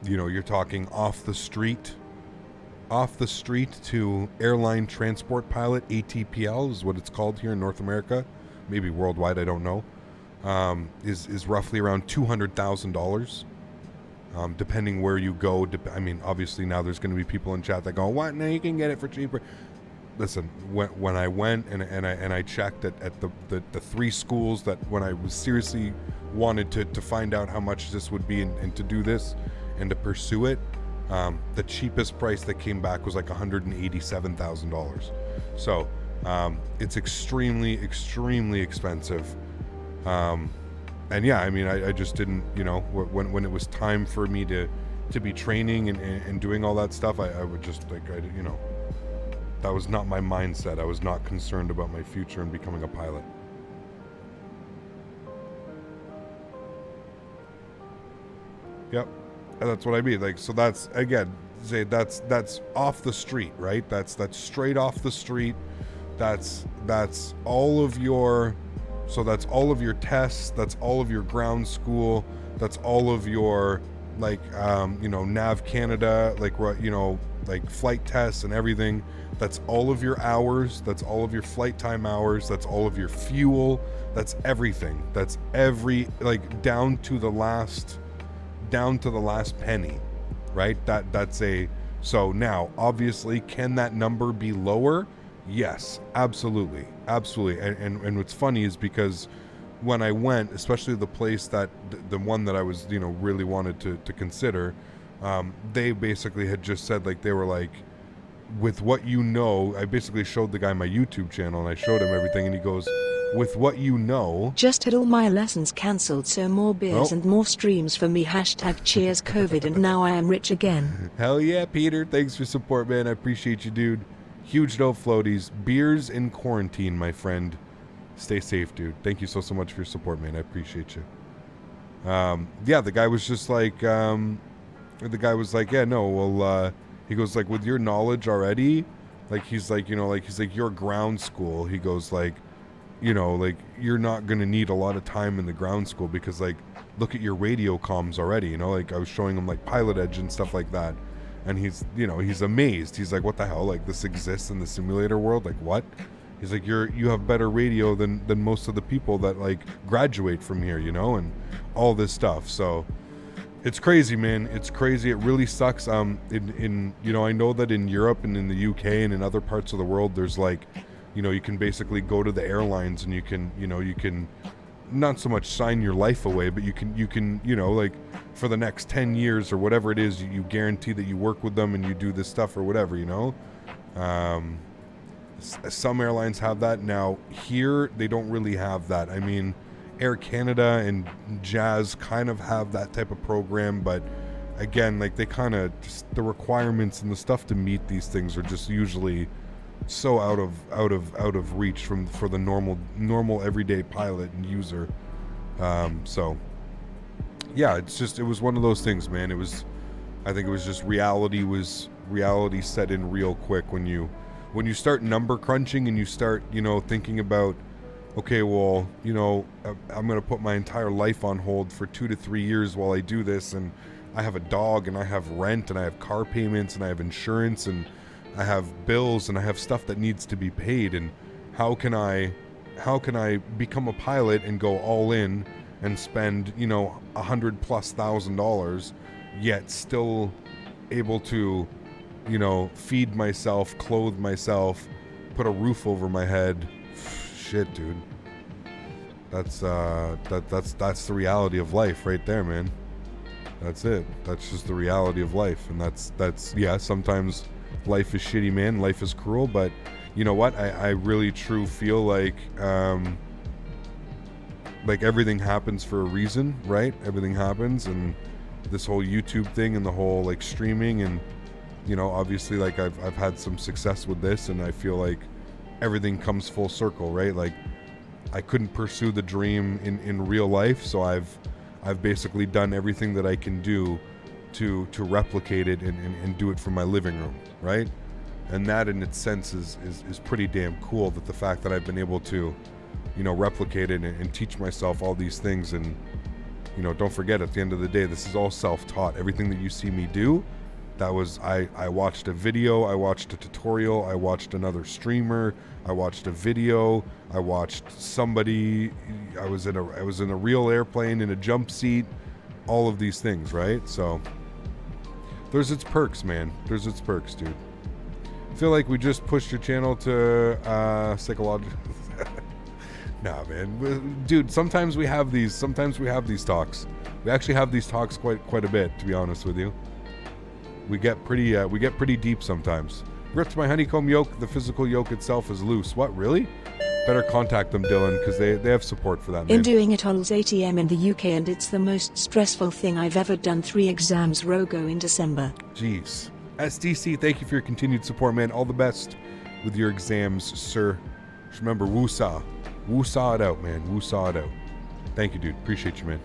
You're talking off the street to airline transport pilot, ATPL is what it's called here in North America, maybe worldwide, I don't know, is roughly around $200,000. Depending where you go. I mean, obviously now there's going to be people in chat that go, what? Now you can get it for cheaper. Listen, when I went and I checked at the three schools that when I was seriously wanted to find out how much this would be and to do this and to pursue it, the cheapest price that came back was like $187,000. So it's extremely, extremely expensive. And yeah, I mean, I just didn't, when it was time for me to be training and doing all that stuff, I would just that was not my mindset. I was not concerned about my future and becoming a pilot. Yep. And that's what I mean. Like, so that's, again, say that's off the street, right? That's straight off the street. That's all of your, so that's all of your tests. That's all of your ground school. That's all of your, like, Nav Canada, like, like flight tests and everything. That's all of your hours. That's all of your flight time hours. That's all of your fuel. That's everything. That's every, like, down to the last penny, right? That's a, so now obviously, can that number be lower? Yes, absolutely. And what's funny is because when I went, especially the place that the one that I was, you know, really wanted to consider, they basically had just said, like, they were like, with what you know, I basically showed the guy my YouTube channel and I showed him everything, and he goes, with what you know. Just had all my lessons cancelled, so more beers and more streams for me. Hashtag cheers COVID, and now I am rich again. Hell yeah, Peter. Thanks for support, man. I appreciate you, dude. Huge note, floaties. Beers in quarantine, my friend. Stay safe, dude. Thank you so much for your support, man. I appreciate you. Yeah, the guy was just like, yeah, no, well, he goes, like, with your knowledge already, like, he's like, you know, like, he's like, you're ground school. He goes, like, you know, like, you're not going to need a lot of time in the ground school because, like, look at your radio comms already, you know, like, I was showing him, like, Pilot Edge and stuff like that. And he's, you know, he's amazed. He's like, what the hell? Like, this exists in the simulator world? Like, what? He's like, you have better radio than most of the people that, like, graduate from here, you know, and all this stuff. So it's crazy, man. It's crazy. It really sucks. In you know, I know that in Europe and in the UK and in other parts of the world, there's, like, you know, you can basically go to the airlines and you can, you know, you can not so much sign your life away, but you can, you know, like, for the next 10 years or whatever it is, you guarantee that you work with them and you do this stuff or whatever, you know. Some airlines have that. Now here they don't really have that. I mean, Air Canada and Jazz kind of have that type of program, but again, like, they kind of just, the requirements and the stuff to meet these things are just usually so out of reach for the normal everyday pilot and user. So yeah, it was one of those things, man. I think it was just reality set in real quick when you start number crunching and you start, you know, thinking about, okay, well, you know, I'm going to put my entire life on hold for 2 to 3 years while I do this, and I have a dog and I have rent and I have car payments and I have insurance and I have bills and I have stuff that needs to be paid, and how can I become a pilot and go all in and spend, you know, $100,000+, yet still able to, you know, feed myself, clothe myself, put a roof over my head. Shit, dude. That's the reality of life right there, man. That's it. That's just the reality of life. And that's yeah, sometimes life is shitty, man. Life is cruel, but you know what? I really true feel like everything happens for a reason, right? Everything happens, and this whole YouTube thing and the whole, like, streaming, and, you know, obviously, like, I've had some success with this, and I feel like everything comes full circle, right? Like, I couldn't pursue the dream in real life, so I've basically done everything that I can do to replicate it and do it from my living room, right? And that in its sense is pretty damn cool, that the fact that I've been able to, you know, replicate it and teach myself all these things. And, you know, don't forget, at the end of the day, this is all self-taught. Everything that you see me do, that was, I watched a video, I watched a tutorial, I watched another streamer, I watched a video, I watched somebody, I was in a real airplane in a jump seat, all of these things, right? So there's its perks, man. There's its perks, dude. I feel like we just pushed your channel to psychological. Nah, man, dude. Sometimes we have these talks. We actually have these talks quite a bit, to be honest with you. We get pretty deep sometimes. Ripped my honeycomb yoke. The physical yoke itself is loose. What, really? Better contact them, Dylan, because they have support for that, man. I'm doing it Holl's ATM in the UK, and it's the most stressful thing I've ever done. 3 exams rogo in December. Jeez. SDC, thank you for your continued support, man. All the best with your exams, sir. Just remember, woo-saw. Woo-saw it out, man. Woo-saw it out. Thank you, dude. Appreciate you, man.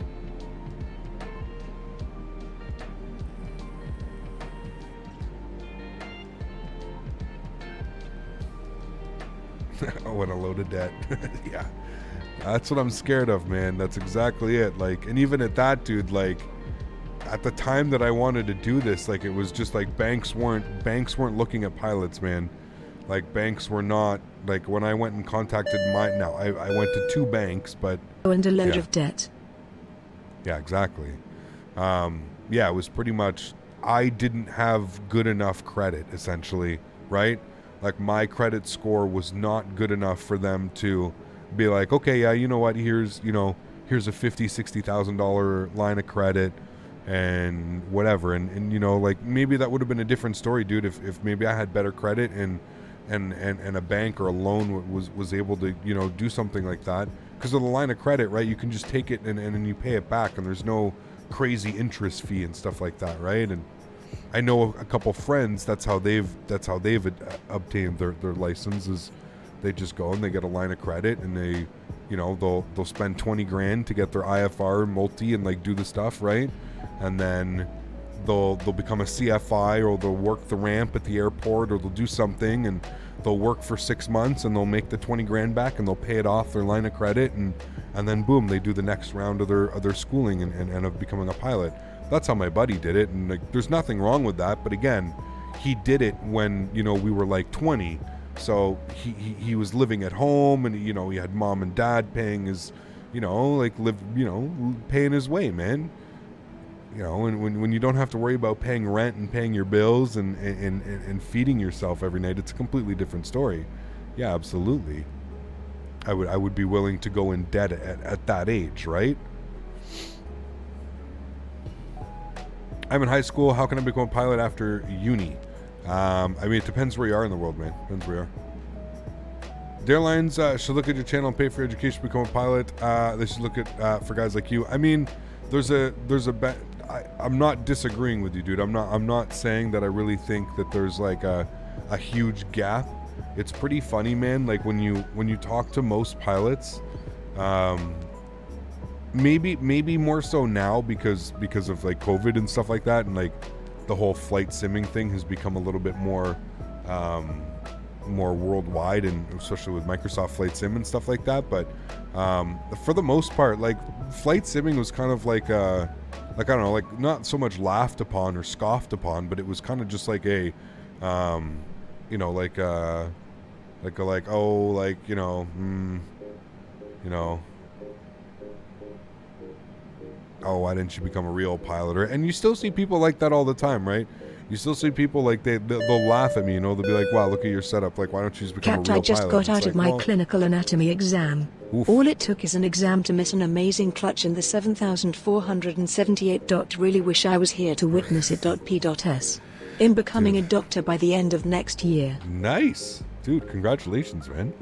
Oh, and a load of debt. Yeah. That's what I'm scared of, man. That's exactly it. Like, and even at that, dude, like, at the time that I wanted to do this, like, it was just like banks weren't looking at pilots, man. Like, banks were not, like, when I went and contacted I went to 2 banks, but and a load of debt. Yeah, exactly. Yeah, it was pretty much, I didn't have good enough credit, essentially, right? Like, my credit score was not good enough for them to be like, okay, yeah, you know what, here's a $50,000-$60,000 line of credit and whatever, and you know, like, maybe that would have been a different story, dude, if maybe I had better credit and a bank or a loan was able to, you know, do something like that. Because of the line of credit, right, you can just take it and you pay it back, and there's no crazy interest fee and stuff like that, right? And I know a couple friends, that's how they've obtained their licenses. They just go and they get a line of credit, and they, you know, they'll spend 20 grand to get their IFR multi and like do the stuff, right? And then they'll become a CFI, or they'll work the ramp at the airport, or they'll do something, and they'll work for 6 months, and they'll make the 20 grand back, and they'll pay it off their line of credit, and then boom, they do the next round of their schooling and of becoming a pilot. That's how my buddy did it, and like, there's nothing wrong with that. But again, he did it when, you know, we were like 20, so he was living at home, and you know, he had mom and dad paying his, you know, like paying his way, man. You know, and when you don't have to worry about paying rent and paying your bills and feeding yourself every night, it's a completely different story. Yeah, absolutely. I would be willing to go in debt at that age, right? I'm in high school. How can I become a pilot after uni? I mean, it depends where you are in the world, man. Depends where you are. The airlines should look at your channel and pay for your education to become a pilot. They should look at for guys like you. I mean, I'm not disagreeing with you, dude. I'm not saying that I really think that there's like a huge gap. It's pretty funny, man. Like when you talk to most pilots, maybe more so now because of like COVID and stuff like that, and like the whole flight simming thing has become a little bit more worldwide, and especially with Microsoft Flight Sim and stuff like that. But for the most part, like, flight simming was kind of like I don't know, like, not so much laughed upon or scoffed upon, but it was kind of just like a you know, like oh, like, you know, oh, why didn't you become a real pilot? And you still see people like that all the time, right? You still see people like they'll laugh at me, you know, they'll be like, wow, look at your setup, like, why don't you just become a real pilot? I just got out of my clinical anatomy exam. Oof. All it took is an exam to miss an amazing clutch in the 7,478. Really wish I was here to witness it. P.S. In becoming a doctor by the end of next year. Nice. Dude, congratulations, man.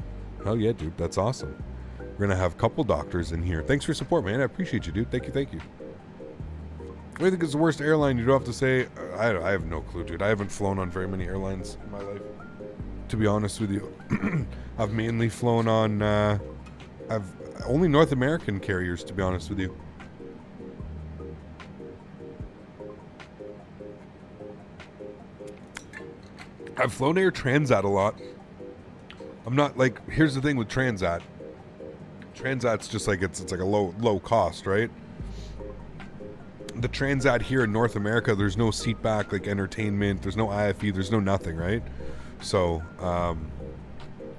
Hell yeah, dude, that's awesome. We're gonna have a couple doctors in here. Thanks for your support, man. I appreciate you, dude. Thank you. What do you think is the worst airline? You don't have to say. I have no clue, dude. I haven't flown on very many airlines in my life, to be honest with you. I've mainly flown on I've only North American carriers, to be honest with you. I've flown Air Transat a lot. I'm not like, here's the thing with Transat. Transat's just like, it's like a low cost, right? The Transat here in North America, there's no seat back, like, entertainment, there's no IFE, there's no nothing, right? So,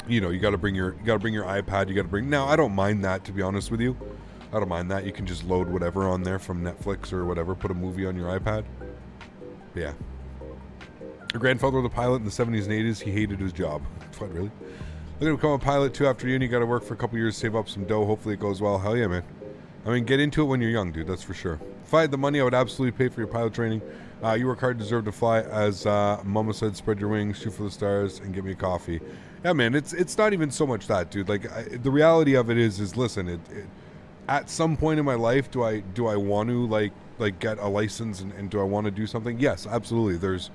you know, you got to bring your iPad. You got to bring. Now, I don't mind that, to be honest with you. I don't mind that. You can just load whatever on there from Netflix or whatever. Put a movie on your iPad. But yeah. Your grandfather was a pilot in the 70s and 80s. He hated his job. What, really? Looking to become a pilot too after uni. You got to work for a couple years, save up some dough. Hopefully it goes well. Hell yeah, man. I mean, get into it when you're young, dude. That's for sure. If I had the money, I would absolutely pay for your pilot training. You work hard, deserve to fly. As Mama said, spread your wings, shoot for the stars, and get me a coffee. Yeah, man, it's not even so much that, dude. Like, the reality of it is listen, at some point in my life, do I want to like get a license and do I want to do something? Yes, absolutely. There's,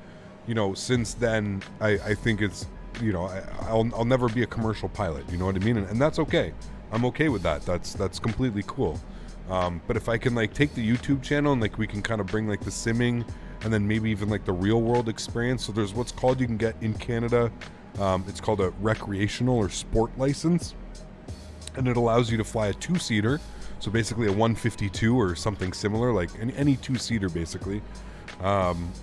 you know, since then, I think it's, you know, I'll never be a commercial pilot. You know what I mean? And that's okay. I'm okay with that. That's completely cool. But if I can like take the YouTube channel and like we can kind of bring like the simming and then maybe even like the real world experience. So there's what's called, you can get in Canada, it's called a recreational or sport license, and it allows you to fly a 2-seater. So basically a 152 or something similar, like any 2-seater basically. And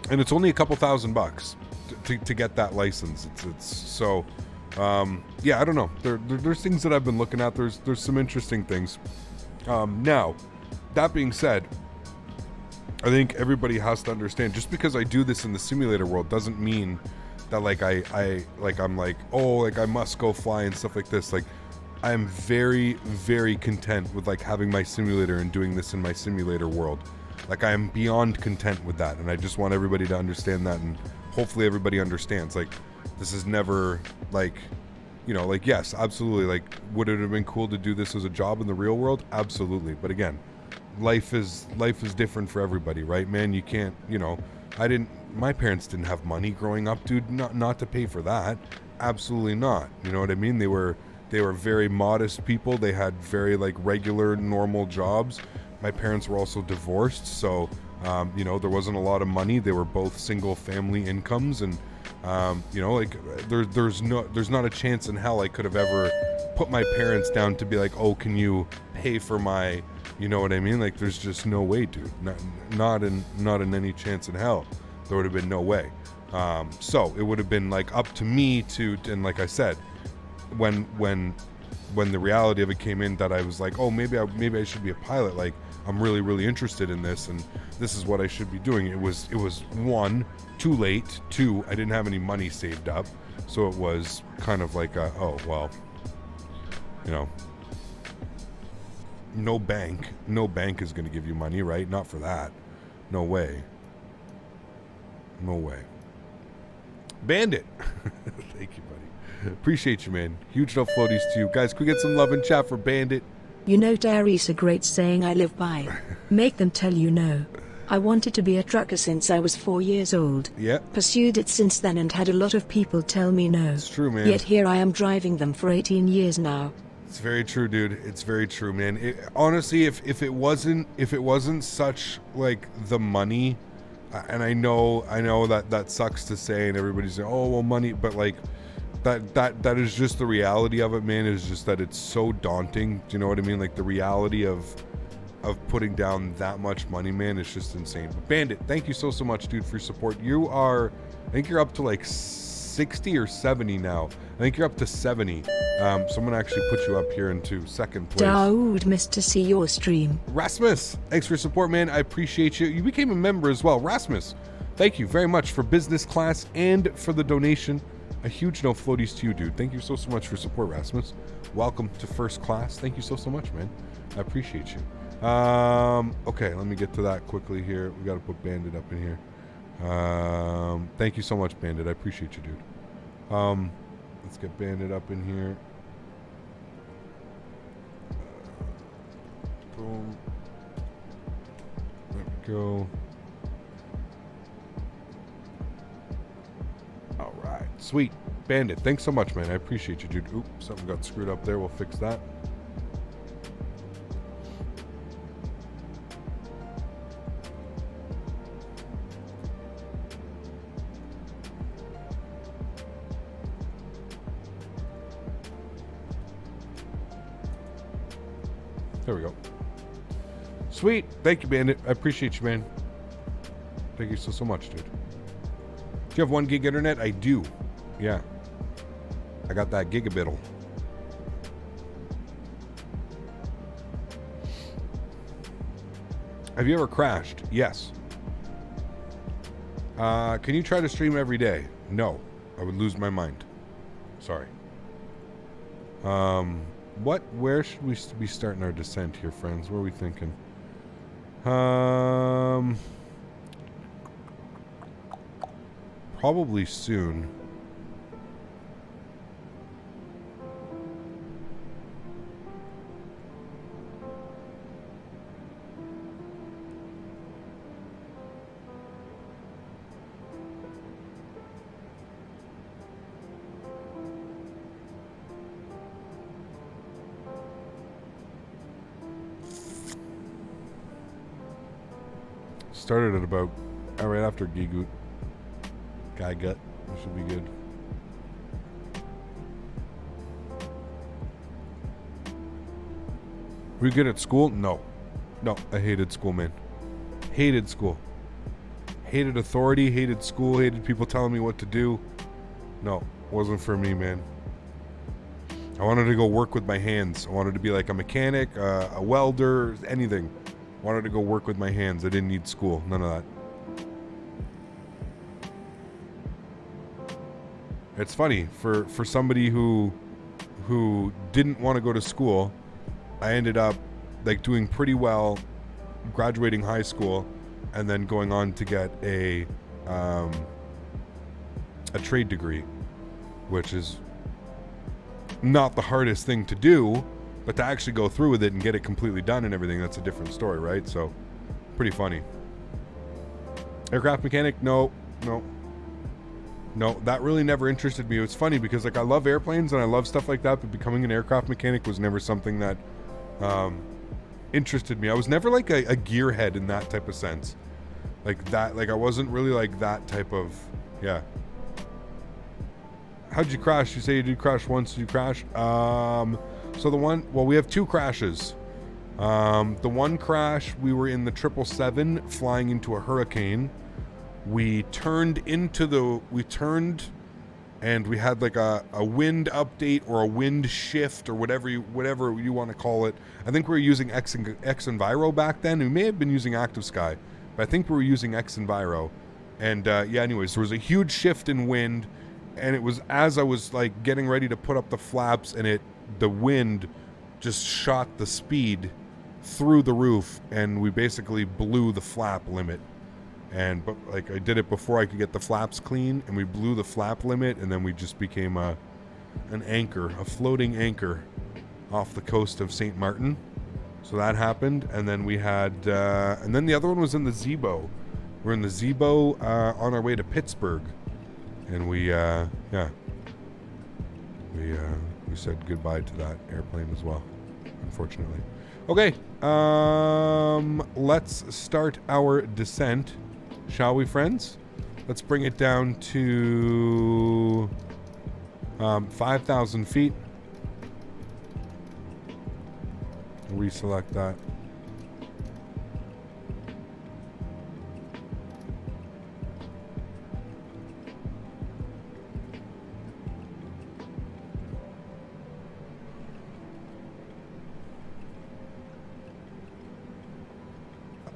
it's only a couple $1,000 to get that license. It's so, yeah, I don't know. There's things that I've been looking at. There's some interesting things. Now, that being said, I think everybody has to understand, just because I do this in the simulator world doesn't mean that like I'm like, oh, like I must go fly and stuff like this. Like, I am very, very content with like having my simulator and doing this in my simulator world. Like I am beyond content with that, and I just want everybody to understand that, and hopefully everybody understands. Like this is never like, you know, like yes, absolutely. Like would it have been cool to do this as a job in the real world? Absolutely. But again, life is different for everybody, right, man? You can't, you know, my parents didn't have money growing up, dude. Not to pay for that. Absolutely not. You know what I mean? They were very modest people. They had very like regular, normal jobs. My parents were also divorced, so you know, there wasn't a lot of money. They were both single family incomes, and you know, like there's not a chance in hell I could have ever put my parents down to be like, oh, can you pay for my, you know what I mean? Like there's just no way, dude. Not in any chance in hell. There would have been no way. So it would have been like up to me to, and like I said, when the reality of it came in, that I was like, oh, maybe I should be a pilot. Like I'm really interested in this, and this is what I should be doing. It was one, too late. Two, I didn't have any money saved up, so it was kind of like oh well, you know, no bank is going to give you money, right? Not for that. No way. Bandit. Thank you, buddy. Appreciate you, man. Huge enough floaties to you. Guys, can we get some love in chat for Bandit? You know, there is a great saying I live by. Make them tell you no. I wanted to be a trucker since I was 4 years old. Yeah. Pursued it since then and had a lot of people tell me no. It's true, man. Yet here I am driving them for 18 years now. It's very true, dude. It's very true, man. Honestly, if it wasn't such like the money, and I know that sucks to say, and everybody's saying, oh well, money, but like that is just the reality of it, man. Is just that it's so daunting. Do you know what I mean? Like the reality of putting down that much money, man, is just insane. But Bandit, thank you so much, dude, for your support. I think you're up to like 60 or 70 now. I think you're up to 70. So I'm gonna actually put you up here into second place. Daoud, missed to see your stream. Rasmus, thanks for your support, man. I appreciate you. You became a member as well. Rasmus, thank you very much for business class and for the donation. A huge no floaties to you, dude. Thank you so much for support, Rasmus. Welcome to first class. Thank you so much, man. I appreciate you. Okay, let me get to that quickly here. We got to put Bandit up in here. Thank you so much, Bandit. I appreciate you, dude. Let's get Bandit up in here. Boom. There we go. All right, sweet. Bandit, thanks so much, man. I appreciate you, dude. Oop, something got screwed up there. We'll fix that. There we go. Sweet. Thank you, Bandit. I appreciate you, man. Thank you so much, dude. Do you have 1 gig internet? I do. Yeah. I got that gigabittle. Have you ever crashed? Yes. Can you try to stream every day? No. I would lose my mind. Sorry. Where should we be starting our descent here, friends? What are we thinking? Probably soon. Started at about right after Gigoot. Guy gut. This should be good. Were you good at school? No. No, I hated school, man. Hated school. Hated authority, hated school, hated people telling me what to do. No, wasn't for me, man. I wanted to go work with my hands. I wanted to be like a mechanic, a welder, anything. Wanted to go work with my hands. I didn't need school. None of that. It's funny for somebody who who didn't want to go to school. I ended up like doing pretty well, graduating high school, and then going on to get a trade degree, which is not the hardest thing to do, but to actually go through with it and get it completely done and everything, that's a different story, right? So, pretty funny. Aircraft mechanic? No, that really never interested me. It was funny because like I love airplanes and I love stuff like that, but becoming an aircraft mechanic was never something that interested me. I was never like a gearhead in that type of sense. Like that, like I wasn't really like that type of, yeah. How'd you crash? You say you did crash once, did you crash? So the one, well, we have two crashes. The one crash, we were in the 777 flying into a hurricane. We turned and we had like a wind update or a wind shift or whatever you want to call it. I think we were using X Enviro back then. We may have been using Active Sky, but I think we were using X Enviro. And yeah, anyways, there was a huge shift in wind, and it was as I was like getting ready to put up the flaps, and the wind just shot the speed through the roof, and we basically blew the flap limit. But like I did it before I could get the flaps clean, and we blew the flap limit, and then we just became an anchor, a floating anchor off the coast of St. Martin. So that happened, and then we had and then the other one was in the Zebo. We're in the Zebo on our way to Pittsburgh, and we said goodbye to that airplane as well, unfortunately. Okay, let's start our descent, shall we, friends? Let's bring it down to 5,000 feet. Reselect that.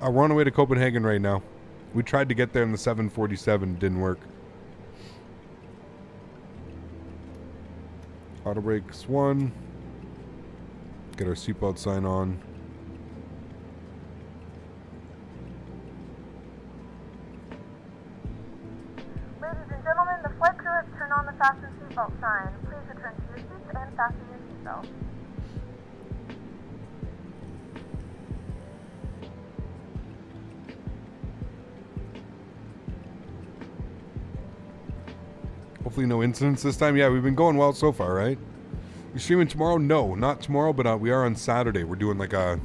We're on our way to Copenhagen right now. We tried to get there in the 747, didn't work. Auto brakes 1. Get our seatbelt sign on. Ladies and gentlemen, the flight crew has turned on the fasten seatbelt sign. Please return to your seats and fasten your seatbelt. Hopefully no incidents this time. Yeah, we've been going well so far, right? You streaming tomorrow? No, not tomorrow, but we are on Saturday. We're doing like I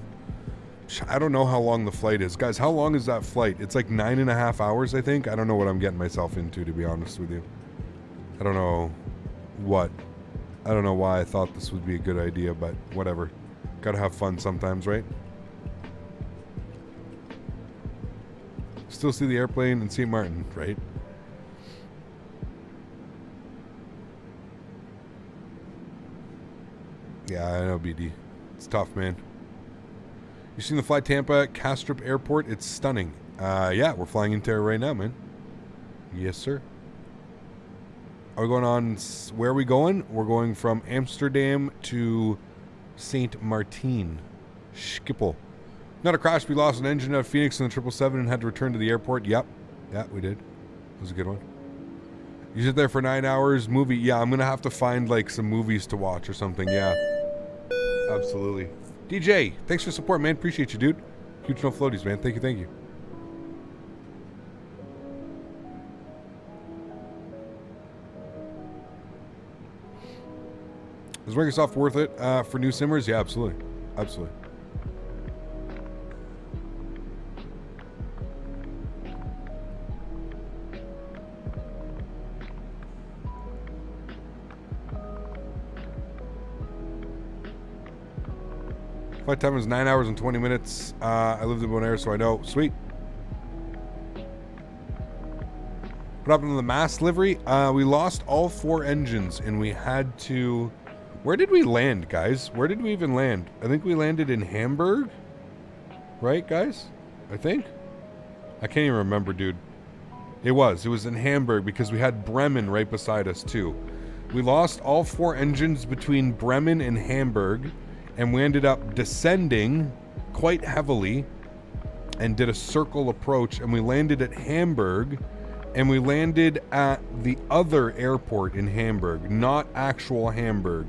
don't know how long the flight is. Guys, how long is that flight? It's like 9.5 hours, I think. I don't know what I'm getting myself into, to be honest with you. I don't know why I thought this would be a good idea, but whatever. Gotta have fun sometimes, right? Still see the airplane in St. Martin, right? Yeah, I know, BD. It's tough, man. You seen the Fly Tampa Castrop Airport? It's stunning. Yeah, we're flying into it right now, man. Yes, sir. Are we going on... Where are we going? We're going from Amsterdam to St. Martin. Schiphol. Not a crash. We lost an engine out of Phoenix in the 777 and had to return to the airport. Yep. Yeah, we did. That was a good one. You sit there for 9 hours. Movie. Yeah, I'm going to have to find, like, some movies to watch or something. Yeah. Absolutely. DJ, thanks for support, man. Appreciate you, dude. Huge no floaties, man. Thank you. Is Microsoft worth it for new simmers? Yeah, absolutely. Absolutely. Flight time is 9 hours and 20 minutes. I lived in Bonaire, so I know. Sweet. What happened to the MAS livery? We lost all 4 engines, and we had to... Where did we land, guys? Where did we even land? I think we landed in Hamburg. Right, guys? I think? I can't even remember, dude. It was in Hamburg, because we had Bremen right beside us, too. We lost all 4 engines between Bremen and Hamburg, and we ended up descending quite heavily and did a circle approach, and we landed at Hamburg, and we landed at the other airport in Hamburg, not actual Hamburg.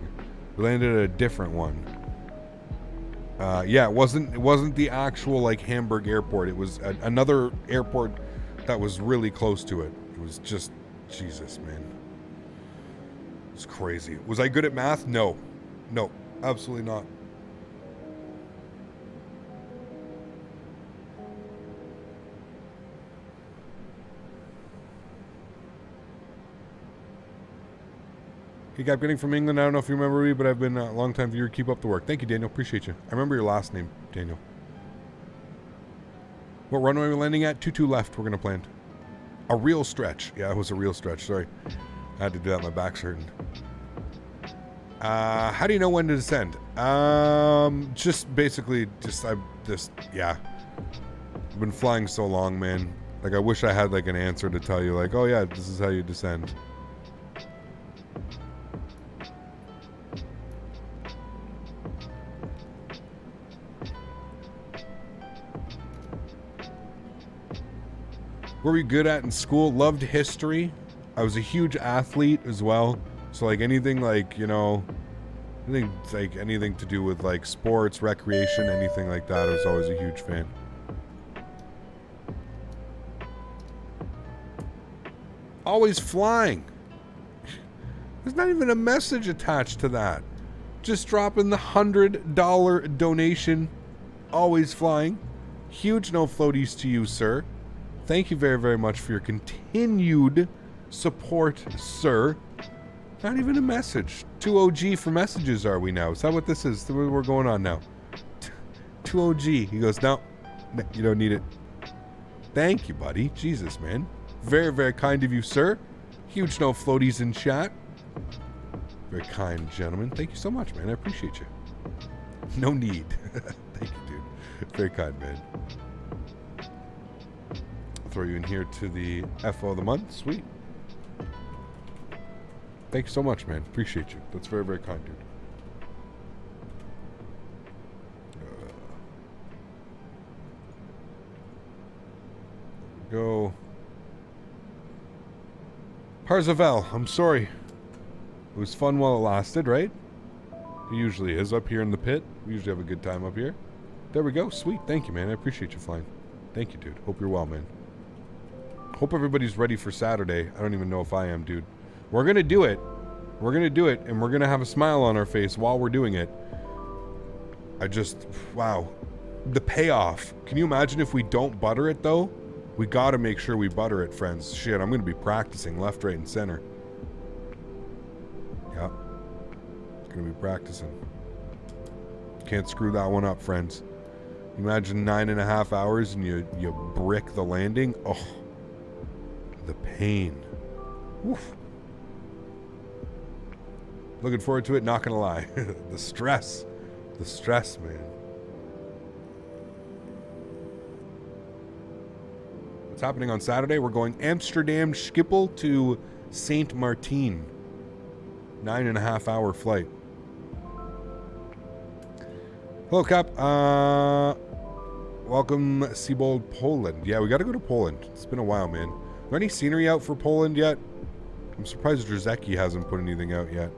We landed at a different one. Yeah, it wasn't the actual like Hamburg airport. It was another airport that was really close to it. It was just, Jesus, man. It's crazy. Was I good at math? No, absolutely not. Hey, Gap Getting from England. I don't know if you remember me, but I've been a long-time viewer. Keep up the work. Thank you, Daniel. Appreciate you. I remember your last name, Daniel. What runway are we landing at? 22 left. We're going to plant. A real stretch. Yeah, it was a real stretch. Sorry. I had to do that. My back's hurting. How do you know when to descend? Just basically, yeah. I've been flying so long, man. Like, I wish I had, like, an answer to tell you, like, oh, yeah, this is how you descend. What were you good at in school? Loved history. I was a huge athlete as well. So like anything like, you know, anything to do with like sports, recreation, anything like that, I was always a huge fan. Always flying. There's not even a message attached to that. Just dropping the $100 donation. Always flying. Huge no floaties to you, sir. Thank you very, very much for your continued support, sir. Not even a message. 2 OG for messages are we now? Is that what this is? That's what we're going on now. 2 OG. He goes, no, you don't need it. Thank you, buddy. Jesus, man. Very, very kind of you, sir. Huge no floaties in chat. Very kind gentleman. Thank you so much, man. I appreciate you. No need. Thank you, dude. Very kind, man. Throw you in here to the FO of the month. Sweet. Thank you so much, man. Appreciate you. That's very, very kind, dude. Go. Parzavel, I'm sorry. It was fun while it lasted, right? It usually is up here in the pit. We usually have a good time up here. There we go. Sweet. Thank you, man. I appreciate you flying. Thank you, dude. Hope you're well, man. Hope everybody's ready for Saturday. I don't even know if I am, dude. We're going to do it. We're going to do it, and we're going to have a smile on our face while we're doing it. Wow. The payoff. Can you imagine if we don't butter it, though? We got to make sure we butter it, friends. Shit, I'm going to be practicing left, right, and center. Yep. Going to be practicing. Can't screw that one up, friends. Imagine 9.5 hours and you brick the landing. Oh. The pain. Oof. Looking forward to it, not gonna lie. The stress, man. What's happening on Saturday? We're going Amsterdam Schiphol to Saint Martin. 9.5 hour flight. Hello, Cap. Welcome, Seabold, Poland. Yeah, we gotta go to Poland. It's been a while, man. Is there any scenery out for Poland yet? I'm surprised Drzecki hasn't put anything out yet.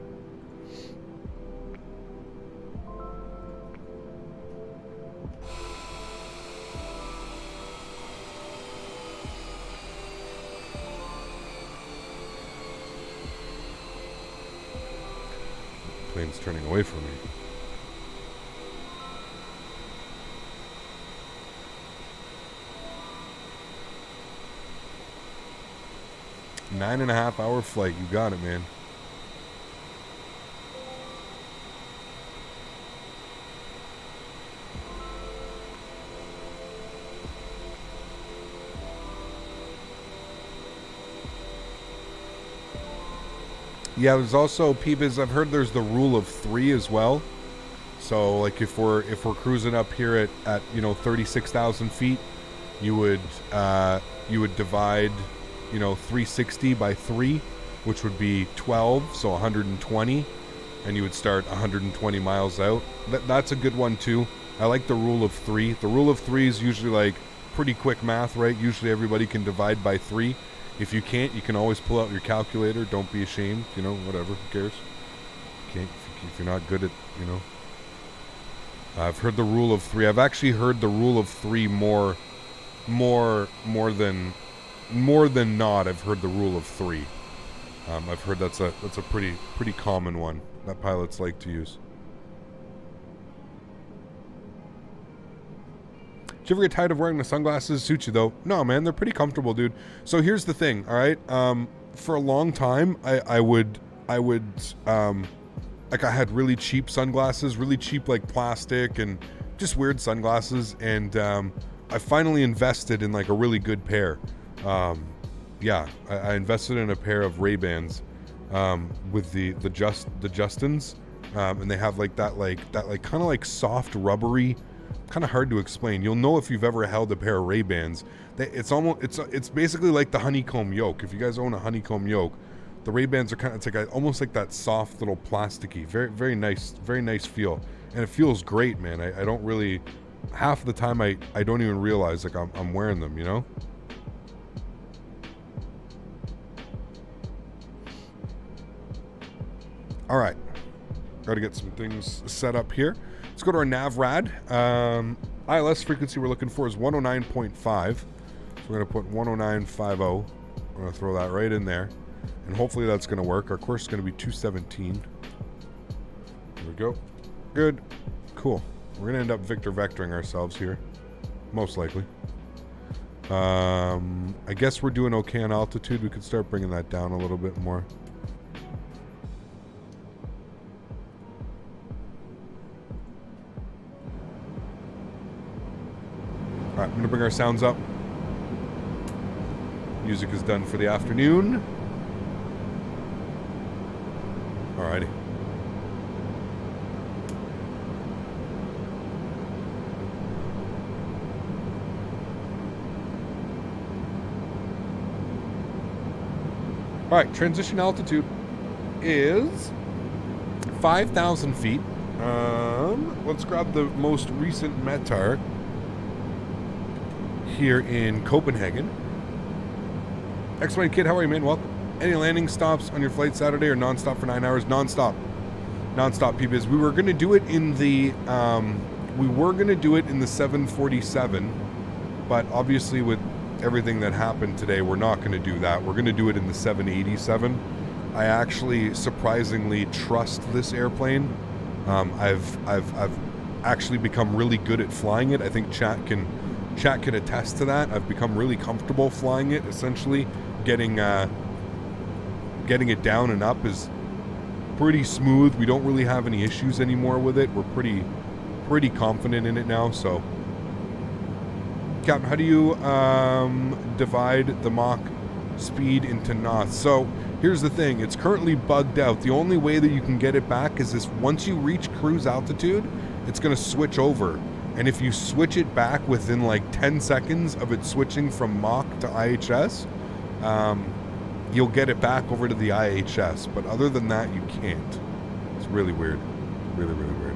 Plane's turning away from me. Nine-and-a-half hour flight. You got it, man. Yeah, there's also P-Biz. I've heard there's the rule of 3 as well. So, like, if we're cruising up here at 36,000 feet, you would divide 360 by 3, which would be 12, so 120, and you would start 120 miles out. That's a good one too. I like the rule of 3. The rule of 3 is usually like pretty quick math, right? Usually everybody can divide by 3. If you can't, you can always pull out your calculator. Don't be ashamed, you know, whatever, who cares? If you're not good at, you know. I've heard the rule of 3. I've actually heard the rule of 3 more than not. I've heard the rule of 3. I've heard that's a pretty common one that pilots like to use. Did you ever get tired of wearing the sunglasses? Suit you though? No, man, they're pretty comfortable, dude. So here's the thing, all right? For a long time, I would like I had really cheap sunglasses, really cheap like plastic and just weird sunglasses, and I finally invested in like a really good pair. Yeah, I invested in a pair of Ray-Bans with the Justins, and they have like that kind of like soft rubbery, kind of hard to explain. You'll know if you've ever held a pair of Ray-Bans. It's basically like the Honeycomb yoke. If you guys own a Honeycomb yoke, the Ray-Bans are kind of, it's like almost like that soft little plasticky, very nice feel, and it feels great, man. I don't really, half the time I don't even realize like I'm wearing them, you know. All right, got to get some things set up here. Let's go to our NavRad. ILS frequency we're looking for is 109.5. So we're going to put 109.50. We're going to throw that right in there. And hopefully that's going to work. Our course is going to be 217. There we go. Good. Cool. We're going to end up Victor vectoring ourselves here. Most likely. I guess we're doing okay on altitude. We could start bringing that down a little bit more. All right, I'm going to bring our sounds up. Music is done for the afternoon. Alrighty. Alright, transition altitude is 5,000 feet. Let's grab the most recent METAR here in Copenhagen. X-Wing Kid, how are you, man? Welcome. Any landing stops on your flight Saturday or non-stop for 9 hours? Non-stop. Non-stop, P-Biz. We were going to do it in the 747, but obviously with everything that happened today, we're not going to do that. We're going to do it in the 787. I actually surprisingly trust this airplane. I've actually become really good at flying it. I think chat can attest to that. I've become really comfortable flying it. Essentially, getting it down and up is pretty smooth. We don't really have any issues anymore with it. We're pretty confident in it now. So, Captain, how do you divide the Mach speed into knots? So here's the thing, it's currently bugged out. The only way that you can get it back is this: once you reach cruise altitude, it's going to switch over. And if you switch it back within like 10 seconds of it switching from Mach to IHS, you'll get it back over to the IHS. But other than that, you can't. It's really weird. Really weird.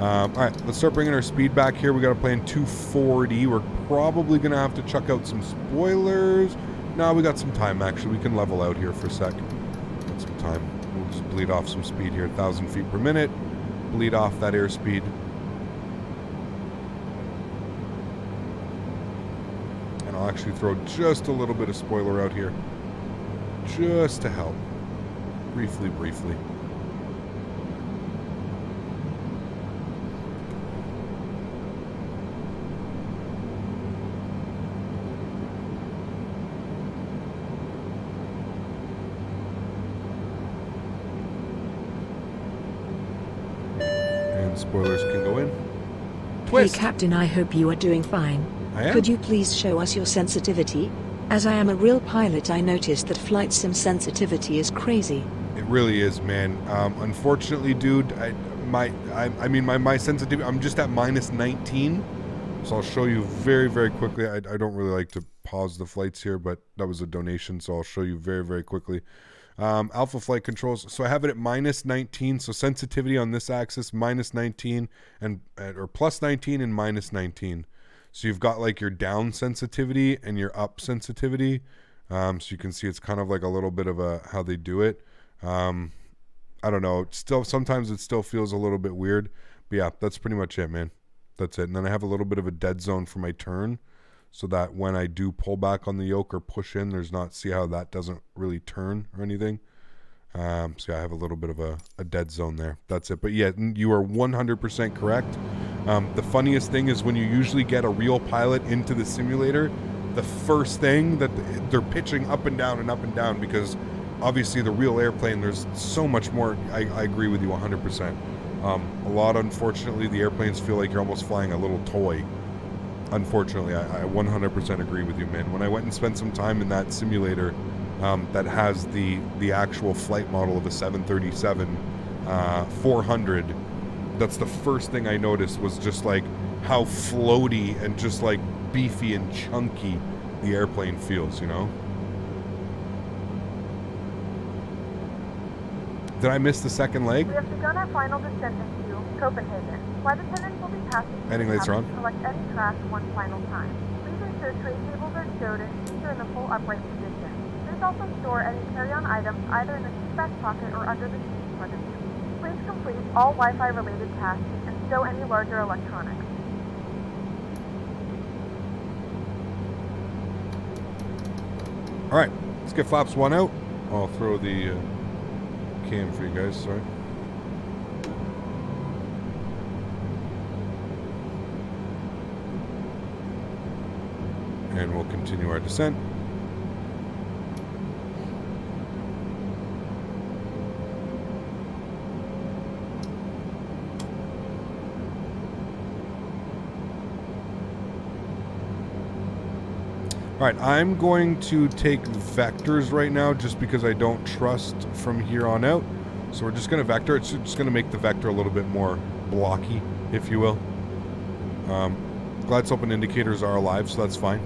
All right, let's start bringing our speed back here. We got to plan 240. We're probably going to have to chuck out some spoilers. No, we got some time, actually. We can level out here for a sec. Got some time. We'll just bleed off some speed here. 1,000 feet per minute. Bleed off that airspeed. And I'll actually throw just a little bit of spoiler out here. Just to help. Briefly. Spoilers can go in. Twist. Hey Captain, I hope you are doing fine. I am. Could you please show us your sensitivity? As I am a real pilot, I noticed that flight sim sensitivity is crazy. It really is, man. Unfortunately, dude, my sensitivity, I'm just at minus 19. So I'll show you very quickly. I don't really like to pause the flights here, but that was a donation, so I'll show you very quickly. Alpha flight controls. So I have it at minus 19. So sensitivity on this axis, minus 19 or plus 19 and minus 19. So you've got like your down sensitivity and your up sensitivity. So you can see it's kind of like a little bit of how they do it. I don't know. Sometimes it still feels a little bit weird. But yeah, that's pretty much it, man. That's it. And then I have a little bit of a dead zone for my turn, so that when I do pull back on the yoke or push in, see how that doesn't really turn or anything. So yeah, I have a little bit of a dead zone there. That's it. But yeah, you are 100% correct. The funniest thing is when you usually get a real pilot into the simulator, the first thing that they're pitching up and down because obviously the real airplane, there's so much more. I agree with you 100%. A lot, unfortunately, the airplanes feel like you're almost flying a little toy. Unfortunately, I 100% agree with you, man. When I went and spent some time in that simulator that has the actual flight model of a 737 400, that's the first thing I noticed was just like how floaty and just like beefy and chunky the airplane feels, you know? Did I miss the second leg? We have begun our final descent into Copenhagen. Flight attendants will be passing Ending later on. Select any track one final time. Please ensure tray tables are stowed and seats are in the full upright position. Please also store any carry-on items either in the seat back pocket or under the seat in front of you. Please complete all Wi-Fi related tasks and stow any larger electronics. All right, let's get flaps 1 out. I'll throw the cam for you guys, sorry. And we'll continue our descent. All right, I'm going to take vectors right now just because I don't trust from here on out. So we're just going to vector. It's just going to make the vector a little bit more blocky, if you will. Glide slope and indicators are alive, so that's fine.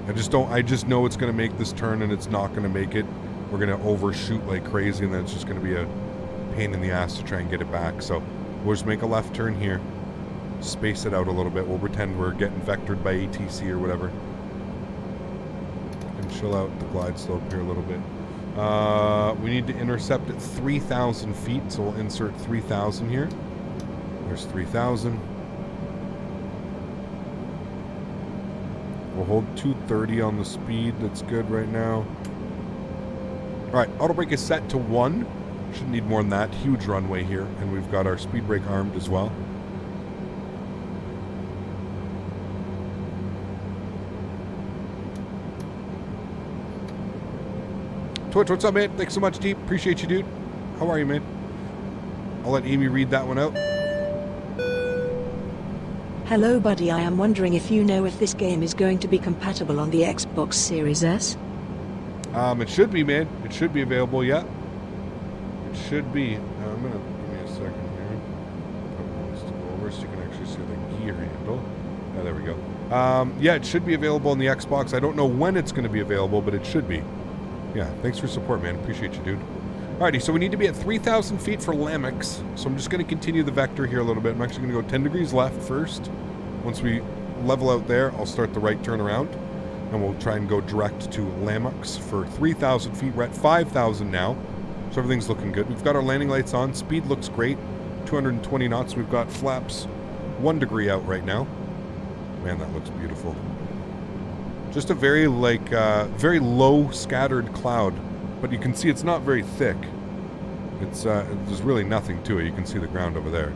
I just know it's going to make this turn and it's not going to make it. We're going to overshoot like crazy and then it's just going to be a pain in the ass to try and get it back. So we'll just make a left turn here, space it out a little bit. We'll pretend we're getting vectored by ATC or whatever. Chill out the glide slope here a little bit. We need to intercept at 3,000 feet, so we'll insert 3,000 here. There's 3,000. We'll hold 230 on the speed. That's good right now. All right, auto brake is set to 1. Shouldn't need more than that. Huge runway here, and we've got our speed brake armed as well. Twitch, what's up, man? Thanks so much, Deep. Appreciate you, dude. How are you, man? I'll let Amy read that one out. Hello, buddy. I am wondering if you know if this game is going to be compatible on the Xbox Series S? It should be, man. It should be available, yeah. It should be. I'm going to... Give me a second here. Put this to go over so you can actually see the gear handle. Oh, there we go. Yeah, it should be available on the Xbox. I don't know when it's going to be available, but it should be. Yeah, thanks for support, man. Appreciate you, dude. Alrighty, so we need to be at 3,000 feet for Lamex. So I'm just going to continue the vector here a little bit. I'm actually going to go 10 degrees left first. Once we level out there, I'll start the right turnaround. And we'll try and go direct to Lamex for 3,000 feet. We're at 5,000 now. So everything's looking good. We've got our landing lights on. Speed looks great. 220 knots. We've got flaps 1 degree out right now. Man, that looks beautiful. Just a very very low scattered cloud, but you can see it's not very thick. It's there's really nothing to it. You can see the ground over there,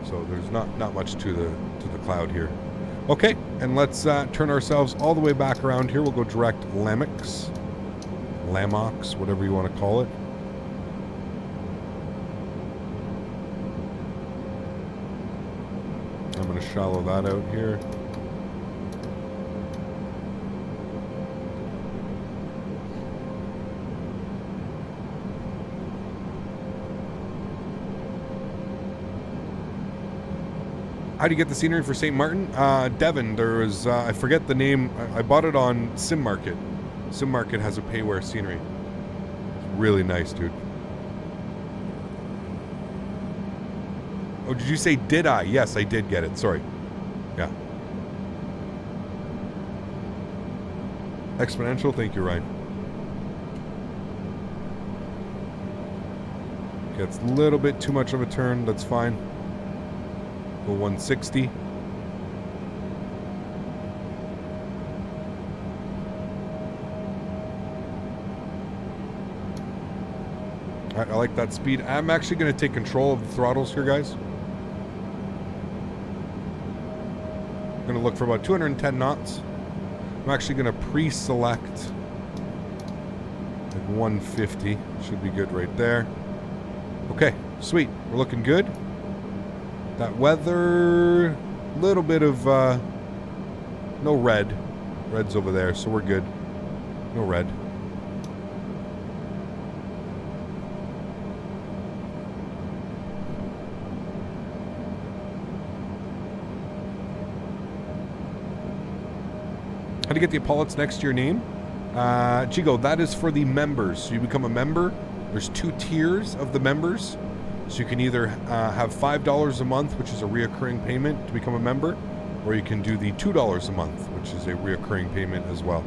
so there's not much to the cloud here. Okay, and let's turn ourselves all the way back around here. We'll go direct Lamex, whatever you want to call it. I'm going to shallow that out here. How do you get the scenery for St. Martin? Devon, there was, I forget the name. I bought it on Sim Market. Sim Market has a payware scenery. It's really nice, dude. Oh, did you say did I? Yes, I did get it. Sorry. Yeah. Exponential. Thank you, Ryan. Okay, it's a little bit too much of a turn. That's fine. Go 160. All right, I like that speed. I'm actually going to take control of the throttles here, guys. I'm going to look for about 210 knots. I'm actually going to pre-select like 150. Should be good right there. Okay, sweet. We're looking good. That weather, little bit of no red. Red's over there, so we're good. No red. How to get the epaulets next to your name? Chigo, that is for the members. So you become a member. There's 2 tiers of the members. So you can either have $5 a month, which is a reoccurring payment to become a member, or you can do the $2 a month, which is a reoccurring payment as well.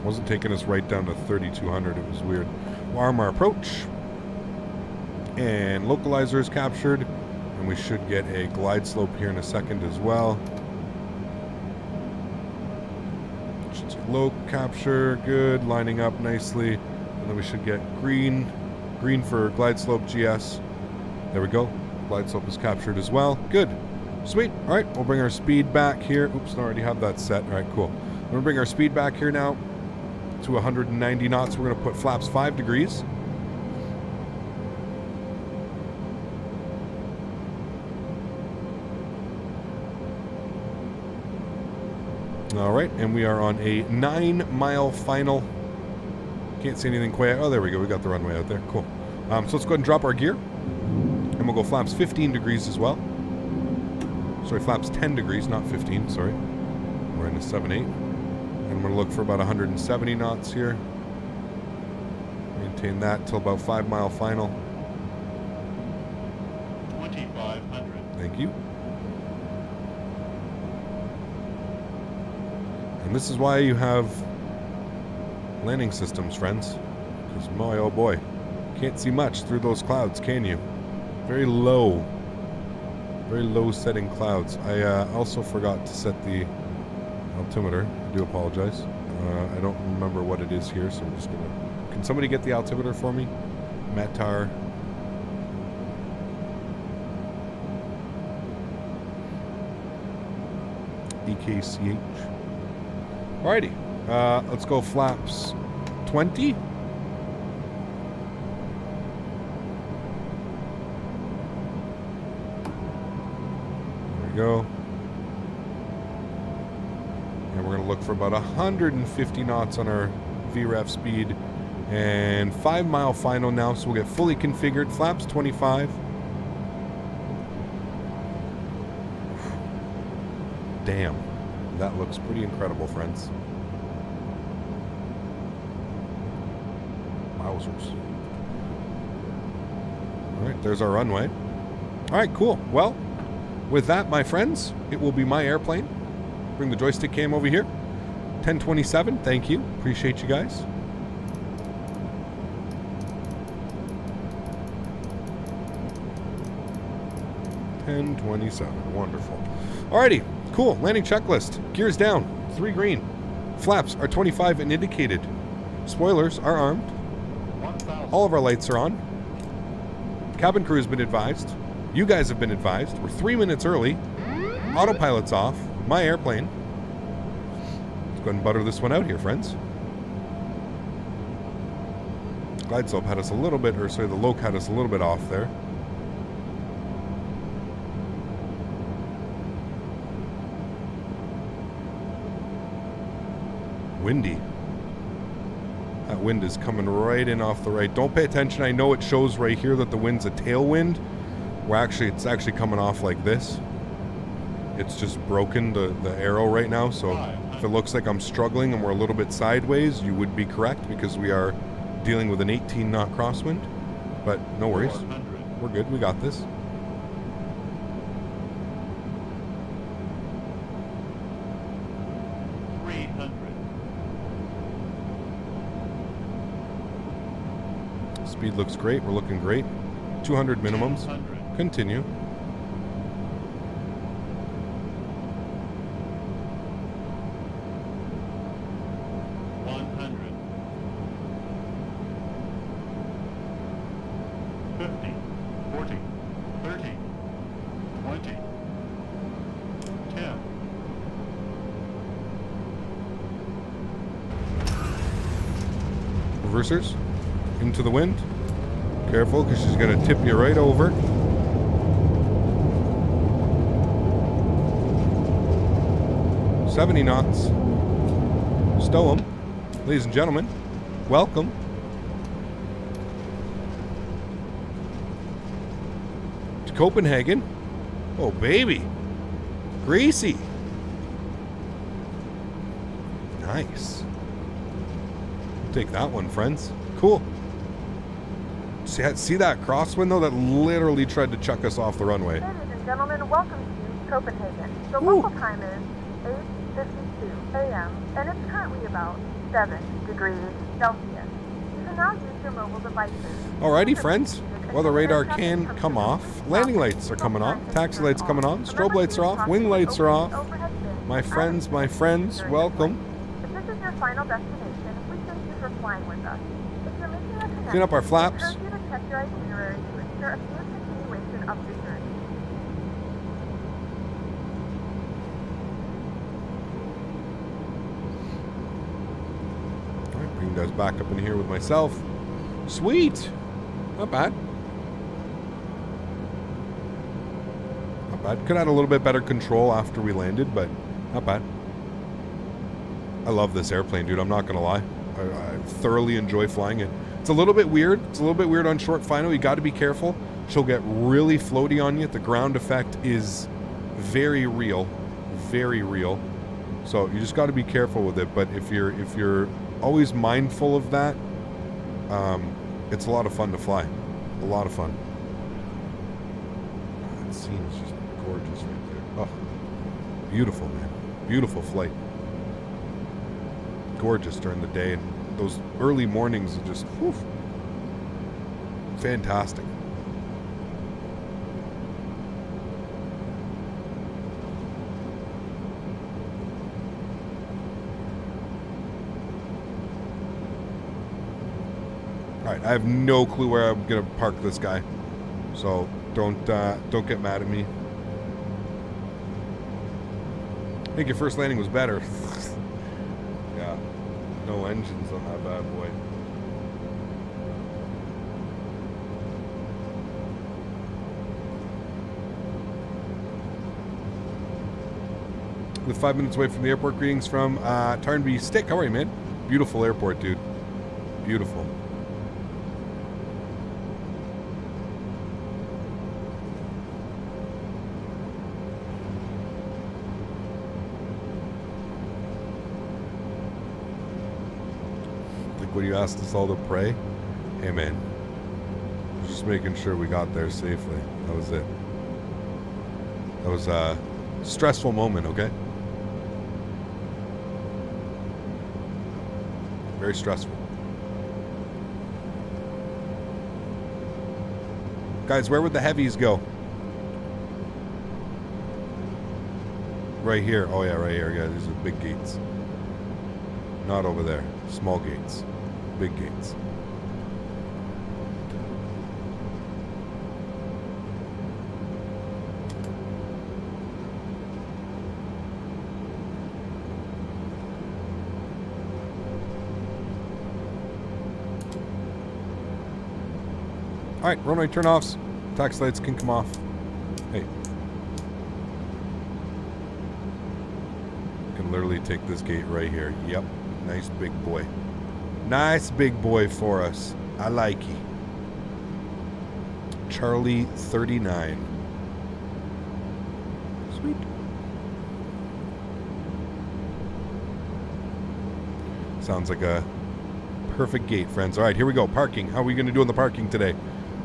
Wasn't taking us right down to 3,200. It was weird. We'll arm our approach. And localizer is captured. And we should get a glide slope here in a second as well. Should say low capture. Good. Lining up nicely. And then we should get green. Green for glide slope GS. There we go. Glide slope is captured as well. Good. Sweet. All right. We'll bring our speed back here. Oops, I already have that set. All right, cool. We're going to bring our speed back here now to 190 knots. We're going to put flaps 5 degrees. All right, and we are on a 9-mile final. Can't see anything quite. Oh, there we go. We got the runway out there. Cool. So let's go ahead and drop our gear. And we'll go flaps 15 degrees as well. Sorry, flaps 10 degrees, not 15. Sorry. We're in a 7-8. I'm going to look for about 170 knots here. Maintain that till about 5-mile final. 2,500. Thank you. And this is why you have landing systems, friends. Because my oh boy, can't see much through those clouds, can you? Very low setting clouds. I also forgot to set the altimeter. I do apologize. I don't remember what it is here, so I'm just gonna... Can somebody get the altimeter for me? Matar. EKCH. Alrighty. Let's go flaps 20. There we go. And we're going to look for about 150 knots on our VREF speed. And 5-mile final now, so we'll get fully configured. Flaps 25. Damn. That looks pretty incredible, friends. Wowzers. Alright, there's our runway. Alright, cool. Well, with that, my friends, it will be my airplane. Bring the joystick cam over here. 1027, thank you. Appreciate you guys. $10.27. Wonderful. Alrighty, cool. Landing checklist. Gears down. 3 green. Flaps are 25 and indicated. Spoilers are armed. All of our lights are on. Cabin crew has been advised. You guys have been advised. We're 3 minutes early. Autopilot's off. My airplane. Let's go ahead and butter this one out here, friends. glide slope had us a little bit, or sorry, the loc had us a little bit off there. Windy. That wind is coming right in off the right. Don't pay attention. I know it shows right here that the wind's a tailwind. It's actually coming off like this. It's just broken the arrow right now. So if it looks like I'm struggling and we're a little bit sideways, you would be correct because we are dealing with an 18 knot crosswind. But no worries. We're good. We got this. Speed looks great. We're looking great. 200 minimums. Continue. Reversers into the wind. Careful, because she's going to tip you right over. $70 knots. Stow them. Ladies and gentlemen, welcome. To Copenhagen. Oh, baby. Greasy. Nice. Take that one, friends. Cool. See that crosswind, though? That literally tried to chuck us off the runway. Ladies and gentlemen, welcome to Copenhagen. The local time is 8:52 a.m. and it's currently about 7 degrees Celsius. You can now use your mobile devices. Alrighty, friends. Weather radar can come off. Landing lights are coming off. Taxi lights coming on. Strobe lights are off. Wing lights are off. My friends, welcome. If this is your final destination, we thank you for flying with us. If you're making a connection, Clean up our flaps. I encourage you to check your itinerary to ensure a smooth continuation of your journey. Alright, bring you guys back up in here with myself. Sweet. Not bad. Not bad. Could have had a little bit better control after we landed, but not bad. I love this airplane, dude. I'm not going to lie. I thoroughly enjoy flying it. It's a little bit weird. It's a little bit weird on short final. You got to be careful. She'll get really floaty on you. The ground effect is very real. Very real. So you just got to be careful with it. But if you're always mindful of that, it's a lot of fun to fly. A lot of fun. That scene is just gorgeous right there. Oh, beautiful, man. Beautiful flight. Gorgeous during the day, and those early mornings are just whew, fantastic. All right, I have no clue where I'm gonna park this guy, so don't get mad at me. I think your first landing was better. Yeah, no engines on that bad boy. With 5 minutes away from the airport. Greetings from Tarnby Stick. How are you, man? Beautiful airport, dude. Beautiful. What you asked us all to pray? Hey man, just making sure we got there safely. That was it. That was a stressful moment, okay? Very stressful. Guys, where would the heavies go? Right here. Oh yeah, right here. Yeah, these are big gates. Not over there. Small gates. Big gates. Alright, runway turn-offs. Taxi lights can come off. Hey. Can literally take this gate right here. Yep. Nice big boy. Nice big boy for us. I like you. Charlie 39. Sweet. Sounds like a perfect gate, friends. All right, here we go. Parking. How are we going to do on the parking today?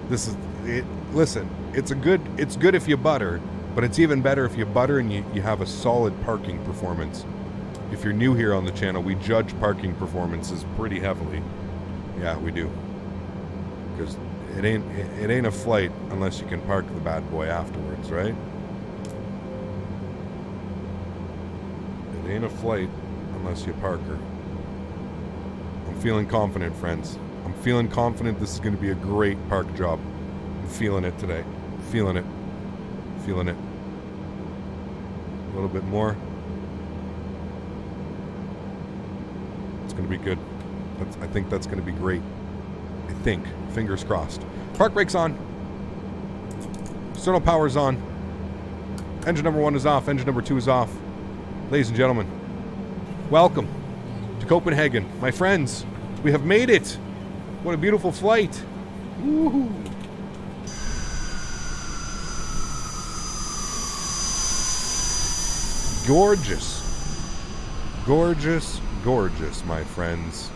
This is it. Listen, it's good if you butter, but it's even better if you butter and you have a solid parking performance. If you're new here on the channel, we judge parking performances pretty heavily. Yeah, we do. Because it ain't a flight unless you can park the bad boy afterwards, right? It ain't a flight unless you park her. I'm feeling confident, friends. I'm feeling confident this is going to be a great park job. I'm feeling it today. Feeling it. Feeling it. A little bit more. It's going to be good. I think that's going to be great. I think. Fingers crossed. Park brakes on. External power's on. Engine number 1 is off. Engine number 2 is off. Ladies and gentlemen, welcome to Copenhagen. My friends, we have made it. What a beautiful flight. Woohoo. Gorgeous. Gorgeous, gorgeous, my friends.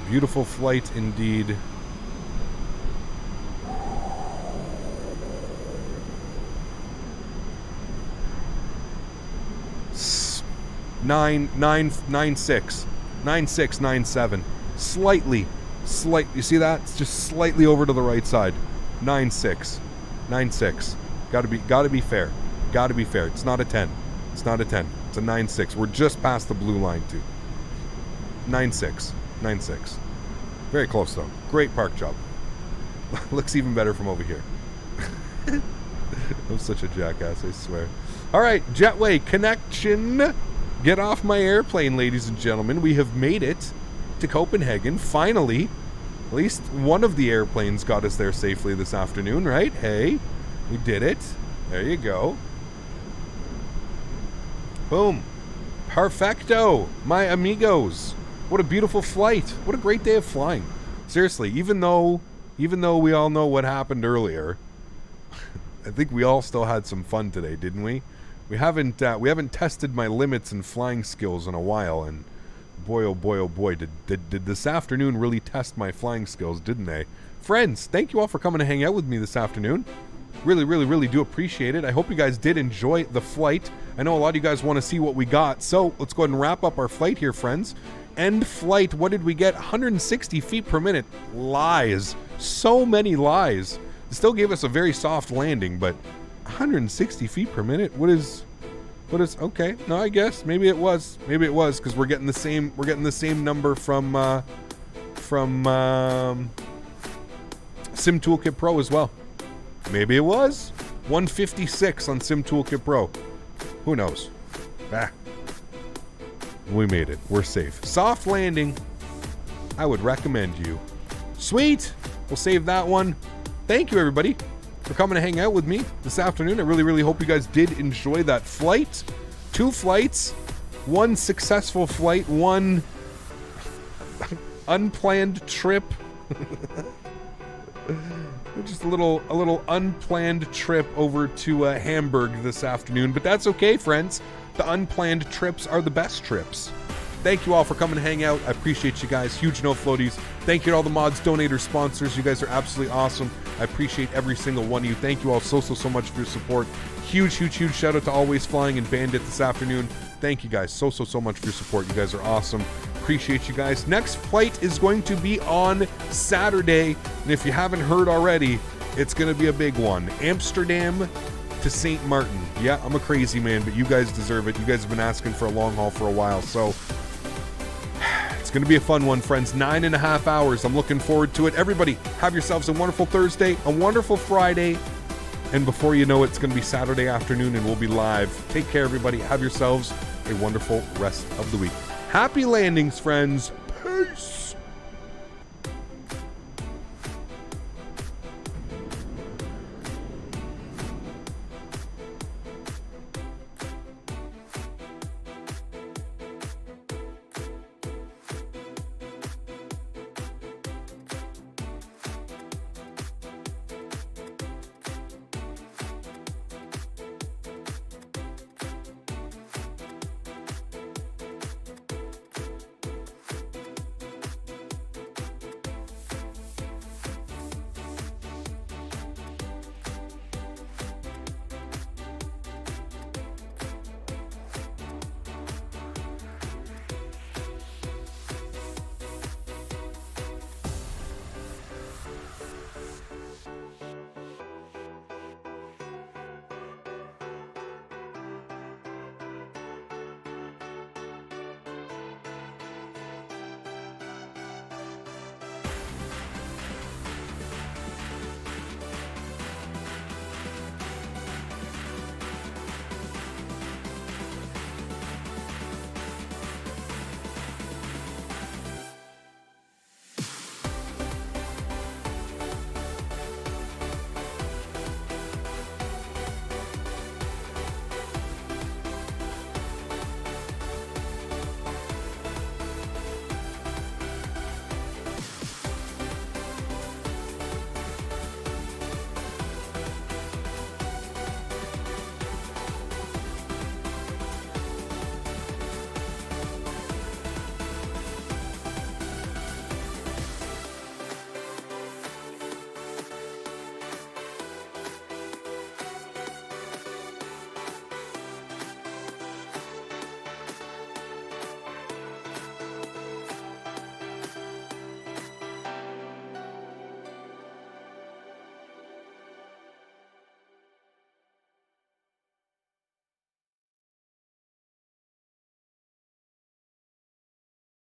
Beautiful flight indeed. Nine six, 9.7. Slightly. You see that? It's just slightly over to the right side. 9.6. 9.6. Gotta be fair. Gotta be fair. It's not a 10. It's not a 10. It's a 9.6. We're just past the blue line too. 9.6. 9.6. Very close though. Great park job. Looks even better from over here. I'm such a jackass, I swear. Alright, jetway connection. Get off my airplane, ladies and gentlemen. We have made it to Copenhagen, finally. At least one of the airplanes got us there safely this afternoon, right? Hey, we did it. There you go. Boom. Perfecto, my amigos. What a beautiful flight. What a great day of flying. Seriously, even though we all know what happened earlier, I think we all still had some fun today, didn't we? We haven't tested my limits in flying skills in a while, and boy, oh boy, did this afternoon really test my flying skills, didn't they? Friends, thank you all for coming to hang out with me this afternoon. Really do appreciate it. I hope you guys did enjoy the flight. I know a lot of you guys want to see what we got, so let's go ahead and wrap up our flight here, friends. End flight, what did we get? 160 feet per minute. Lies. So many lies. It still gave us a very soft landing, but 160 feet per minute? What is okay? No, I guess maybe it was because we're getting the same number from Sim Toolkit Pro as well. Maybe it was 156 on Sim Toolkit Pro. Who knows? We made it. We're safe. Soft landing. I would recommend you. Sweet. We'll save that one. Thank you, everybody, for coming to hang out with me this afternoon. I really hope you guys did enjoy that flight. 2 flights, 1 successful flight, 1 unplanned trip. Just a little unplanned trip over to Hamburg this afternoon, but that's okay, friends. The unplanned trips are the best trips. Thank you all for coming to hang out. I appreciate you guys. Huge no floaties. Thank you to all the mods, donators, sponsors. You guys are absolutely awesome. I appreciate every single one of you. Thank you all so much for your support. Huge shout out to AlwaysFlying and Bandit this afternoon. Thank you guys so much for your support. You guys are awesome. Appreciate you guys. Next flight is going to be on Saturday, and if you haven't heard already, it's going to be a big one. Amsterdam to St. Martin. Yeah, I'm a crazy man, but you guys deserve it. You guys have been asking for a long haul for a while, so it's going to be a fun one, friends. 9.5 hours. I'm looking forward to it. Everybody, have yourselves a wonderful Thursday, a wonderful Friday, and before you know it, it's going to be Saturday afternoon, and we'll be live. Take care, everybody. Have yourselves a wonderful rest of the week. Happy landings, friends. Peace.